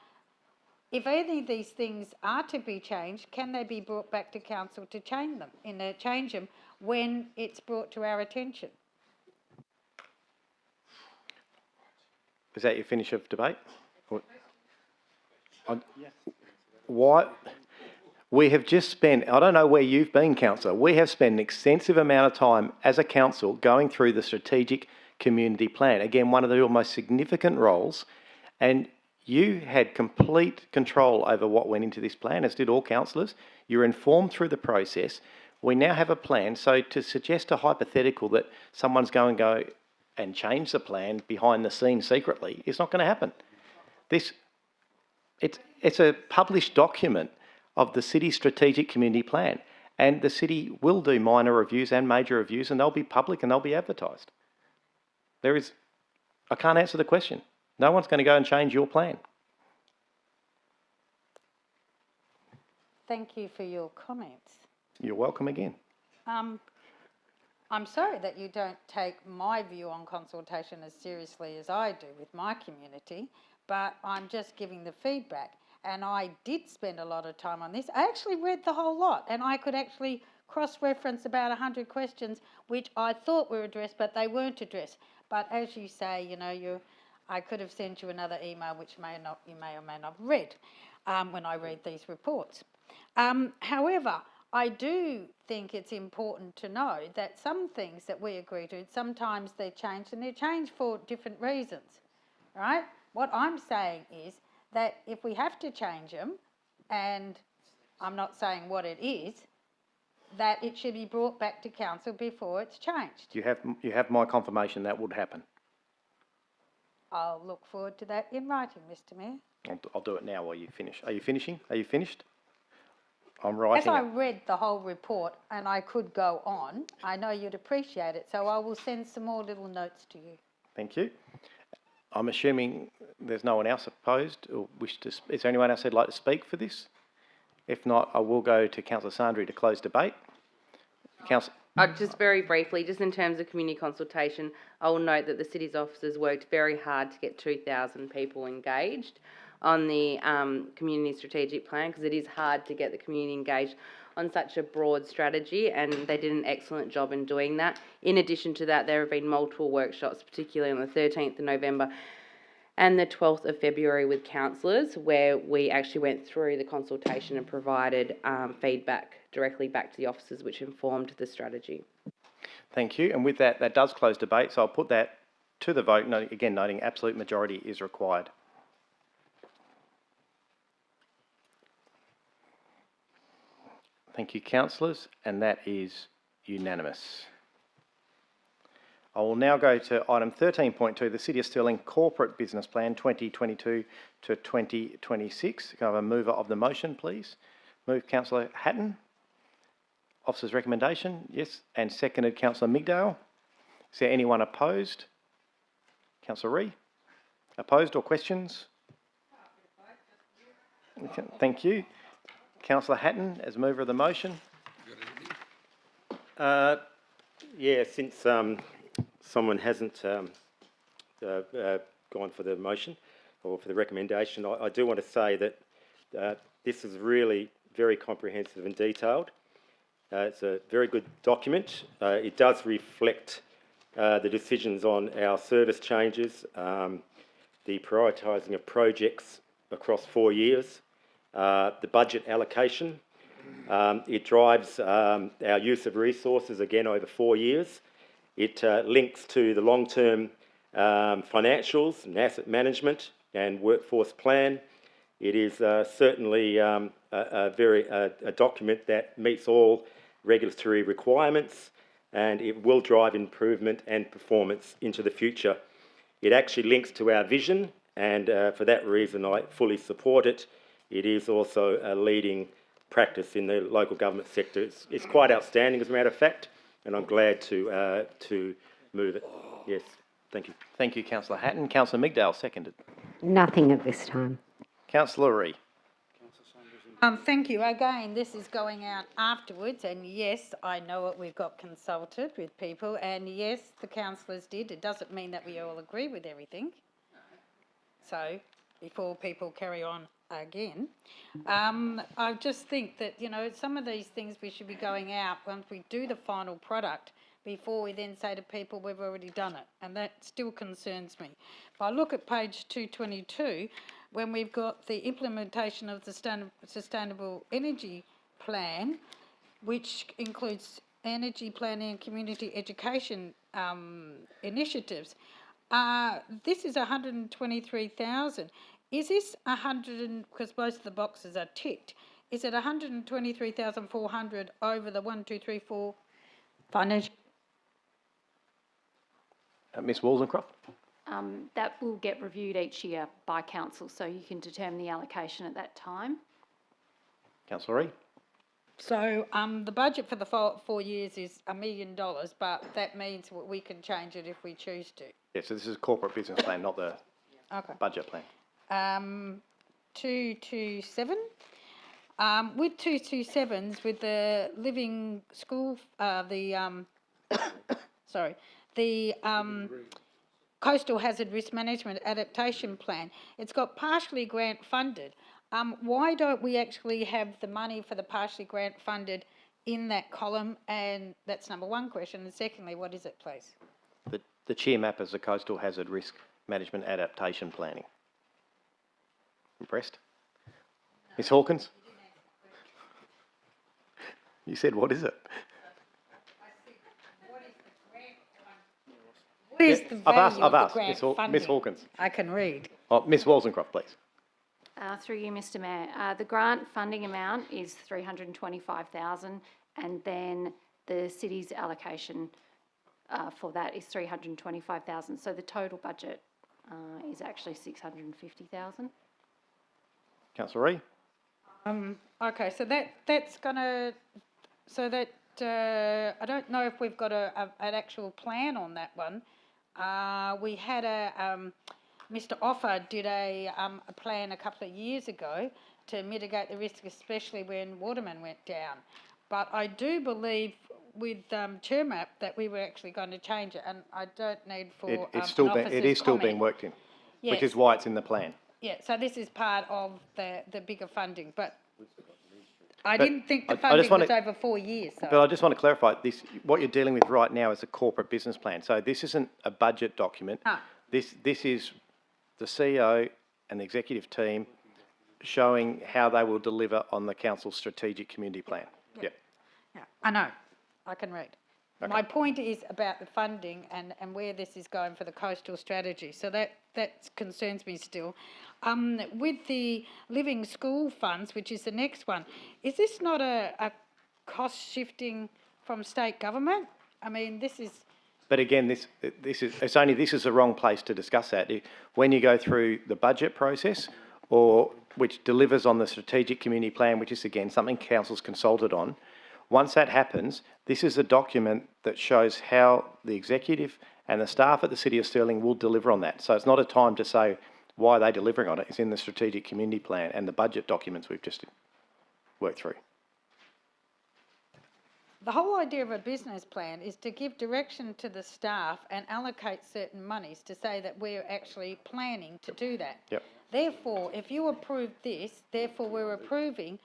if any of these things are to be changed, can they be brought back to council to change them when it's brought to our attention?
Is that your finish of debate? What? We have just spent, I don't know where you've been, councillor, we have spent an extensive amount of time as a council going through the strategic community plan. Again, one of the most significant roles, and you had complete control over what went into this plan, as did all councillors. You're informed through the process. We now have a plan, so to suggest a hypothetical that someone's going to go and change the plan behind the scenes secretly, it's not going to happen. It's a published document of the city's strategic community plan, and the city will do minor reviews and major reviews, and they'll be public and they'll be advertised. I can't answer the question. No one's going to go and change your plan.
Thank you for your comments.
You're welcome again.
I'm sorry that you don't take my view on consultation as seriously as I do with my community, but I'm just giving the feedback. And I did spend a lot of time on this. I actually read the whole lot, and I could actually cross-reference about 100 questions which I thought were addressed, but they weren't addressed. But as you say, you know, I could have sent you another email which you may or may not have read when I read these reports. However, I do think it's important to know that some things that we agree to, sometimes they're changed, and they're changed for different reasons, right? What I'm saying is that if we have to change them, and I'm not saying what it is, that it should be brought back to council before it's changed.
You have my confirmation that would happen.
I'll look forward to that in writing, Mr. Mayor.
I'll do it now while you finish. Are you finishing? Are you finished? I'm writing
As I
it.
read the whole report, and I could go on, I know you'd appreciate it, so I will send some more little notes to you.
Thank you. I'm assuming there's no one else opposed or wish to. Is there anyone else who'd like to speak for this? If not, I will go to Councillor Sandry to close debate. Councillor.
Just very briefly, just in terms of community consultation, I will note that the city's officers worked very hard to get 2,000 people engaged on the community strategic plan, because it is hard to get the community engaged on such a broad strategy, and they did an excellent job in doing that. In addition to that, there have been multiple workshops, particularly on the 13th of November and the 12th of February with councillors, where we actually went through the consultation and provided feedback directly back to the officers, which informed the strategy.
Thank you. And with that, that does close debate, so I'll put that to the vote, again noting absolute majority is required. Thank you, councillors, and that is unanimous. I will now go to item 13.2, the City of Stirling Corporate Business Plan 2022 to 2026. Can I have a mover of the motion, please? Move Councillor Hatton. Officer's recommendation, yes, and seconded Councillor Migdale. Is there anyone opposed? Councillor Ree? Opposed or questions? Okay, thank you. Councillor Hatton, as mover of the motion.
Yeah, since someone hasn't gone for the motion or for the recommendation, I do want to say that this is really very comprehensive and detailed. It's a very good document. It does reflect the decisions on our service changes, the prioritising of projects across 4 years, the budget allocation. It drives our use of resources again over 4 years. It links to the long-term financials and asset management and workforce plan. It is certainly a document that meets all regulatory requirements, and it will drive improvement and performance into the future. It actually links to our vision, and for that reason I fully support it. It is also a leading practice in the local government sector. It's quite outstanding, as a matter of fact, and I'm glad to move it. Yes, thank you.
Thank you, Councillor Hatton. Councillor Migdale, seconded.
Nothing at this time.
Councillor Ree.
Thank you. Again, this is going out afterwards, and yes, I know it. We've got consulted with people, and yes, the councillors did. It doesn't mean that we all agree with everything. So, before people carry on again, I just think that, you know, some of these things we should be going out once we do the final product, before we then say to people we've already done it, and that still concerns me. If I look at page 222, when we've got the implementation of the Sustainable Energy Plan, which includes energy planning and community education initiatives, this is 123,000. Is this 100, because most of the boxes are ticked, is it 123,400 over the 1, 2, 3, 4 financial?
Ms Waldencroft.
That will get reviewed each year by council, so you can determine the allocation at that time.
Councillor Ree.
So the budget for the 4 years is $1 million, but that means we can change it if we choose to.
Yeah, so this is a corporate business plan, not the budget plan.
227. With 227s, with the living school, the Coastal Hazard Risk Management Adaptation Plan, it's got partially grant funded. Why don't we actually have the money for the partially grant funded in that column? And that's number one question. And secondly, what is it, please?
The chair map is the Coastal Hazard Risk Management Adaptation Planning. Impressed? Ms Hawkins? You said, what is it?
What is the value of the grant funding?
Ms Hawkins.
I can read.
Oh, Ms Waldencroft, please.
Through you, Mr Mayor. The grant funding amount is $325,000, and then the city's allocation for that is $325,000. So the total budget is actually $650,000.
Councillor Ree.
Okay, so that's gonna, so that I don't know if we've got an actual plan on that one. We had Mr. Offer did a plan a couple of years ago to mitigate the risk, especially when Waterman went down. But I do believe with Chairmap that we were actually going to change it, and I don't need for
it is still being worked in,
yes.
Which is why it's in the plan.
Yeah, so this is part of the bigger funding, but I didn't think the funding was over 4 years. So.
But I just want to clarify this: what you're dealing with right now is a corporate business plan. So this isn't a budget document. This is the CEO and the executive team showing how they will deliver on the council's strategic community plan. Yeah.
Yeah, I know. I can read. Okay. My point is about the funding and where this is going for the coastal strategy. So that concerns me still. With the living school funds, which is the next one, is this not a cost shifting from state government? I mean, this is...
But again, this is the wrong place to discuss that. When you go through the budget process, or which delivers on the strategic community plan, which is again something council's consulted on, once that happens, this is a document that shows how the executive and the staff at the City of Stirling will deliver on that. So it's not a time to say why they're delivering on it. It's in the strategic community plan and the budget documents we've just worked through.
The whole idea of a business plan is to give direction to the staff and allocate certain monies to say that we're actually planning to do that.
Yep.
Therefore, if you approve this, therefore we're approving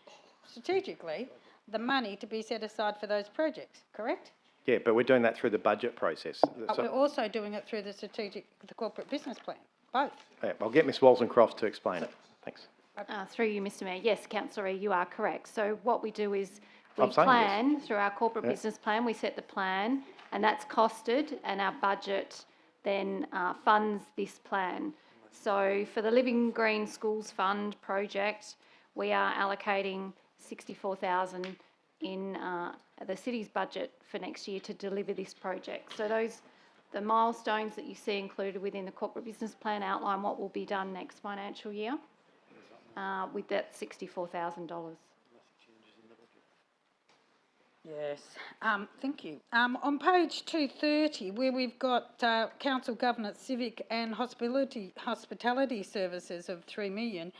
strategically the money to be set aside for those projects, correct?
Yeah, but we're doing that through the budget process.
But
So-
we're also doing it through the corporate business plan, both.
yeah, I'll get Ms Walsencroft to explain it. Thanks.
Through you, Mr Mayor. Yes, Councillor Ree, you are correct. So what we do is we
I'm saying yes.
plan through our corporate
Yeah.
business plan, we set the plan and that's costed and our budget then funds this plan. So for the Living Green Schools Fund project, we are allocating 64,000 in the city's budget for next year to deliver this project. So the milestones that you see included within the corporate business plan outline what will be done next financial year with that $64,000.
Yes, thank you. On page 230, where we've got council governance, civic and hospitality services of 3 million,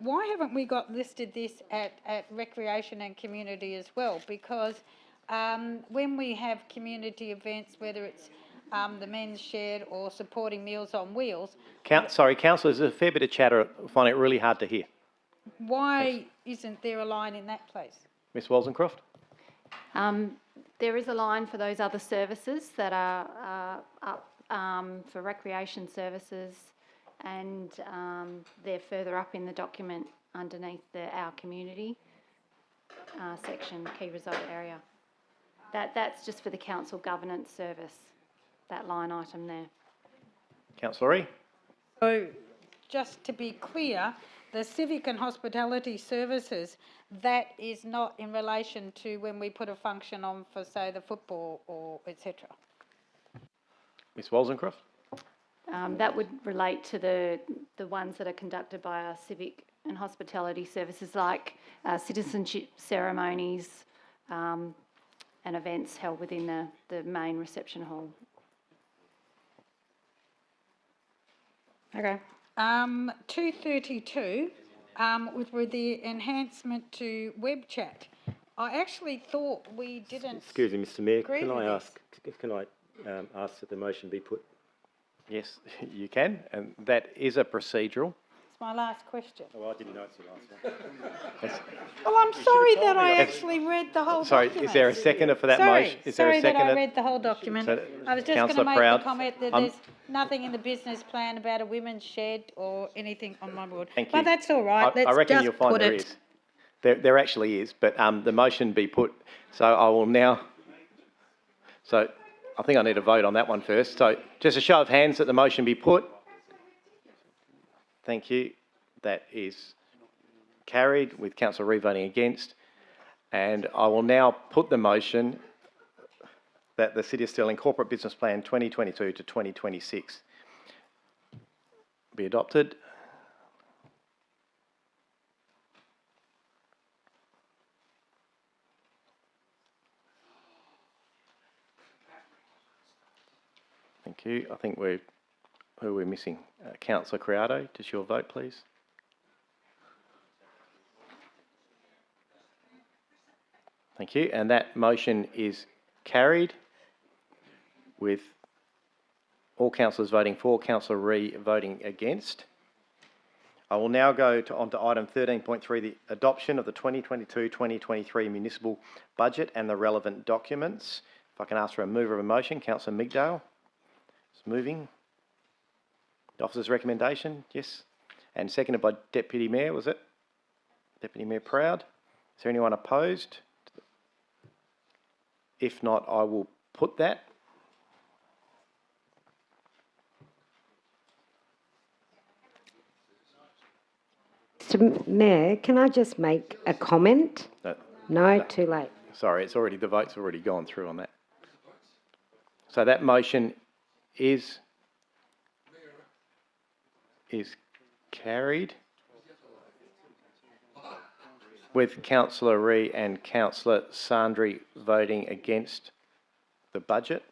why haven't we got listed this at recreation and community as well? Because when we have community events, whether it's the men's shed or supporting Meals on Wheels,
Sorry, councillors, there's a fair bit of chatter. I find it really hard to hear.
why isn't there a line in that place?
Ms Walsencroft?
There is a line for those other services that are up for recreation services and they're further up in the document underneath our community section, key result area. That's just for the council governance service, that line item there.
Councillor Ree?
So, just to be clear, the civic and hospitality services, that is not in relation to when we put a function on for, say, the football or etc.
Ms Walsencroft?
That would relate to the ones that are conducted by our civic and hospitality services, like citizenship ceremonies and events held within the main reception hall.
Okay. 232, with the enhancement to web chat. I actually thought we didn't.
Excuse me, Mr Mayor,
agree
can
with
I
this.
ask that the motion be put?
Yes, you can, and that is a procedural.
It's my last question.
Oh, I didn't know it's the last one.
Well, I'm sorry that I actually read the whole
Sorry,
document.
is there a seconder for that motion? Is there a
Sorry that I
seconder?
read the whole document.
So,
I was just going to
Councillor
make
Proud,
the comment that
I'm-
there's nothing in the business plan about a women's shed or anything on my board.
Thank you.
But that's all right. Let's
I reckon
just
you'll find
put
there
it.
is. There actually is, but the motion be put. So I will now. So I think I need to vote on that one first. So just a show of hands that the motion be put. Thank you. That is carried with Councillor Ree voting against. And I will now put the motion that the City of Stirling Corporate Business Plan 2022 to 2026 be adopted. Thank you. I think who are we missing? Councillor Criado, just your vote, please. Thank you. And that motion is carried with all councillors voting for, Councillor Ree voting against. I will now go on to item 13.3, the adoption of the 2022-2023 municipal budget and the relevant documents. If I can ask for a mover of a motion, Councillor Migdale. It's moving. The officer's recommendation, yes. And seconded by Deputy Mayor, was it? Deputy Mayor Proud. Is there anyone opposed? If not, I will put that.
Mr. Mayor, can I just make a comment? No, too late.
Sorry, the vote's already gone through on that. So that motion is carried with Councillor Ree and Councillor Sandri voting against the budget.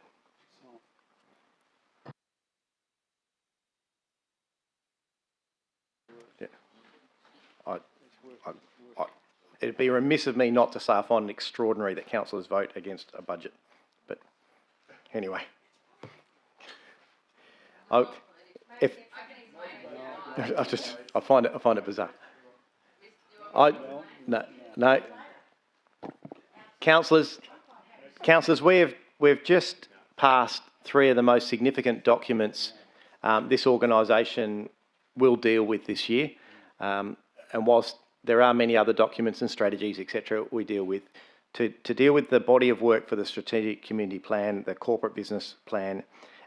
Yeah. It'd be remiss of me not to say I find it extraordinary that councillors vote against a budget. But anyway. I find it bizarre. No, No. Councillors, we've just passed 3 of the most significant documents this organisation will deal with this year. And whilst there are many other documents and strategies, etc., we deal with, to deal with the body of work for the strategic community plan, the corporate business plan,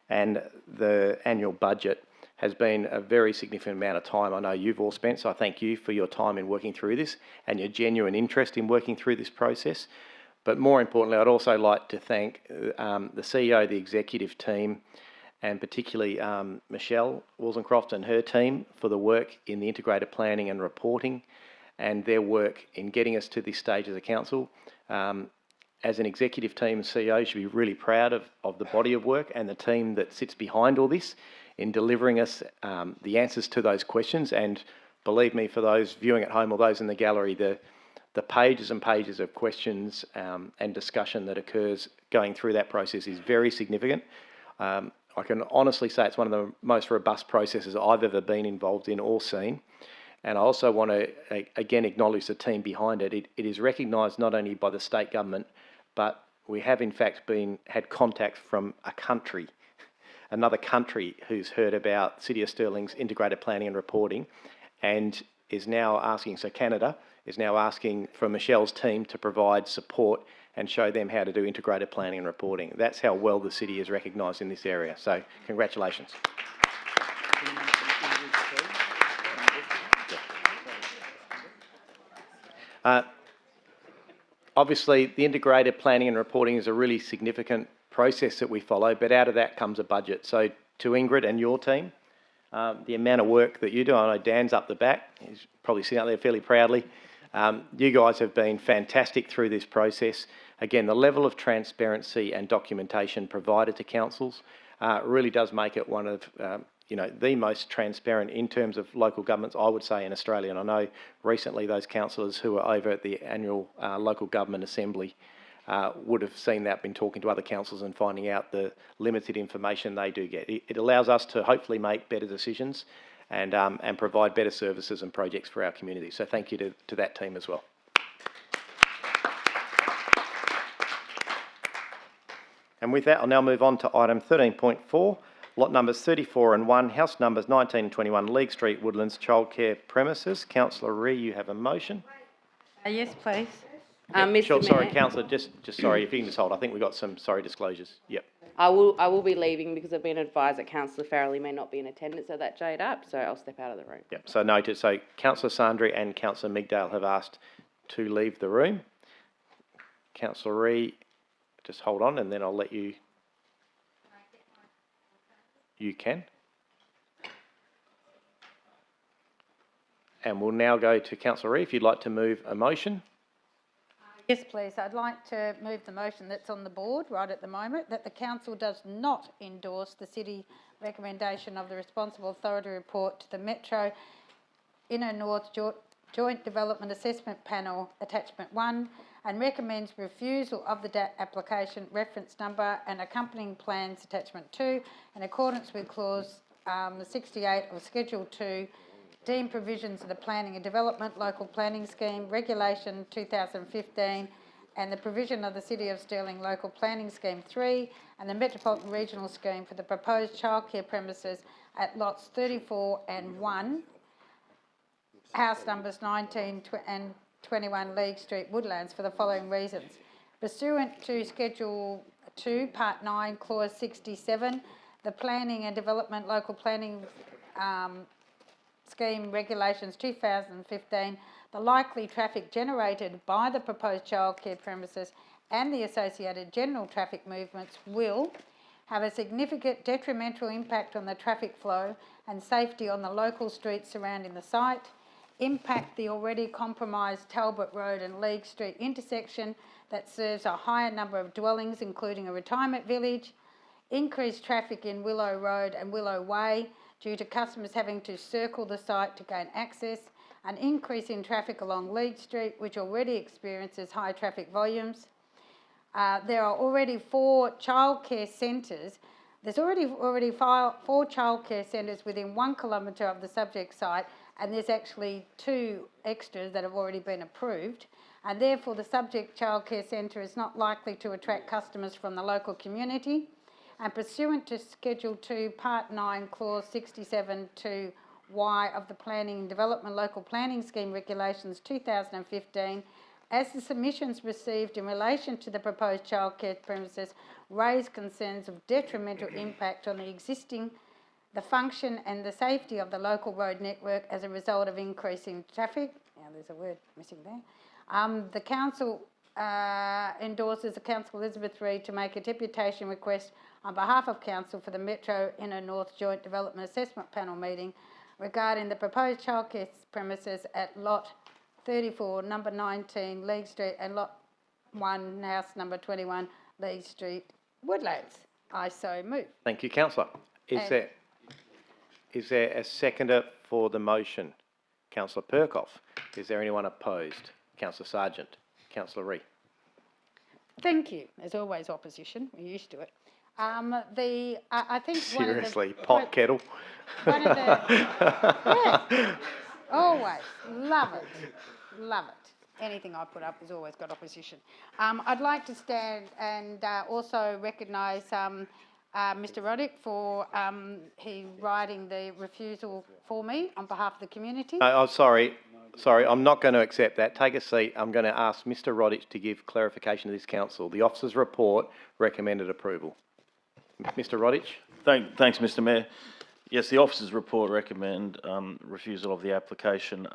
and the annual budget has been a very significant amount of time I know you've all spent, so I thank you for your time in working through this and your genuine interest in working through this process. But more importantly, I'd also like to thank the CEO, the executive team, and particularly Michelle Wollsonecroft and her team for the work in the integrated planning and reporting and their work in getting us to this stage as a council. As an executive team and CEO, you should be really proud of the body of work and the team that sits behind all this in delivering us the answers to those questions. And believe me, for those viewing at home or those in the gallery, the pages and pages of questions and discussion that occurs going through that process is very significant. I can honestly say it's one of the most robust processes I've ever been involved in or seen. And I also want to, again, acknowledge the team behind it. It is recognised not only by the state government, but we have in fact had contact from a country, another country who's heard about City of Stirling's integrated planning and reporting and is now asking, so Canada is now asking for Michelle's team to provide support and show them how to do integrated planning and reporting. That's how well the city is recognised in this area. So congratulations. Obviously, the integrated planning and reporting is a really significant process that we follow, but out of that comes a budget. So to Ingrid and your team, the amount of work that you do, I know Dan's up the back, he's probably sitting out there fairly proudly. You guys have been fantastic through this process. Again, the level of transparency and documentation provided to councils really does make it one of the most transparent in terms of local governments, I would say, in Australia. And I know recently those councillors who were over at the annual local government assembly would have seen that, been talking to other councils and finding out the limited information they do get. It allows us to hopefully make better decisions and provide better services and projects for our community. So thank you to that team as well. And with that, I'll now move on to item 13.4, lot numbers 34 and 1, house numbers 19 and 21, League Street, Woodlands, childcare premises. Councillor Ree, you have a motion.
Yes, please.
Yep, sure,
Mr.
sorry,
Mayor.
Councillor, just sorry, if you can just hold. I think we've got some, disclosures. Yep.
I will be leaving because I've been advised that Councillor Farrelly may not be in attendance at that JDAP, so I'll step out of the room.
Yep, so noted. So Councillor Sandri and Councillor Migdale have asked to leave the room. Councillor Ree, just hold on and then I'll let you. You can. And we'll now go to Councillor Ree, if you'd like to move a motion.
Yes, please. I'd like to move the motion that's on the board right at the moment, that the council does not endorse the city recommendation of the Responsible Authority report to the Metro Inner North Joint Development Assessment Panel, Attachment 1, and recommends refusal of the application reference number and accompanying plans, Attachment 2, in accordance with Clause 68 of Schedule 2, deemed provisions of the Planning and Development Local Planning Scheme, Regulation 2015, and the provision of the City of Stirling Local Planning Scheme 3 and the Metropolitan Regional Scheme for the proposed childcare premises at lots 34 and 1, house numbers 19 and 21 League Street, Woodlands, for the following reasons. Pursuant to Schedule 2, Part 9, Clause 67, the Planning and Development Local Planning Scheme Regulations 2015, the likely traffic generated by the proposed childcare premises and the associated general traffic movements will have a significant detrimental impact on the traffic flow and safety on the local streets surrounding the site, impact the already compromised Talbot Road and League Street intersection that serves a higher number of dwellings, including a retirement village, increase traffic in Willow Road and Willow Way due to customers having to circle the site to gain access, an increase in traffic along League Street, which already experiences high traffic volumes. There are already 4 childcare centres. There's already 4 childcare centres within 1 kilometre of the subject site, and there's actually 2 extras that have already been approved. and therefore the subject childcare centre is not likely to attract customers from the local community. And pursuant to Schedule 2, Part 9, Clause 67(2)(y) of the Planning and Development Local Planning Scheme Regulations 2015, as the submissions received in relation to the proposed childcare premises raise concerns of detrimental impact on the function and the safety of the local road network as a result of increasing traffic. Now there's a word missing there. The Council endorses the Councillor Elizabeth Reid to make a deputation request on behalf of Council for the Metro Inner North Joint Development Assessment Panel meeting regarding the proposed childcare premises at Lot 34, number 19, League Street, and Lot 1, house number 21, League Street, Woodlands. I so move.
Thank you, councillor. Is there a seconder for the motion? Councillor Perkoff. Is there anyone opposed? Councillor Sargent. Councillor Ree.
Thank you. There's always opposition. We're used to it. I think
seriously, pot kettle.
One of the yeah, always love it, love it. Anything I put up has always got opposition. I'd like to stand and also recognise Mr. Roddick for he writing the refusal for me on behalf of the community.
Oh, sorry, I'm not going to accept that. Take a seat. I'm going to ask Mr. Roddick to give clarification to this council. The officer's report recommended approval. Mr. Roddick.
Thanks, Mr. Mayor. Yes, the officer's report recommend refusal of the application.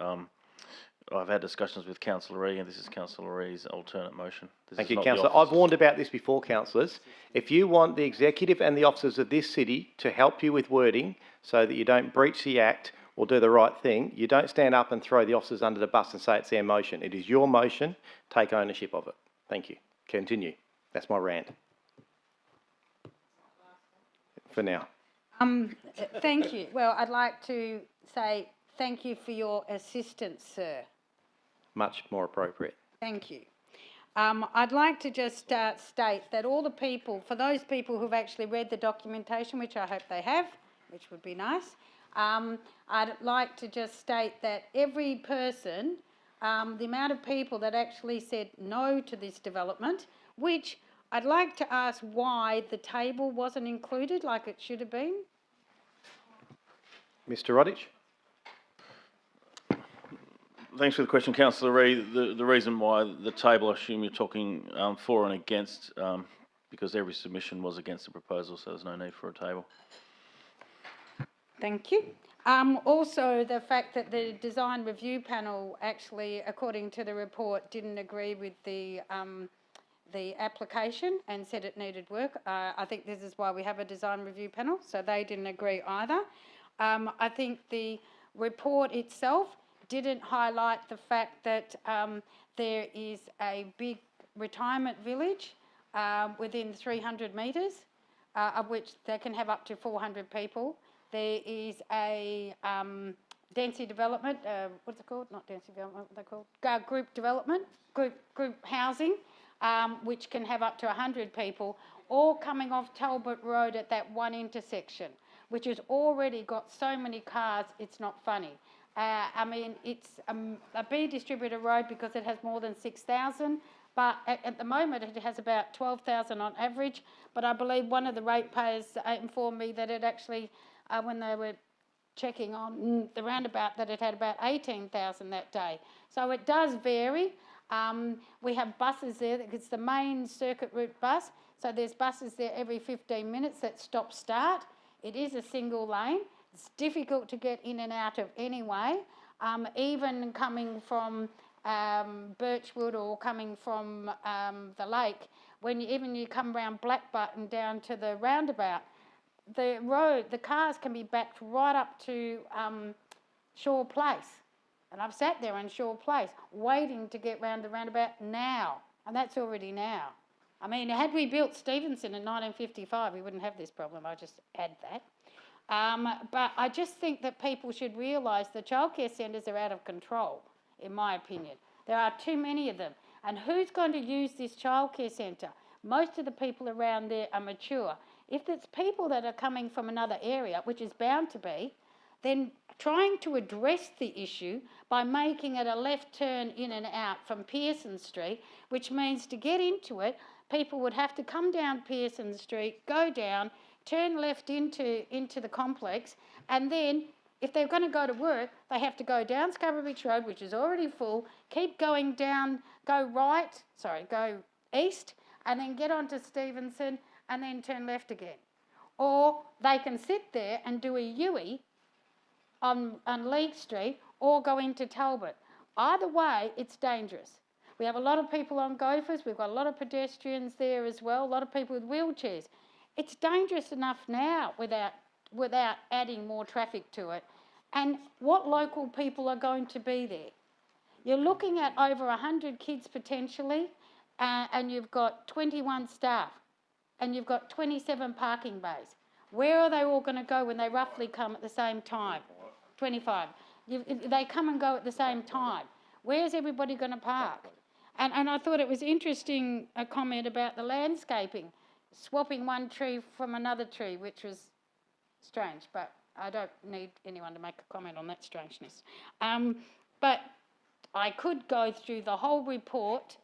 I've had discussions with Councillor Ree, and this is Councillor Ree's alternate motion.
Thank you, councillor. I've warned about this before, councillors. If you want the executive and the officers of this city to help you with wording so that you don't breach the act or do the right thing, you don't stand up and throw the officers under the bus and say it's their motion. It is your motion. Take ownership of it. Thank you. Continue. That's my rant. For now.
Thank you. Well, I'd like to say thank you for your assistance, sir.
Much more appropriate.
Thank you. I'd like to just state that all the people, for those people who've actually read the documentation, which I hope they have, which would be nice, I'd like to just state that every person, the amount of people that actually said no to this development, which I'd like to ask why the table wasn't included like it should have been.
Mr. Roddick.
Thanks for the question, Councillor Ree. The reason why the table, I assume you're talking for and against, because every submission was against the proposal, so there's no need for a table.
Thank you. Also, the fact that the design review panel actually, according to the report, didn't agree with the application and said it needed work. I think this is why we have a design review panel, so they didn't agree either. I think the report itself didn't highlight the fact that there is a big retirement village within 300 metres, of which they can have up to 400 people. There is a density development, what's it called? Not density development, what are they called? Group development, group housing, which can have up to 100 people, all coming off Talbot Road at that one intersection, which has already got so many cars, it's not funny. I mean, it's a B distributor road because it has more than 6,000, but at the moment it has about 12,000 on average. But I believe one of the ratepayers informed me that it actually, when they were checking on the roundabout, that it had about 18,000 that day. So it does vary. We have buses there. It's the main circuit route bus. So there's buses there every 15 minutes that stop-start. It is a single lane. It's difficult to get in and out of anyway. Even coming from Birchwood or coming from the lake, when you come around Blackbutt and down to the roundabout, the cars can be backed right up to Shaw Place. And I've sat there in Shaw Place waiting to get round the roundabout now, and that's already now. I mean, had we built Stevenson in 1955, we wouldn't have this problem. I'll just add that. But I just think that people should realise the childcare centres are out of control, in my opinion. There are too many of them. And who's going to use this childcare centre? Most of the people around there are mature. If it's people that are coming from another area, which is bound to be, then trying to address the issue by making it a left turn in and out from Pearson Street, which means to get into it, people would have to come down Pearson Street, go down, turn left into the complex, and then if they're going to go to work, they have to go down Scarborough Beach Road, which is already full, keep going down, go east, and then get onto Stevenson, and then turn left again. Or they can sit there and do a U-E on League Street, or go into Talbot. Either way, it's dangerous. We have a lot of people on Gophers, we've got a lot of pedestrians there as well, a lot of people with wheelchairs. It's dangerous enough now without adding more traffic to it. And what local people are going to be there? You're looking at over 100 kids potentially, and you've got 21 staff, and you've got 27 parking bays. Where are they all going to go when they roughly come at the same time? 25. They come and go at the same time. Where's everybody going to park? And I thought it was interesting, a comment about the landscaping, swapping one tree from another tree, which was strange, but I don't need anyone to make a comment on that strangeness. But I could go through the whole report,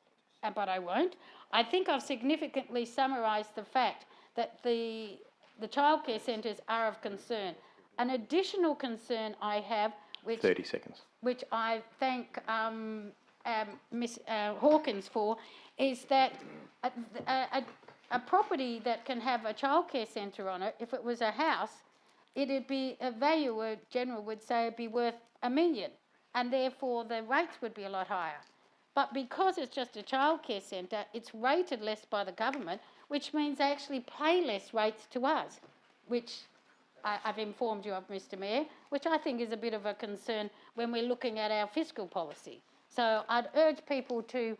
but I won't. I think I've significantly summarised the fact that the childcare centres are of concern. An additional concern I have, which
30 seconds.
Which I thank Ms Hawkins for, is that a property that can have a childcare centre on it, if it was a house, it'd be a value, a general would say it'd be worth $1 million, and therefore the rates would be a lot higher. But because it's just a childcare centre, it's rated less by the government, which means they actually pay less rates to us, which I've informed you of, Mr Mayor, which I think is a bit of a concern when we're looking at our fiscal policy. So I'd urge people to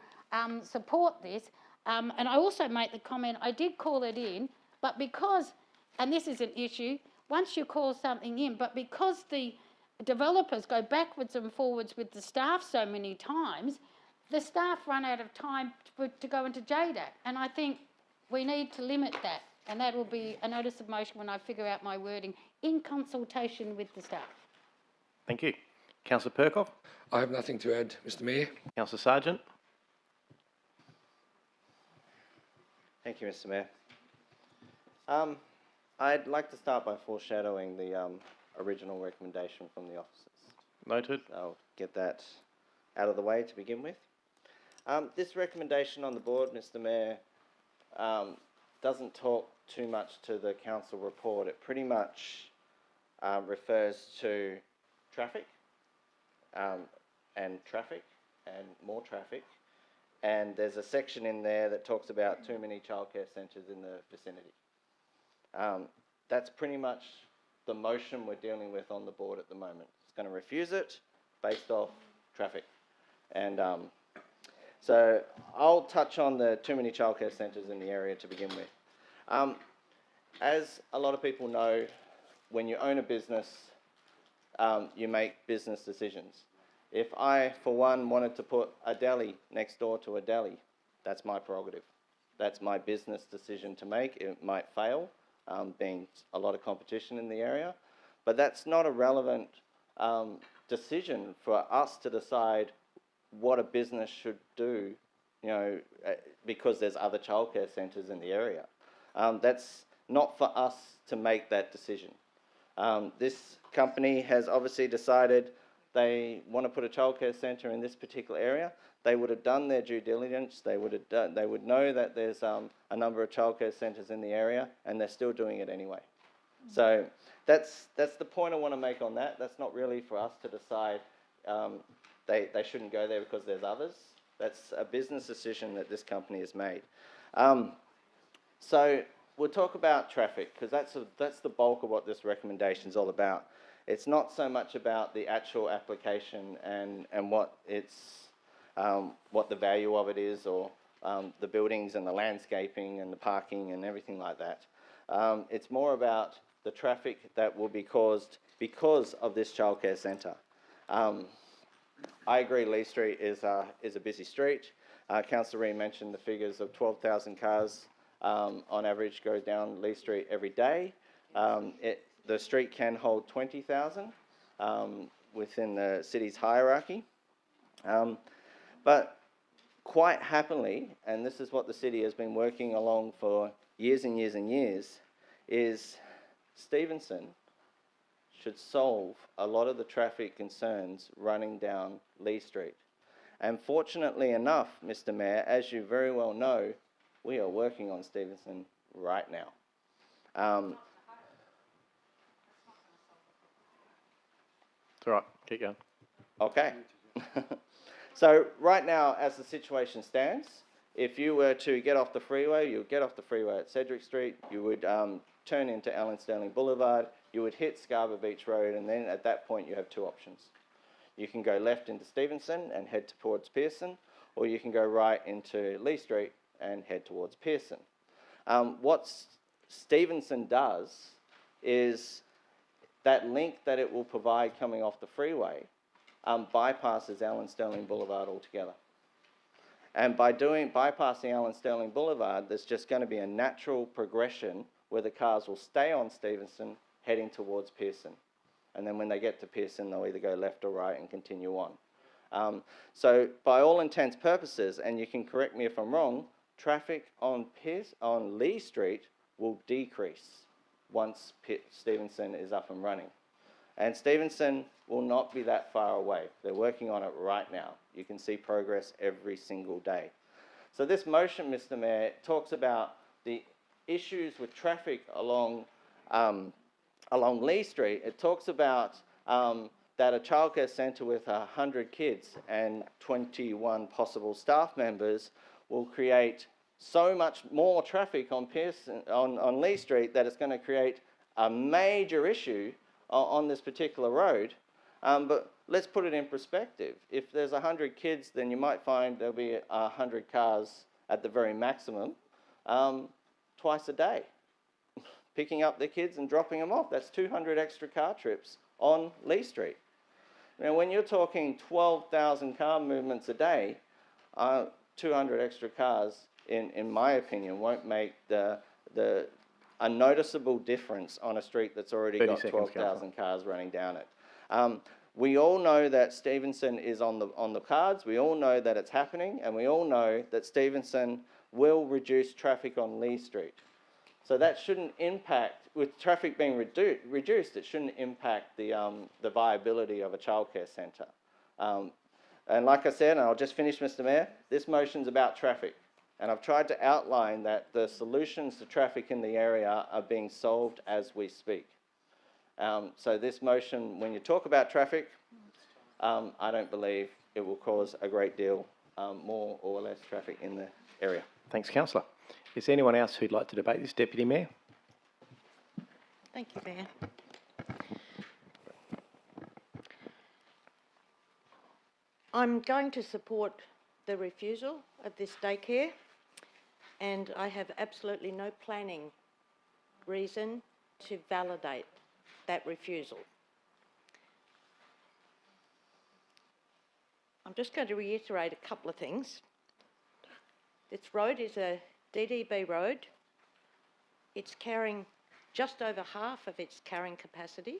support this. And I also make the comment, I did call it in, but because, and this is an issue, once you call something in, but because the developers go backwards and forwards with the staff so many times, the staff run out of time to go into JDAC. And I think we need to limit that. And that will be a notice of motion when I figure out my wording in consultation with the staff.
Thank you. Councillor Perkoff?
I have nothing to add, Mr Mayor.
Councillor Sargent?
Thank you, Mr Mayor. I'd like to start by foreshadowing the original recommendation from the officers.
Noted.
I'll get that out of the way to begin with. This recommendation on the board, Mr Mayor, doesn't talk too much to the council report. It pretty much refers to traffic and more traffic. And there's a section in there that talks about too many childcare centres in the vicinity. That's pretty much the motion we're dealing with on the board at the moment. It's going to refuse it based off traffic. And so I'll touch on the too many childcare centres in the area to begin with. As a lot of people know, when you own a business, you make business decisions. If I, for one, wanted to put a deli next door to a deli, that's my prerogative. That's my business decision to make. It might fail, being a lot of competition in the area, but that's not a relevant decision for us to decide what a business should do, you know, because there's other childcare centres in the area. That's not for us to make that decision. This company has obviously decided they want to put a childcare centre in this particular area. They would have done their due diligence. They would know that there's a number of childcare centres in the area, and they're still doing it anyway. So that's the point I want to make on that. That's not really for us to decide they shouldn't go there because there's others. That's a business decision that this company has made. So we'll talk about traffic, because that's the bulk of what this recommendation is all about. It's not so much about the actual application and what the value of it is, or the buildings and the landscaping and the parking and everything like that. It's more about the traffic that will be caused because of this childcare centre. I agree Lee Street is a busy street. Councillor Ree mentioned the figures of 12,000 cars on average go down Lee Street every day. The street can hold 20,000. within the city's hierarchy. But quite happily, and this is what the city has been working along for years and years and years, is Stevenson should solve a lot of the traffic concerns running down Lee Street. And fortunately enough, Mr. Mayor, as you very well know, we are working on Stevenson right now.
It's all right, keep going.
Okay. So right now, as the situation stands, if you were to get off the freeway, you would get off the freeway at Cedric Street, you would turn into Alan Sterling Boulevard, you would hit Scarborough Beach Road, and then at that point you have two options. You can go left into Stevenson and head towards Pearson, or you can go right into Lee Street and head towards Pearson. What Stevenson does is that link that it will provide coming off the freeway bypasses Alan Sterling Boulevard altogether. And by bypassing Alan Sterling Boulevard, there's just going to be a natural progression where the cars will stay on Stevenson heading towards Pearson. And then when they get to Pearson, they'll either go left or right and continue on. So by all intents and purposes, and you can correct me if I'm wrong, traffic on Lee Street will decrease once Stevenson is up and running. And Stevenson will not be that far away. They're working on it right now. You can see progress every single day. So this motion, Mr. Mayor, talks about the issues with traffic along Lee Street. It talks about that a childcare centre with 100 kids and 21 possible staff members will create so much more traffic on Lee Street that it's going to create a major issue on this particular road. But let's put it in perspective. If there's 100 kids, then you might find there'll be 100 cars at the very maximum twice a day, picking up the kids and dropping them off. That's 200 extra car trips on Lee Street. Now, when you're talking 12,000 car movements a day, 200 extra cars, in my opinion, won't make a noticeable difference on a street that's already got 12,000 cars running down it. We all know that Stevenson is on the cards, we all know that it's happening, and we all know that Stevenson will reduce traffic on Lee Street. So that shouldn't impact, with traffic being reduced, it shouldn't impact the viability of a childcare centre. And like I said, and I'll just finish, Mr. Mayor, this motion's about traffic. And I've tried to outline that the solutions to traffic in the area are being solved as we speak. So this motion, when you talk about traffic, I don't believe it will cause a great deal more or less traffic in the area.
Thanks, Councillor. Is there anyone else who'd like to debate this, Deputy Mayor?
Thank you, Mayor. I'm going to support the refusal of this daycare, and I have absolutely no planning reason to validate that refusal. I'm just going to reiterate a couple of things. This road is a DDB road. It's carrying just over half of its carrying capacity,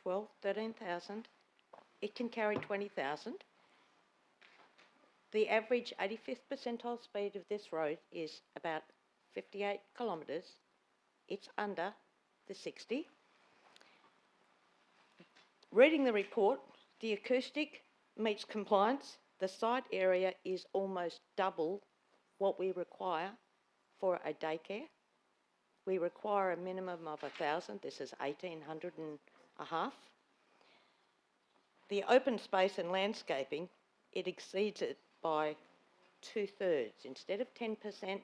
13,000. It can carry 20,000. The average 85th percentile speed of this road is about 58 kilometres. It's under the 60. Reading the report, the acoustic meets compliance. The site area is almost double what we require for a daycare. We require a minimum of 1,000. This is 1,800 and a half. The open space and landscaping, it exceeds it by 2/3. Instead of 10%,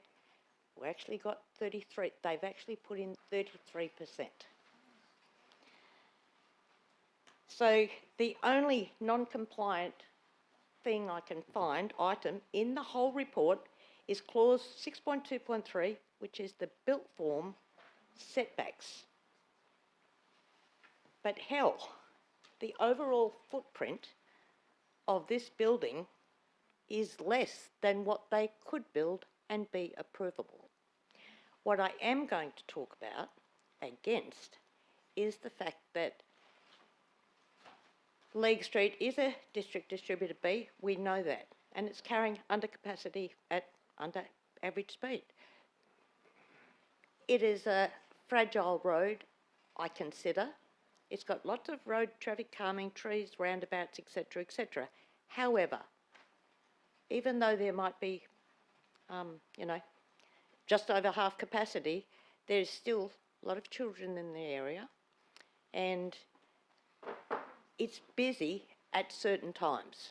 we actually got 33. They've actually put in 33%. So the only non-compliant thing I can find, item, in the whole report is clause 6.2.3, which is the built form setbacks. But hell, the overall footprint of this building is less than what they could build and be approvable. What I am going to talk about against is the fact that League Street is a district distributor B, we know that, and it's carrying under capacity at under average speed. It is a fragile road, I consider. It's got lots of road traffic calming, trees, roundabouts, etc., etc. However, even though there might be, just over half capacity, there's still a lot of children in the area, and it's busy at certain times,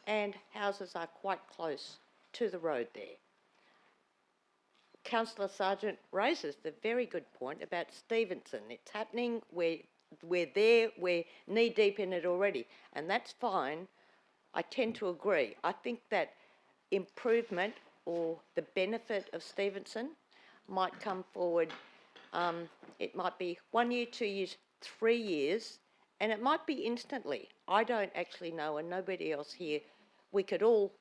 and houses are quite close to the road there. Councillor Sargent raises the very good point about Stevenson. It's happening, we're there, we're knee-deep in it already, and that's fine. I tend to agree. I think that improvement or the benefit of Stevenson might come forward. It might be 1 year, 2 years, 3 years, and it might be instantly. I don't actually know, and nobody else here. We could all,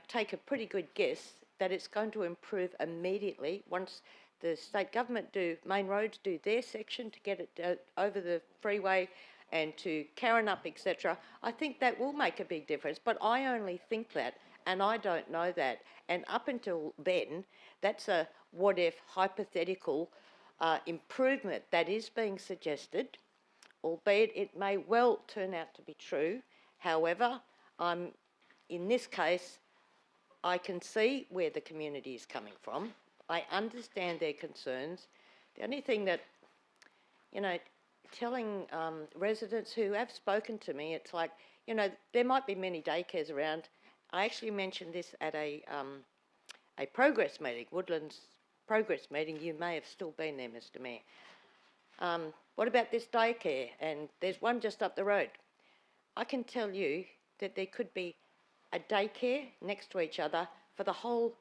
take a pretty good guess that it's going to improve immediately once the state government Main Roads do their section to get it over the freeway and to Karrinyup, etc. I think that will make a big difference, but I only think that, and I don't know that. And up until then, that's a what-if hypothetical improvement that is being suggested, albeit it may well turn out to be true. However, in this case, I can see where the community is coming from. I understand their concerns. The only thing that, telling residents who have spoken to me, it's like, there might be many daycares around. I actually mentioned this at a progress meeting, Woodlands progress meeting. You may have still been there, Mr. Mayor. What about this daycare? And there's one just up the road. I can tell you that there could be a daycare next to each other for the whole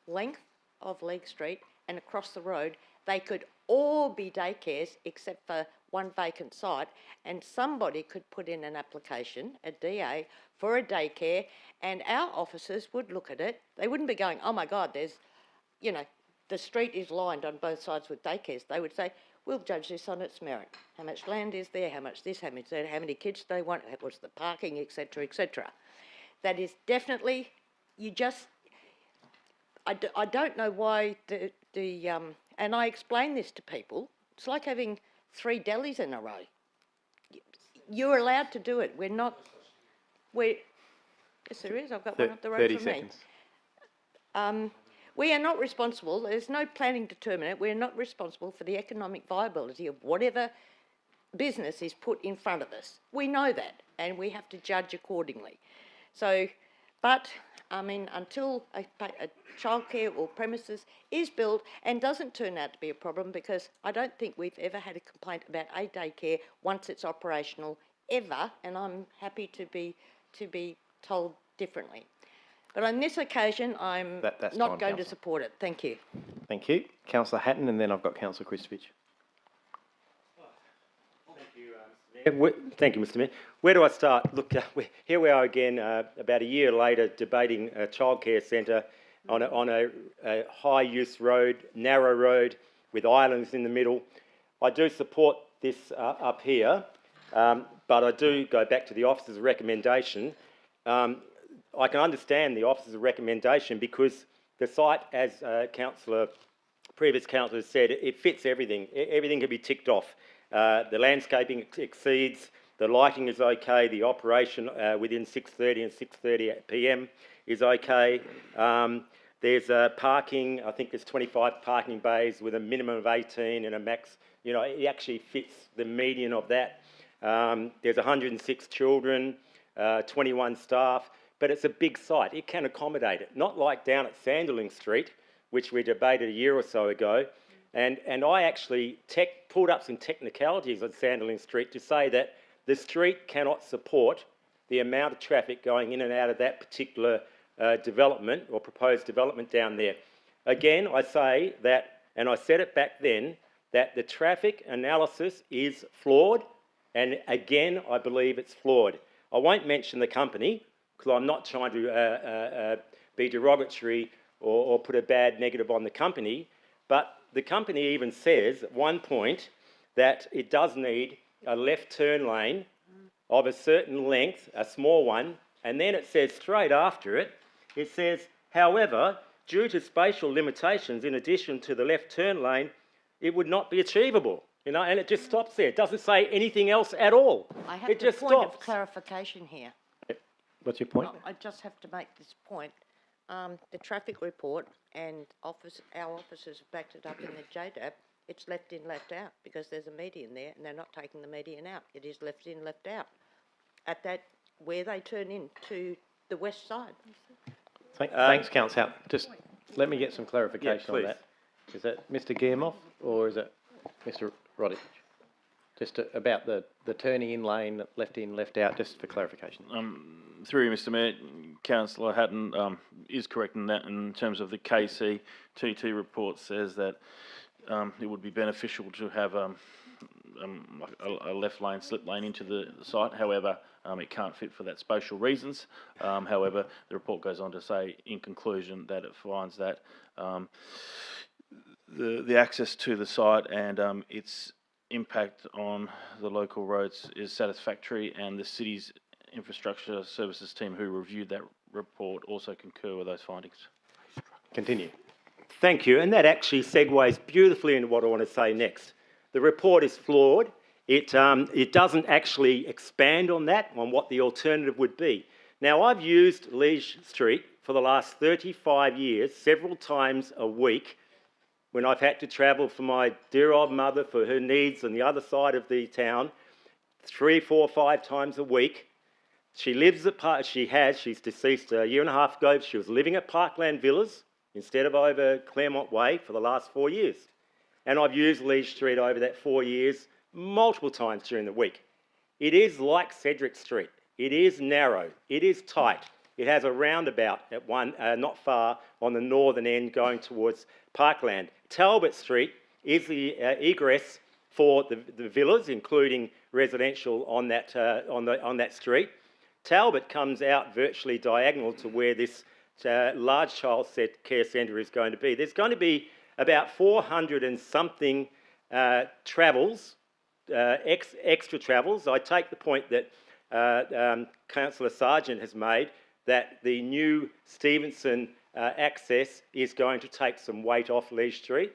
length of League Street and across the road. They could all be daycares except for one vacant site, and somebody could put in an application, a DA, for a daycare, and our officers would look at it. They wouldn't be going, oh my God, there's, the street is lined on both sides with daycares. They would say, we'll judge this on its merit. How much land is there? How much this? How much that? How many kids they want? What's the parking, etc., etc. That is definitely, I don't know why and I explain this to people, it's like having 3 delis in a row. You're allowed to do it. Yes, there is. I've got one up the road
30
from
seconds.
me. We are not responsible. There's no planning determinant. We're not responsible for the economic viability of whatever business is put in front of us. We know that, and we have to judge accordingly. So, but, until a childcare or premises is built and doesn't turn out to be a problem, because I don't think we've ever had a complaint about a daycare once it's operational, ever, and I'm happy to be told differently. But on this occasion, I'm
That's
not
fine,
going to
Councillor.
support it. Thank you.
Thank you. Councillor Hatton, and then I've got Councillor Christovich.
Thank you, Mr. Mayor. Where do I start? Look, here we are again, about a year later, debating a childcare centre on a high-use road, narrow road, with islands in the middle. I do support this up here, but I do go back to the officer's recommendation. I can understand the officer's recommendation because the site, as previous councillor said, it fits everything. Everything can be ticked off. The landscaping exceeds, the lighting is okay, the operation within 6:30 and 6:30 PM is okay. There's parking, I think there's 25 parking bays with a minimum of 18 and a max, it actually fits the median of that. There's 106 children, 21 staff, but it's a big site. It can accommodate it. Not like down at Sanderling Street, which we debated a year or so ago. And I actually pulled up some technicalities on Sanderling Street to say that the street cannot support the amount of traffic going in and out of that particular development or proposed development down there. Again, I say that, and I said it back then, that the traffic analysis is flawed, and again, I believe it's flawed. I won't mention the company, because I'm not trying to be derogatory or put a bad negative on the company, but the company even says at one point that it does need a left turn lane of a certain length, a small one, and then it says straight after it, it says, however, due to spatial limitations in addition to the left turn lane, it would not be achievable. You know, and it just stops there. It doesn't say anything else at all.
I have
It
the
just
point of
stops.
clarification here.
What's your point?
I just have to make this point. The traffic report and our officers have backed it up in the JDAP. It's left in, left out, because there's a median there and they're not taking the median out. It is left in, left out. At that, where they turn in to the west side.
Thanks, Councillor. Just let me get some clarification on
please.
that. Is that Mr. Guillemot or is it Mr. Roddick? Just about the turning in lane, left in, left out, just for clarification.
Through you, Mr. Mayor, Councillor Hatton is correct in that in terms of the KC TT report says that it would be beneficial to have a left lane, slip lane into the site. However, it can't fit for that spatial reasons. However, the report goes on to say, in conclusion, that it finds that the access to the site and its impact on the local roads is satisfactory, and the city's infrastructure services team who reviewed that report also concur with those findings.
Continue.
Thank you, and that actually segues beautifully into what I want to say next. The report is flawed. It doesn't actually expand on that, on what the alternative would be. Now, I've used Liege Street for the last 35 years, several times a week, when I've had to travel for my dear old mother for her needs on the other side of the town, 3, 4, 5 times a week. She lives at she's deceased a year and a half ago. She was living at Parkland Villas instead of over Claremont Way for the last 4 years. And I've used Liege Street over that 4 years multiple times during the week. It is like Cedric Street. It is narrow. It is tight. It has a roundabout at one, not far on the northern end going towards Parkland. Talbot Street is the egress for the villas, including residential on that street. Talbot comes out virtually diagonal to where this large child care centre is going to be. There's going to be about 400 and something travels, extra travels. I take the point that Councillor Sargent has made, that the new Stevenson access is going to take some weight off Liege Street.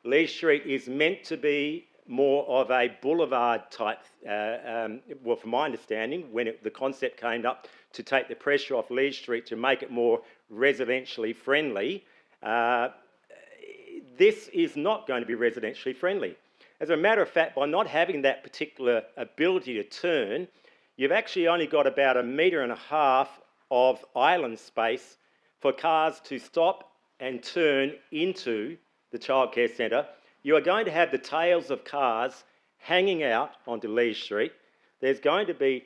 Liege Street is meant to be more of a boulevard type, well, from my understanding, when the concept came up to take the pressure off Liege Street to make it more residentially friendly. This is not going to be residentially friendly. As a matter of fact, by not having that particular ability to turn, you've actually only got about 1.5 metres of island space for cars to stop and turn into the childcare centre. You are going to have the tails of cars hanging out onto Liege Street. There's going to be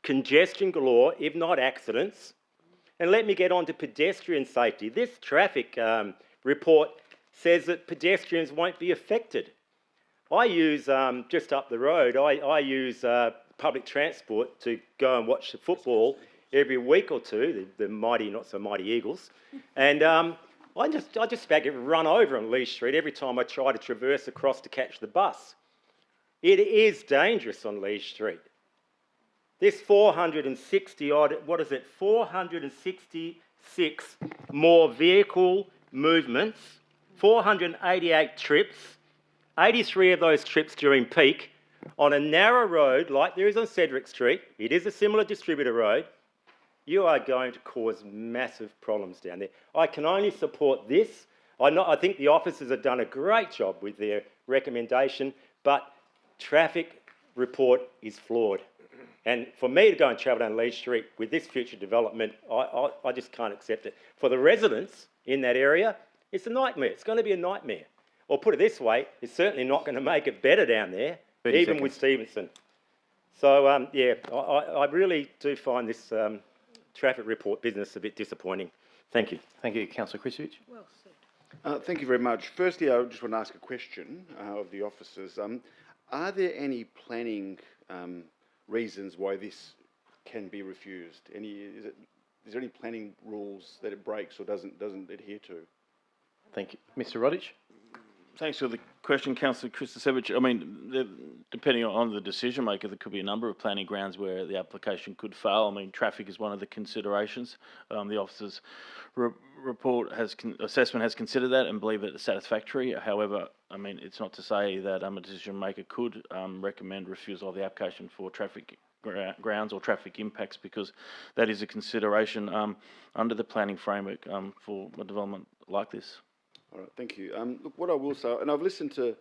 congestion galore, if not accidents. And let me get on to pedestrian safety. This traffic report says that pedestrians won't be affected. I use, just up the road, I use public transport to go and watch the football every week or two, the mighty, not so mighty Eagles. And I just about get run over on Liege Street every time I try to traverse across to catch the bus. It is dangerous on Liege Street. This 460 odd, what is it, 466 more vehicle movements, 488 trips, 83 of those trips during peak, on a narrow road like there is on Cedric Street. It is a similar distributor road. You are going to cause massive problems down there. I can only support this. I think the officers have done a great job with their recommendation, but traffic report is flawed. And for me to go and travel down Liege Street with this future development, I just can't accept it. For the residents in that area, it's a nightmare. It's going to be a nightmare. Or put it this way, it's certainly not going to make it better down there, even with Stevenson. So, yeah, I really do find this traffic report business a bit disappointing. Thank you.
Thank you, Councillor Christovich.
Well said.
Thank you very much. Firstly, I just want to ask a question of the officers. Are there any planning reasons why this can be refused? Is there any planning rules that it breaks or doesn't adhere to?
Thank you. Mr. Roddick?
Thanks for the question, Councillor Christovich. I mean, depending on the decision maker, there could be a number of planning grounds where the application could fail. I mean, traffic is one of the considerations. The officer's assessment has considered that and believe that it's satisfactory. However, I mean, it's not to say that a decision maker could recommend refusal of the application for traffic grounds or traffic impacts, because that is a consideration under the planning framework for a development like this.
All right, thank you. Look, what I will say, and I've listened to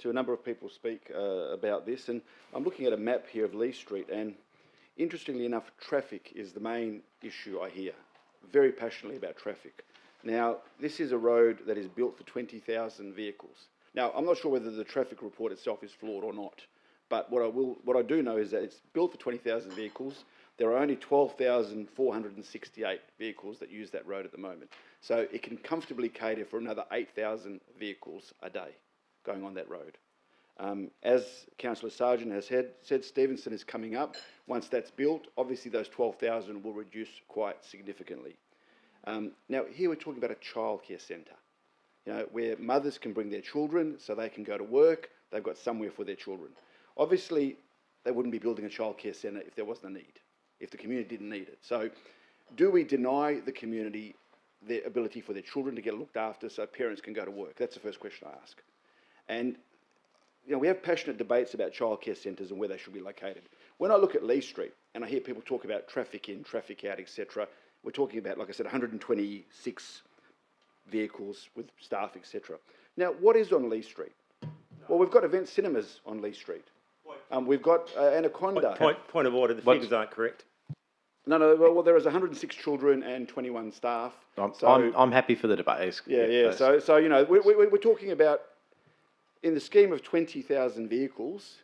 a number of people speak about this, and I'm looking at a map here of Lee Street, and interestingly enough, traffic is the main issue I hear, very passionately about traffic. Now, this is a road that is built for 20,000 vehicles. Now, I'm not sure whether the traffic report itself is flawed or not, but what I do know is that it's built for 20,000 vehicles. There are only 12,468 vehicles that use that road at the moment. So it can comfortably cater for another 8,000 vehicles a day going on that road. As Councillor Sargent has said, Stevenson is coming up. Once that's built, obviously those 12,000 will reduce quite significantly. Now, here we're talking about a childcare centre, where mothers can bring their children so they can go to work, they've got somewhere for their children. Obviously, they wouldn't be building a childcare centre if there wasn't a need, if the community didn't need it. So, do we deny the community the ability for their children to get looked after so parents can go to work? That's the first question I ask. And we have passionate debates about childcare centres and where they should be located. When I look at Lee Street and I hear people talk about traffic in, traffic out, etc., we're talking about, like I said, 126 vehicles with staff, etc. Now, what is on Lee Street? Well, we've got event cinemas on Lee Street. We've got Anaconda.
Point of order, the figures aren't correct.
No, well, there is 106 children and 21 staff.
I'm happy for the debate.
Yeah. So we're talking about, in the scheme of 20,000 vehicles,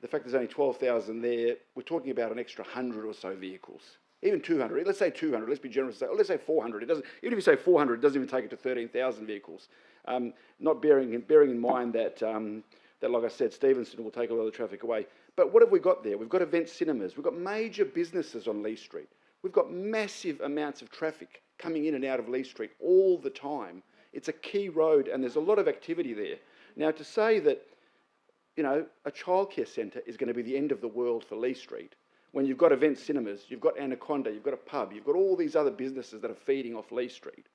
the fact there's only 12,000 there, we're talking about an extra 100 or so vehicles. Even 200, let's say 200, let's be generous, let's say 400. Even if you say 400, it doesn't even take it to 13,000 vehicles. Not bearing in mind that, like I said, Stevenson will take a lot of the traffic away. But what have we got there? We've got event cinemas. We've got major businesses on Lee Street. We've got massive amounts of traffic coming in and out of Lee Street all the time. It's a key road and there's a lot of activity there. Now, to say that, a childcare centre is going to be the end of the world for Lee Street, when you've got event cinemas, you've got Anaconda, you've got a pub, you've got all these other businesses that are feeding off Lee Street.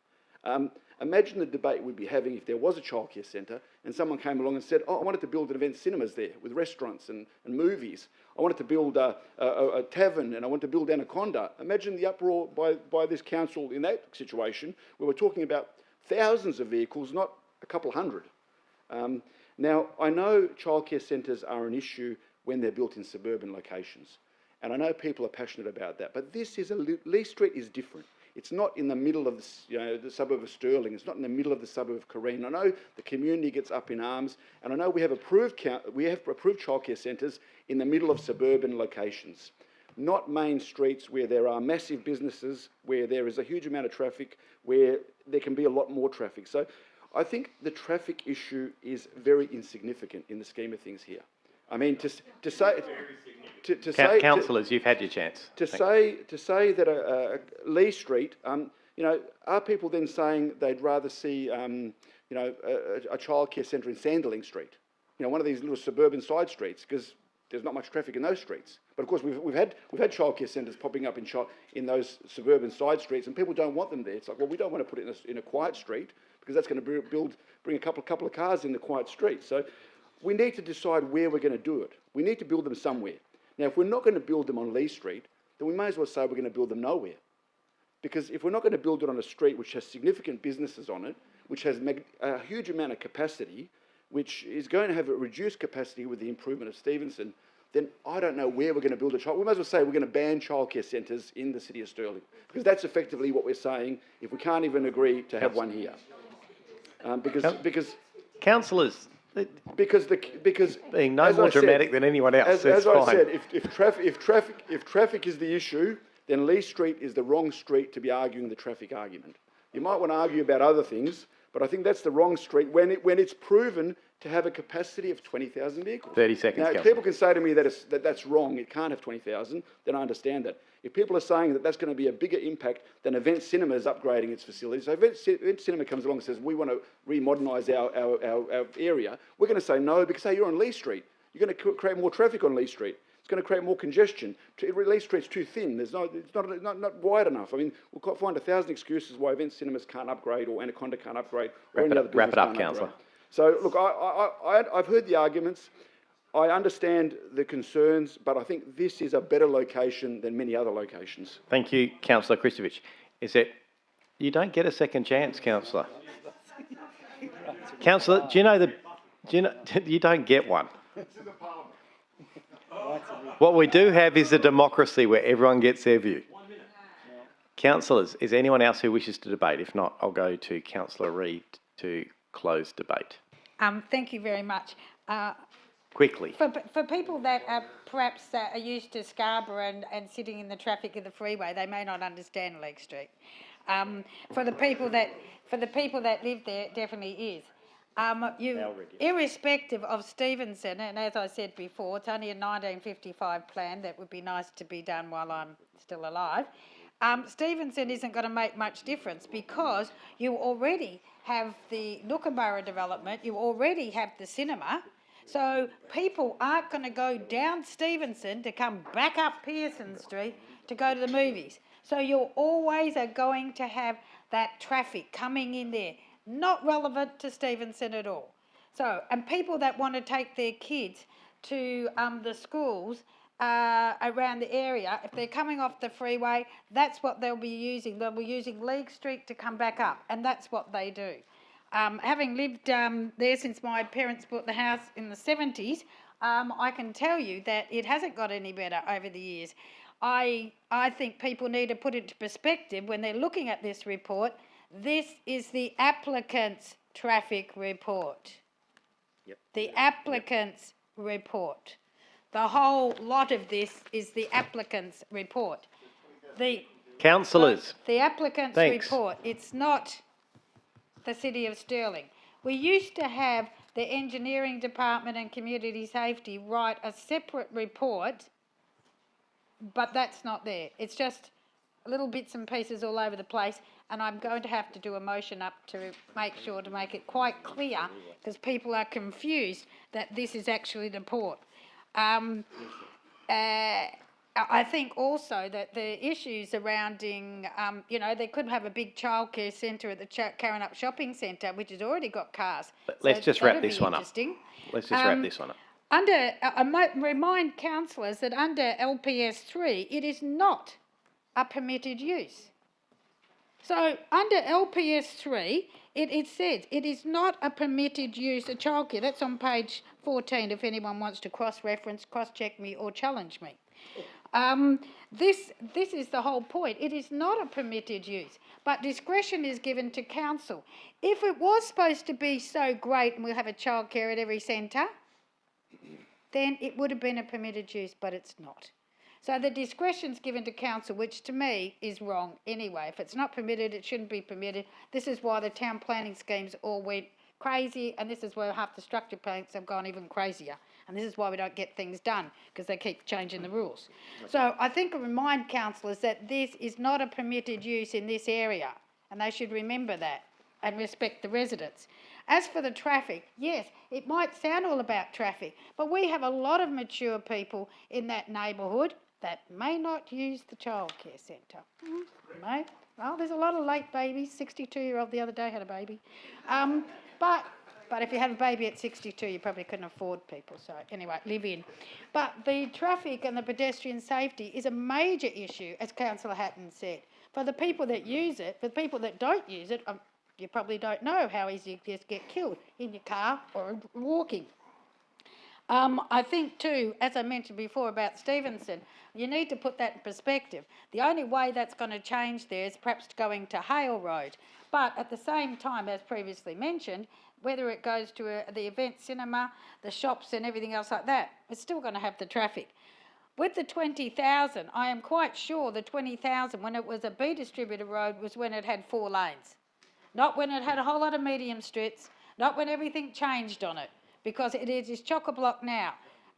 Imagine the debate we'd be having if there was a childcare centre and someone came along and said, I wanted to build an event cinemas there with restaurants and movies. I wanted to build a tavern and I want to build Anaconda. Imagine the uproar by this council in that situation where we're talking about thousands of vehicles, not a couple hundred. Now, I know childcare centres are an issue when they're built in suburban locations. And I know people are passionate about that, but Lee Street is different. It's not in the middle of the suburb of Stirling. It's not in the middle of the suburb of Careen. I know the community gets up in arms, and I know we have approved childcare centres in the middle of suburban locations, not main streets where there are massive businesses, where there is a huge amount of traffic, where there can be a lot more traffic. So I think the traffic issue is very insignificant in the scheme of things here. I mean, to say...
Councillors, you've had your chance.
To say that Lee Street, are people then saying they'd rather see, a childcare centre in Sanderling Street, one of these little suburban side streets, because there's not much traffic in those streets. But of course, we've had childcare centres popping up in those suburban side streets, and people don't want them there. It's like, well, we don't want to put it in a quiet street because that's going to bring a couple of cars in the quiet street. So we need to decide where we're going to do it. We need to build them somewhere. Now, if we're not going to build them on Lee Street, then we may as well say we're going to build them nowhere. Because if we're not going to build it on a street which has significant businesses on it, which has a huge amount of capacity, which is going to have a reduced capacity with the improvement of Stevenson, then I don't know where we're going to build a we might as well say we're going to ban childcare centres in the city of Stirling. Because that's effectively what we're saying if we can't even agree to have one here. Because
councillors...
Because
being no more dramatic than anyone else.
As I said, if traffic is the issue, then Lee Street is the wrong street to be arguing the traffic argument. You might want to argue about other things, but I think that's the wrong street when it's proven to have a capacity of 20,000 vehicles.
30 seconds.
Now, if people can say to me that that's wrong, it can't have 20,000, then I understand that. If people are saying that that's going to be a bigger impact than Event Cinemas upgrading its facilities, so Event Cinema comes along and says, we want to remodernise our area, we're going to say no because, hey, you're on Lee Street. You're going to create more traffic on Lee Street. It's going to create more congestion. Lee Street's too thin. It's not wide enough. I mean, we'll find 1,000 excuses why Event Cinemas can't upgrade or Anaconda can't upgrade or any other business
Wrap it up,
can't
councillor.
upgrade. So, look, I've heard the arguments. I understand the concerns, but I think this is a better location than many other locations.
Thank you, councillor Kristovich. You don't get a second chance, councillor. Councillor, you don't get one. What we do have is a democracy where everyone gets their view. Councillors, is there anyone else who wishes to debate? If not, I'll go to Councillor Reid to close debate.
Thank you very much.
Quickly.
For people that are perhaps are used to Scarborough and sitting in the traffic of the freeway, they may not understand Lake Street. For the people that live there, it definitely is. Irrespective of Stevenson, and as I said before, it's only a 1955 plan that would be nice to be done while I'm still alive. Stevenson isn't going to make much difference because you already have the Nookaburra development, you already have the cinema, so people aren't going to go down Stevenson to come back up Pearson Street to go to the movies. So you always are going to have that traffic coming in there, not relevant to Stevenson at all. So, and people that want to take their kids to the schools around the area, if they're coming off the freeway, that's what they'll be using. They'll be using League Street to come back up, and that's what they do. Having lived there since my parents bought the house in the 70s, I can tell you that it hasn't got any better over the years. I think people need to put into perspective when they're looking at this report. This is the applicant's traffic report.
Yep.
The applicant's report. The whole lot of this is the applicant's report.
Councillors.
The applicant's report. It's not the City of Stirling. We used to have the Engineering Department and Community Safety write a separate report, but that's not there. It's just little bits and pieces all over the place, and I'm going to have to do a motion up to make sure to make it quite clear, because people are confused that this is actually the report. I think also that the issues surrounding, they couldn't have a big childcare centre at the Karrinyup Shopping Centre, which has already got cars.
Let's just wrap this one up. Let's just wrap this one up.
I might remind councillors that under LPS 3, it is not a permitted use. So under LPS 3, it says it is not a permitted use of childcare. That's on page 14 if anyone wants to cross-reference, cross-check me or challenge me. This is the whole point. It is not a permitted use, but discretion is given to council. If it was supposed to be so great and we'll have a childcare at every centre, then it would have been a permitted use, but it's not. So the discretion's given to council, which to me is wrong anyway. If it's not permitted, it shouldn't be permitted. This is why the town planning schemes all went crazy, and this is where half the structure plans have gone even crazier. And this is why we don't get things done, because they keep changing the rules. So I think I remind councillors that this is not a permitted use in this area, and they should remember that and respect the residents. As for the traffic, yes, it might sound all about traffic, but we have a lot of mature people in that neighbourhood that may not use the childcare centre. May. Well, there's a lot of late babies. 62-year-old the other day had a baby. But if you have a baby at 62, you probably couldn't afford people. So anyway, live in. But the traffic and the pedestrian safety is a major issue, as Councillor Hatton said. For the people that use it, for the people that don't use it, you probably don't know how easy it is to get killed in your car or walking. I think too, as I mentioned before about Stevenson, you need to put that in perspective. The only way that's going to change there is perhaps going to Hale Road. But at the same time, as previously mentioned, whether it goes to the event cinema, the shops and everything else like that, it's still going to have the traffic. With the 20,000, I am quite sure the 20,000, when it was a B distributor road, was when it had 4 lanes. Not when it had a whole lot of medium streets, not when everything changed on it, because it is chock-a-block now.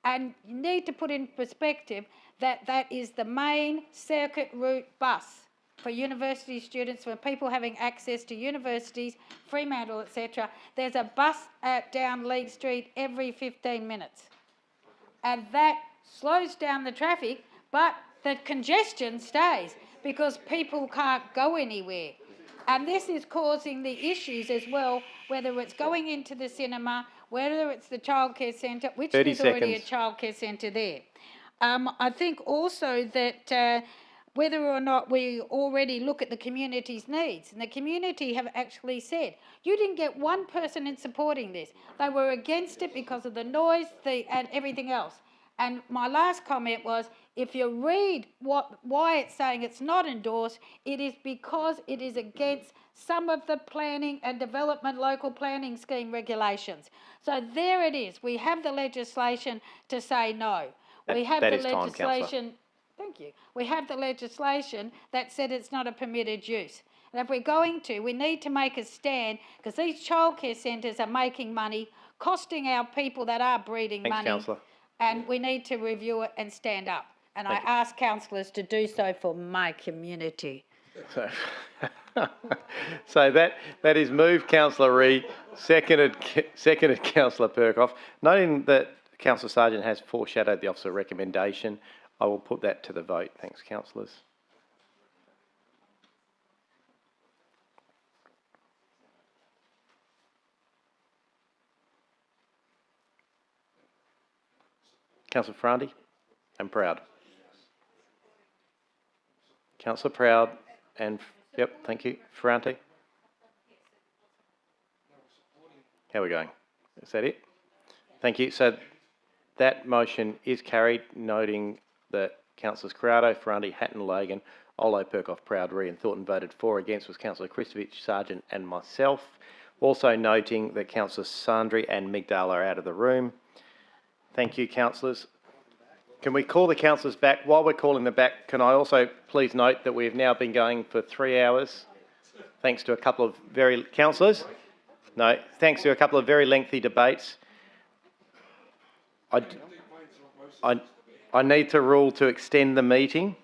And you need to put in perspective that that is the main circuit route bus for university students, for people having access to universities, Fremantle, etc. There's a bus down League Street every 15 minutes. and that slows down the traffic, but the congestion stays because people can't go anywhere. And this is causing the issues as well, whether it's going into the cinema, whether it's the childcare centre, which
30
there's already a
seconds.
childcare centre there. I think also that whether or not we already look at the community's needs, and the community have actually said, you didn't get one person in supporting this. They were against it because of the noise and everything else. And my last comment was, if you read why it's saying it's not endorsed, it is because it is against some of the planning and development local planning scheme regulations. So there it is. We have the legislation to say no. We have
that
the
is time, Councillor.
legislation. Thank you. We have the legislation that said it's not a permitted use. And if we're going to, we need to make a stand, because these childcare centres are making money, costing our people that are breeding
Thanks,
money.
Councillor.
And we need to review it and stand up. And I ask councillors to do so for my community.
So that is moved, Councillor Ree, seconded Councillor Perkoff. Noting that Councillor Sargent has foreshadowed the officer recommendation, I will put that to the vote. Thanks, councillors. Councillor Ferranti and Proud. Councillor Proud and, yep, thank you. Ferranti. How are we going? Is that it? Thank you. So that motion is carried, noting that Councillors Corrado, Ferranti, Hatton, Lagan, Olo, Perkoff, Proud, Ree and Thornton voted for. Against was Councillor Kristovich, Sargent and myself. Also noting that Councillors Sandri and Migdal are out of the room. Thank you, councillors. Can we call the councillors back? While we're calling them back, can I also please note that we have now been going for 3 hours, thanks to a couple of councillors? No, thanks to a couple of very lengthy debates. I need to rule to extend the meeting,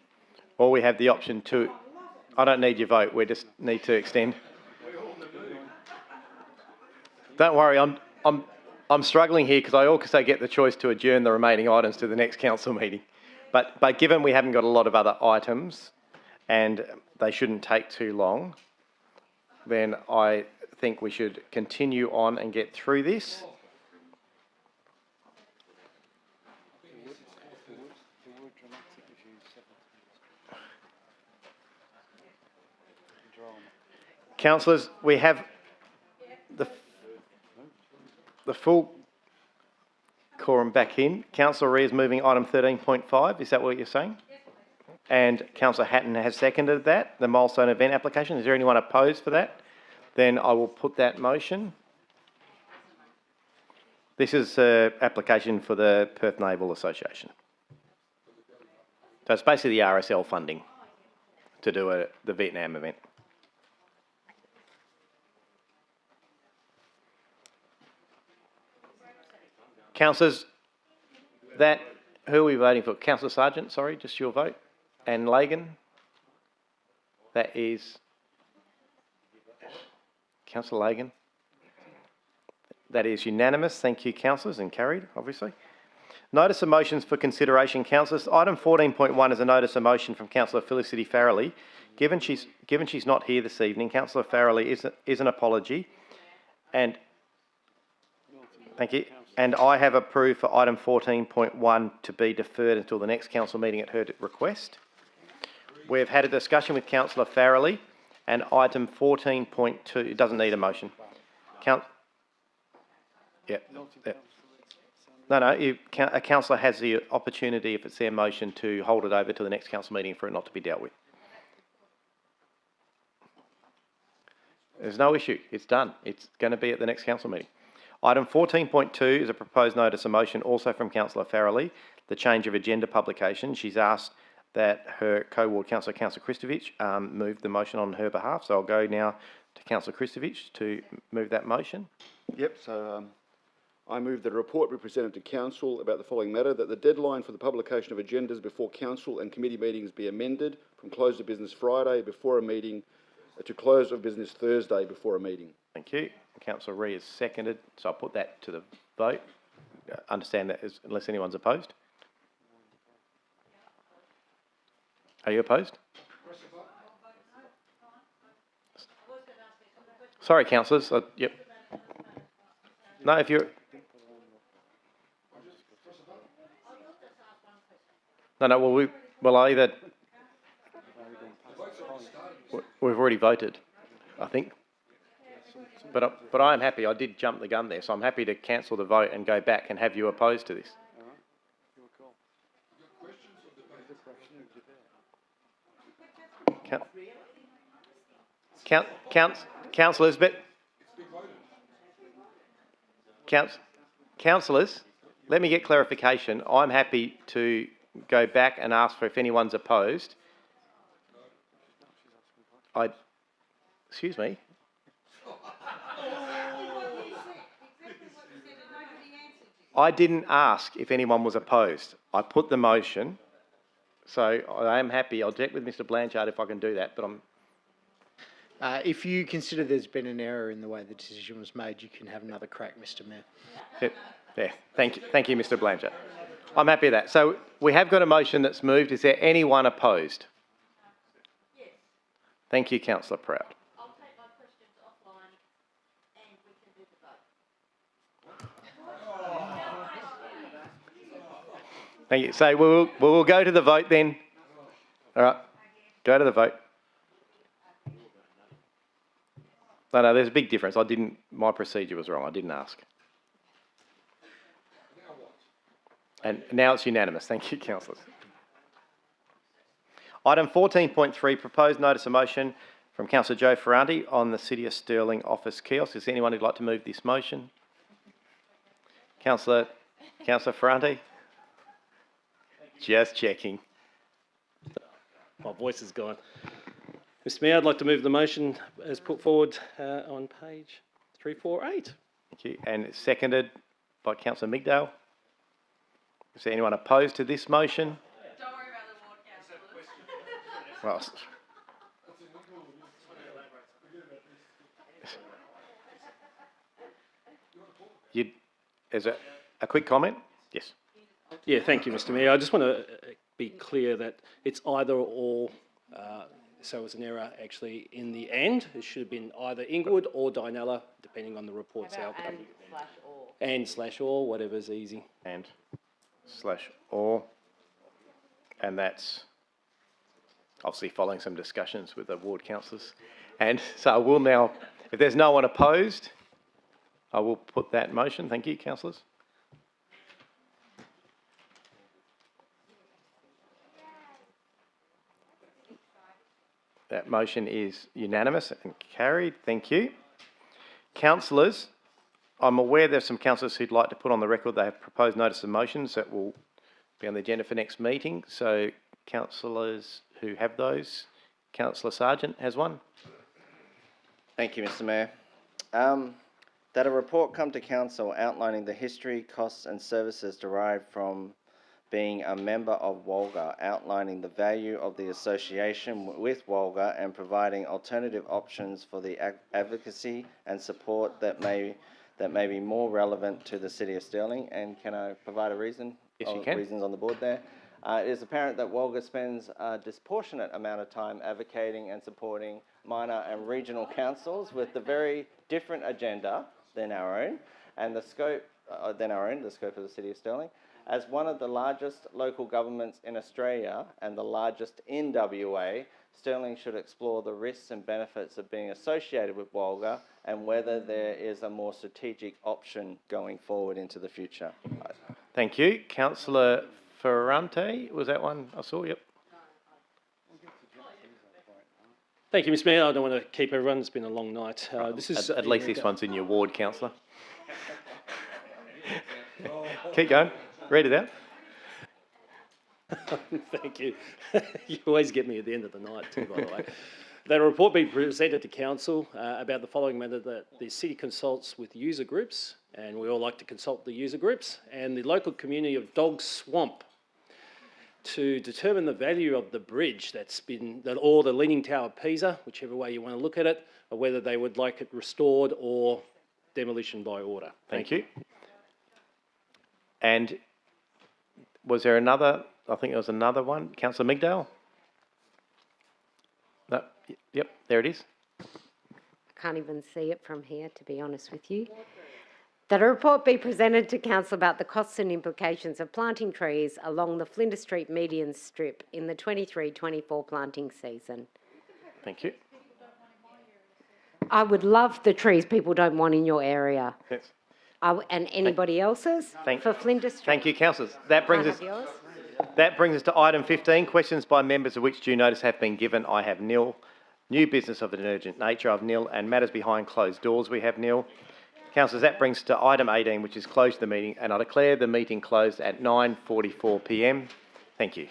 or we have the option to. I don't need your vote. We just need to extend. Don't worry, I'm struggling here because I also get the choice to adjourn the remaining items to the next council meeting. But given we haven't got a lot of other items and they shouldn't take too long, then I think we should continue on and get through this. Councillors, we have the full quorum back in. Councillor Ree is moving item 13.5. Is that what you're saying? And Councillor Hatton has seconded that, the milestone event application. Is there anyone opposed for that? Then I will put that motion. This is an application for the Perth Naval Association. So it's basically the RSL funding to do the Vietnam event. Councillors, who are we voting for? Councillor Sargent, sorry, just your vote. And Lagan? That is Councillor Lagan. That is unanimous. Thank you, councillors, and carried, obviously. Notice of motions for consideration, councillors. Item 14.1 is a notice of motion from Councillor Felicity Farrelly. Given she's not here this evening, Councillor Farrelly is an apology. And thank you. And I have approved for item 14.1 to be deferred until the next council meeting at her request. We've had a discussion with Councillor Farrelly, and item 14.2, it doesn't need a motion. Yeah. No, a councillor has the opportunity, if it's their motion, to hold it over to the next council meeting for it not to be dealt with. There's no issue. It's done. It's going to be at the next council meeting. Item 14.2 is a proposed notice of motion, also from Councillor Farrelly, the change of agenda publication. She's asked that her co-ward councillor, Councillor Kristovich, move the motion on her behalf. So I'll go now to Councillor Kristovich to move that motion.
Yep, so I move that a report be presented to Council about the following matter, that the deadline for the publication of agendas before Council and committee meetings be amended from close of business Friday before a meeting to close of business Thursday before a meeting.
Thank you. Councillor Ree is seconded, so I'll put that to the vote. understand that unless anyone's opposed. Are you opposed? Sorry, councillors. Yep. No, if you're... No, well, either... We've already voted, I think. But I am happy. I did jump the gun there, so I'm happy to cancel the vote and go back and have you opposed to this. Councillors, councillors, let me get clarification. I'm happy to go back and ask for if anyone's opposed. Excuse me. I didn't ask if anyone was opposed. I put the motion, so I am happy. I'll check with Mr. Blanchard if I can do that, but I'm...
If you consider there's been an error in the way the decision was made, you can have another crack, Mr. Mayor.
Yeah, thank you, Mr. Blanchard. I'm happy with that. So we have got a motion that's moved. Is there anyone opposed? Yes. Thank you, Councillor Proud.
I'll take my questions offline and we can do the vote.
Thank you. So we'll go to the vote then. All right, go to the vote. No, there's a big difference. My procedure was wrong. I didn't ask. And now it's unanimous. Thank you, councillors. Item 14.3, proposed notice of motion from Councillor Joe Ferranti on the City of Stirling office kiosk. Is there anyone who'd like to move this motion? Councillor Ferranti? Just checking.
My voice is gone. Mr. Mayor, I'd like to move the motion as put forward on page 348.
Thank you. And it's seconded by Councillor Migdale. Is there anyone opposed to this motion?
Don't worry about the ward councillors.
Well, is it a quick comment? Yes.
Yeah, thank you, Mr. Mayor. I just want to be clear that it's either or. So it was an error actually in the end. It should have been either Inglewood or Dinella, depending on the report's outcome. And/or, whatever's easy.
And/or. And that's obviously following some discussions with the ward councillors. And so I will now, if there's no one opposed, I will put that motion. Thank you, councillors. That motion is unanimous and carried. Thank you. Councillors, I'm aware there's some councillors who'd like to put on the record they have proposed notice of motions that will be on the agenda for next meeting. So councillors who have those, Councillor Sargent has one.
Thank you, Mr. Mayor. That a report come to council outlining the history, costs and services derived from being a member of WOLGA, outlining the value of the association with WOLGA and providing alternative options for the advocacy and support that may be more relevant to the City of Stirling. And can I provide a reason?
Yes, you can.
Reasons on the board there. It is apparent that WOLGA spends a disproportionate amount of time advocating and supporting minor and regional councils with a very different agenda than our own, and the scope of the City of Stirling. As one of the largest local governments in Australia and the largest in WA, Stirling should explore the risks and benefits of being associated with WOLGA and whether there is a more strategic option going forward into the future.
Thank you. Councillor Ferranti, was that one I saw? Yep.
Thank you, Mr. Mayor. I don't want to keep everyone. It's been a long night. This is
at least this one's in your ward, councillor. Keep going. Read it out.
Thank you. You always get me at the end of the night too, by the way. That a report be presented to council about the following matter, that the city consults with user groups, and we all like to consult the user groups, and the local community of Dog Swamp to determine the value of the bridge or the Leaning Tower of Pisa, whichever way you want to look at it, or whether they would like it restored or demolition by order.
Thank you. And was there another? I think there was another one. Councillor Migdale? No. Yep, there it is.
Can't even see it from here, to be honest with you. That a report be presented to council about the costs and implications of planting trees along the Flinders Street median strip in the 23-24 planting season.
Thank you.
I would love the trees people don't want in your area.
Yes.
And anybody else's for Flinders Street.
Thank you, councillors. That brings
Can I
us.
have yours?
That brings us to item 15, questions by members of which due notice have been given. I have nil. New business of an urgent nature, I've nil. And matters behind closed doors, we have nil. Councillors, that brings us to item 18, which is close the meeting, and I declare the meeting closed at 9:44 p.m. Thank you.